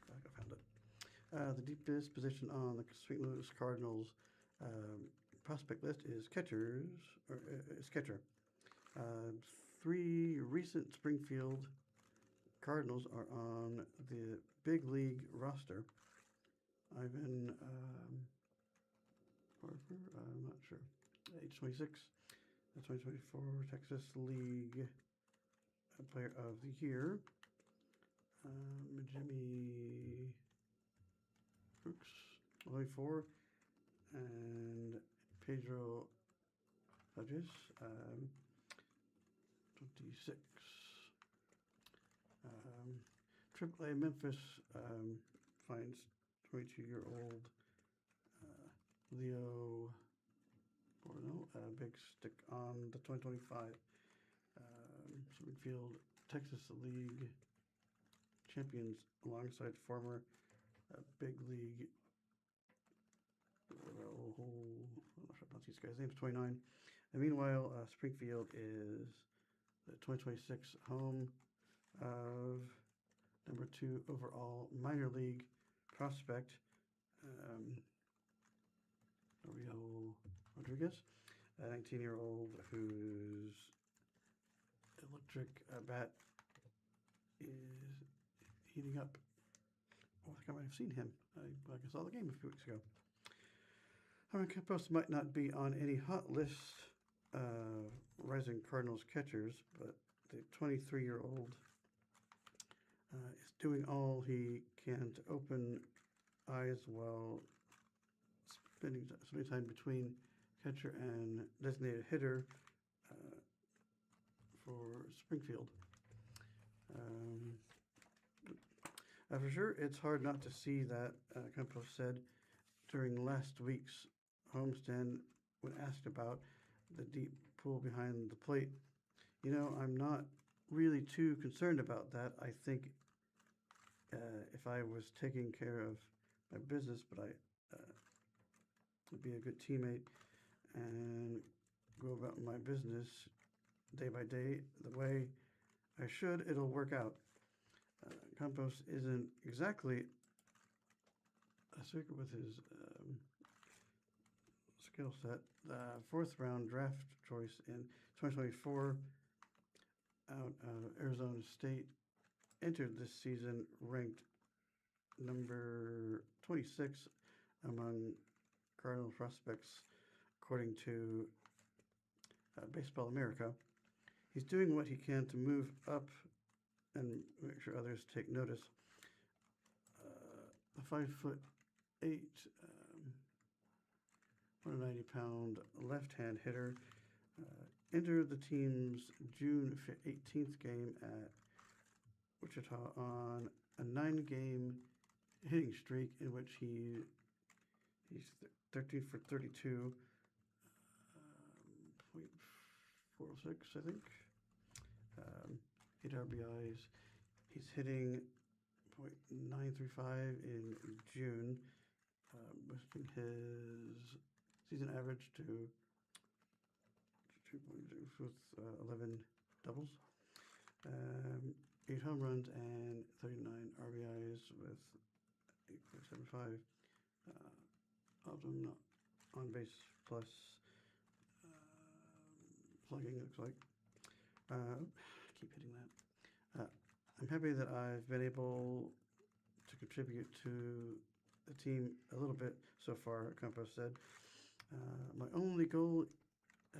I found it. The deepest position on the St. Louis Cardinals prospect list is catcher. 3 recent Springfield Cardinals are on the big league roster. Ivan Parker, I'm not sure. Age 26, 2024 Texas League Player of the Year. Jimmy Brooks, 24, and Pedro Hodges, 56. AAA Memphis finds 22-year-old Leo Borno a big stick on the 2025 Springfield Texas League champions alongside former big league. I'm not sure about these guys' names. 29. And meanwhile, Springfield is the 2026 home of number 2 overall minor league prospect, Ariel Rodriguez, a 19-year-old whose electric bat is heating up. Oh, I think I might have seen him. I saw the game a few weeks ago. Harmon Campos might not be on any hot list rising Cardinals catchers, but the 23-year-old is doing all he can to open eyes while spending time between catcher and designated hitter for Springfield. For sure, it's hard not to see that, Campos said during last week's homestand when asked about the deep pool behind the plate. You know, I'm not really too concerned about that. I think if I was taking care of my business, but I would be a good teammate and go about my business day by day the way I should, it'll work out. Campos isn't exactly a secret with his skill set. The 4th round draft choice in 2024 out of Arizona State entered this season ranked number 26 among Cardinal prospects, according to Baseball America. He's doing what he can to move up and make sure others take notice. A 5'8", 190-pound left-hand hitter entered the team's June 18th game at Wichita on a 9-game hitting streak in which he's 13 for 32, .406, I think. 8 RBIs. He's hitting .935 in June, boosting his season average to 2.2 with 11 doubles, 8 home runs and 39 RBIs with 8.75 of them on base plus slugging, looks like. Keep hitting that. I'm happy that I've been able to contribute to the team a little bit so far, Campos said. My only goal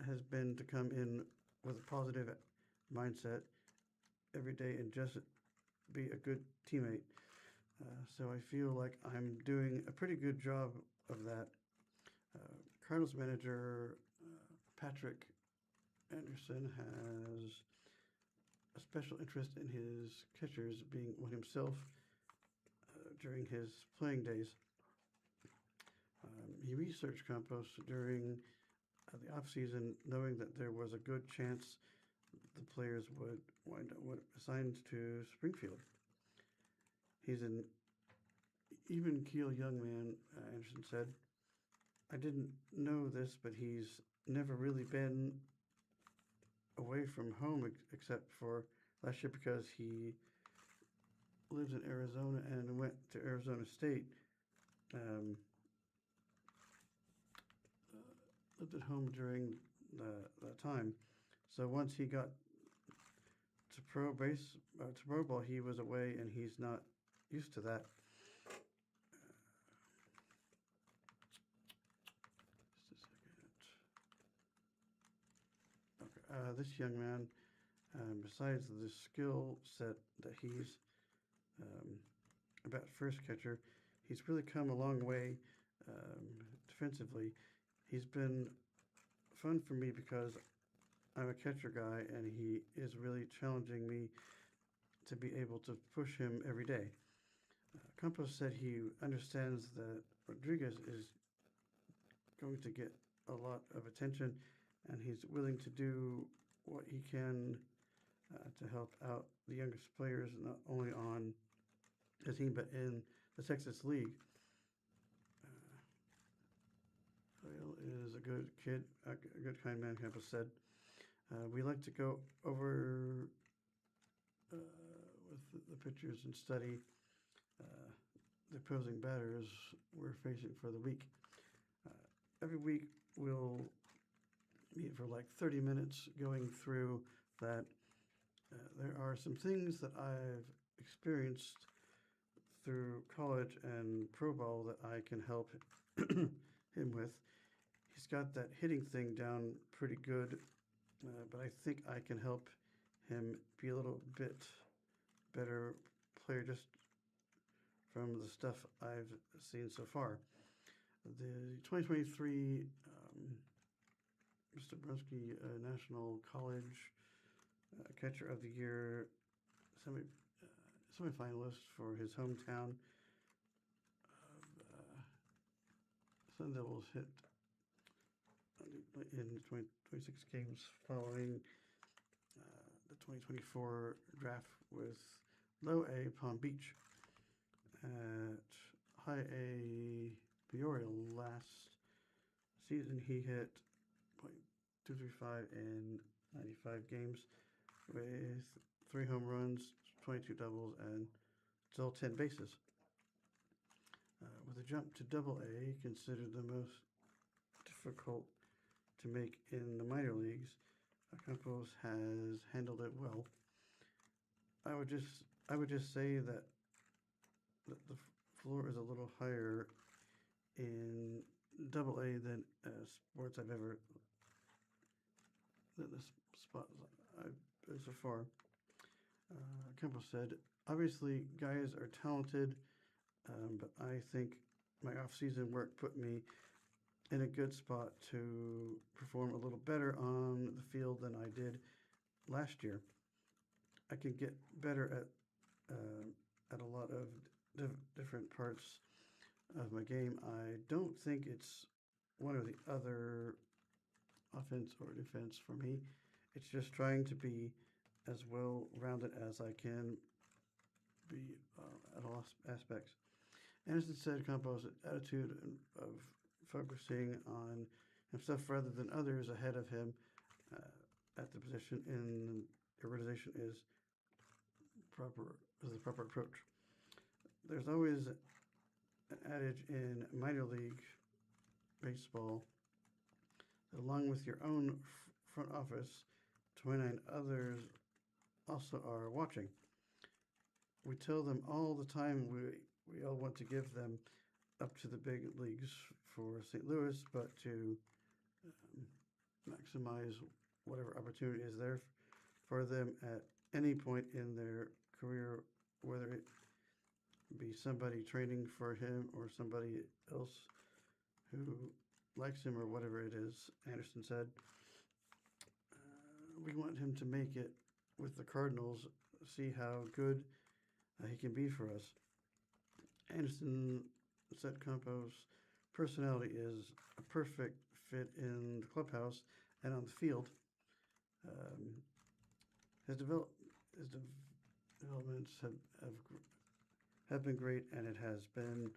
has been to come in with a positive mindset every day and just be a good teammate. So I feel like I'm doing a pretty good job of that. Cardinals manager Patrick Anderson has a special interest in his catchers being one himself during his playing days. He researched Campos during the off-season, knowing that there was a good chance the players would wind up assigned to Springfield. He's an even-keel young man, Anderson said. I didn't know this, but he's never really been away from home except for last year because he lives in Arizona and went to Arizona State. Lived at home during that time. So once he got to pro ball, he was away, and he's not used to that. Just a second. Okay, this young man, besides the skill set that he's about first catcher, he's really come a long way defensively. He's been fun for me because I'm a catcher guy, and he is really challenging me to be able to push him every day. Campos said he understands that Rodriguez is going to get a lot of attention, and he's willing to do what he can to help out the youngest players, not only on his team but in the Texas League. Doyle is a good kid, a good kind man, Campos said. We like to go over with the pitchers and study the opposing batters we're facing for the week. Every week we'll meet for like 30 minutes going through that. There are some things that I've experienced through college and pro ball that I can help him with. He's got that hitting thing down pretty good, but I think I can help him be a little bit better player just from the stuff I've seen so far. The 2023 Mr. Brunski National College Catcher of the Year semifinalist for his hometown of Sun Devils hit in 26 games following the 2024 draft with Low A Palm Beach. At High A Peoria last season, he hit .235 in 95 games with 3 home runs, 22 doubles, and still 10 bases. With a jump to Double A, considered the most difficult to make in the minor leagues, Campos has handled it well. I would just say that the floor is a little higher in Double A than sports I've ever than the spot I've been so far. Campbell said, "Obviously, guys are talented, but I think my off-season work put me in a good spot to perform a little better on the field than I did last year. I can get better at a lot of different parts of my game. I don't think it's one or the other, offense or defense for me. It's just trying to be as well-rounded as I can be at all aspects." Anderson said Campos' attitude of focusing on himself rather than others ahead of him at the position in the organization is the proper approach. There's always an adage in minor league baseball that along with your own front office, 29 others also are watching. We tell them all the time we all want to give them up to the big leagues for St. Louis, but to maximize whatever opportunity is there for them at any point in their career, whether it be somebody training for him or somebody else who likes him or whatever it is, Anderson said. We want him to make it with the Cardinals, see how good he can be for us. Anderson said Campos' personality is a perfect fit in the clubhouse and on the field. His developments have been great, and it has been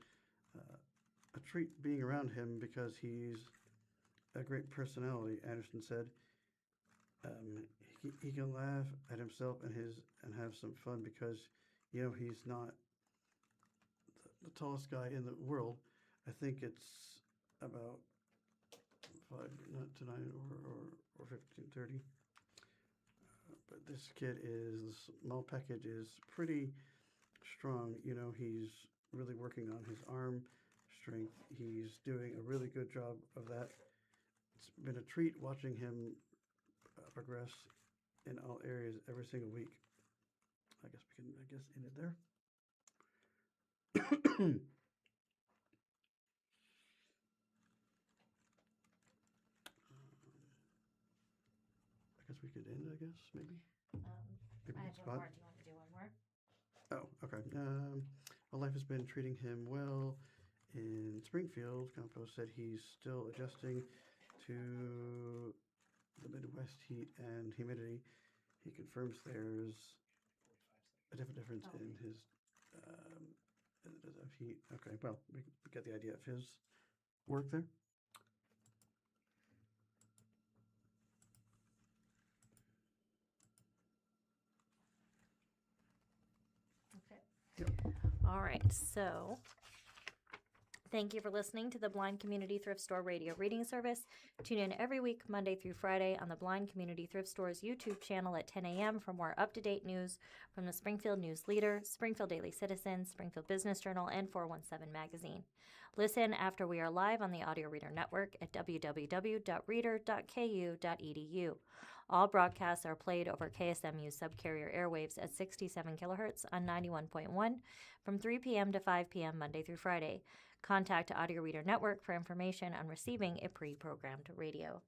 a treat being around him because he's a great personality, Anderson said. He can laugh at himself and have some fun because, he's not the tallest guy in the world. I think it's about 5'9" or 15'30". But this kid the small package is pretty strong. He's really working on his arm strength. He's doing a really good job of that. It's been a treat watching him progress in all areas every single week. I guess we can end it there. maybe. I have Spot. one more. Do you want to do one more? Oh, okay. Well, life has been treating him well in Springfield. Compost said he's still adjusting to the Midwest heat and humidity. He confirms there's a difference in his of heat. Okay, well, we get the idea of his work there. All right, so thank you for listening to the Blind Community Thrift Store radio reading service. Tune in every week, Monday through Friday, on the Blind Community Thrift Store's YouTube channel at 10 a.m. for more up-to-date news from the Springfield News-Leader, Springfield Daily Citizen, Springfield Business Journal, and 417 magazine. Listen after we are live on the Audio Reader Network at www.reader.ku.edu. All broadcasts are played over KSMU subcarrier airwaves at 67 kilohertz on 91.1 from 3 p.m. to 5 p.m. Monday through Friday. Contact Audio Reader Network for information on receiving a pre-programmed radio.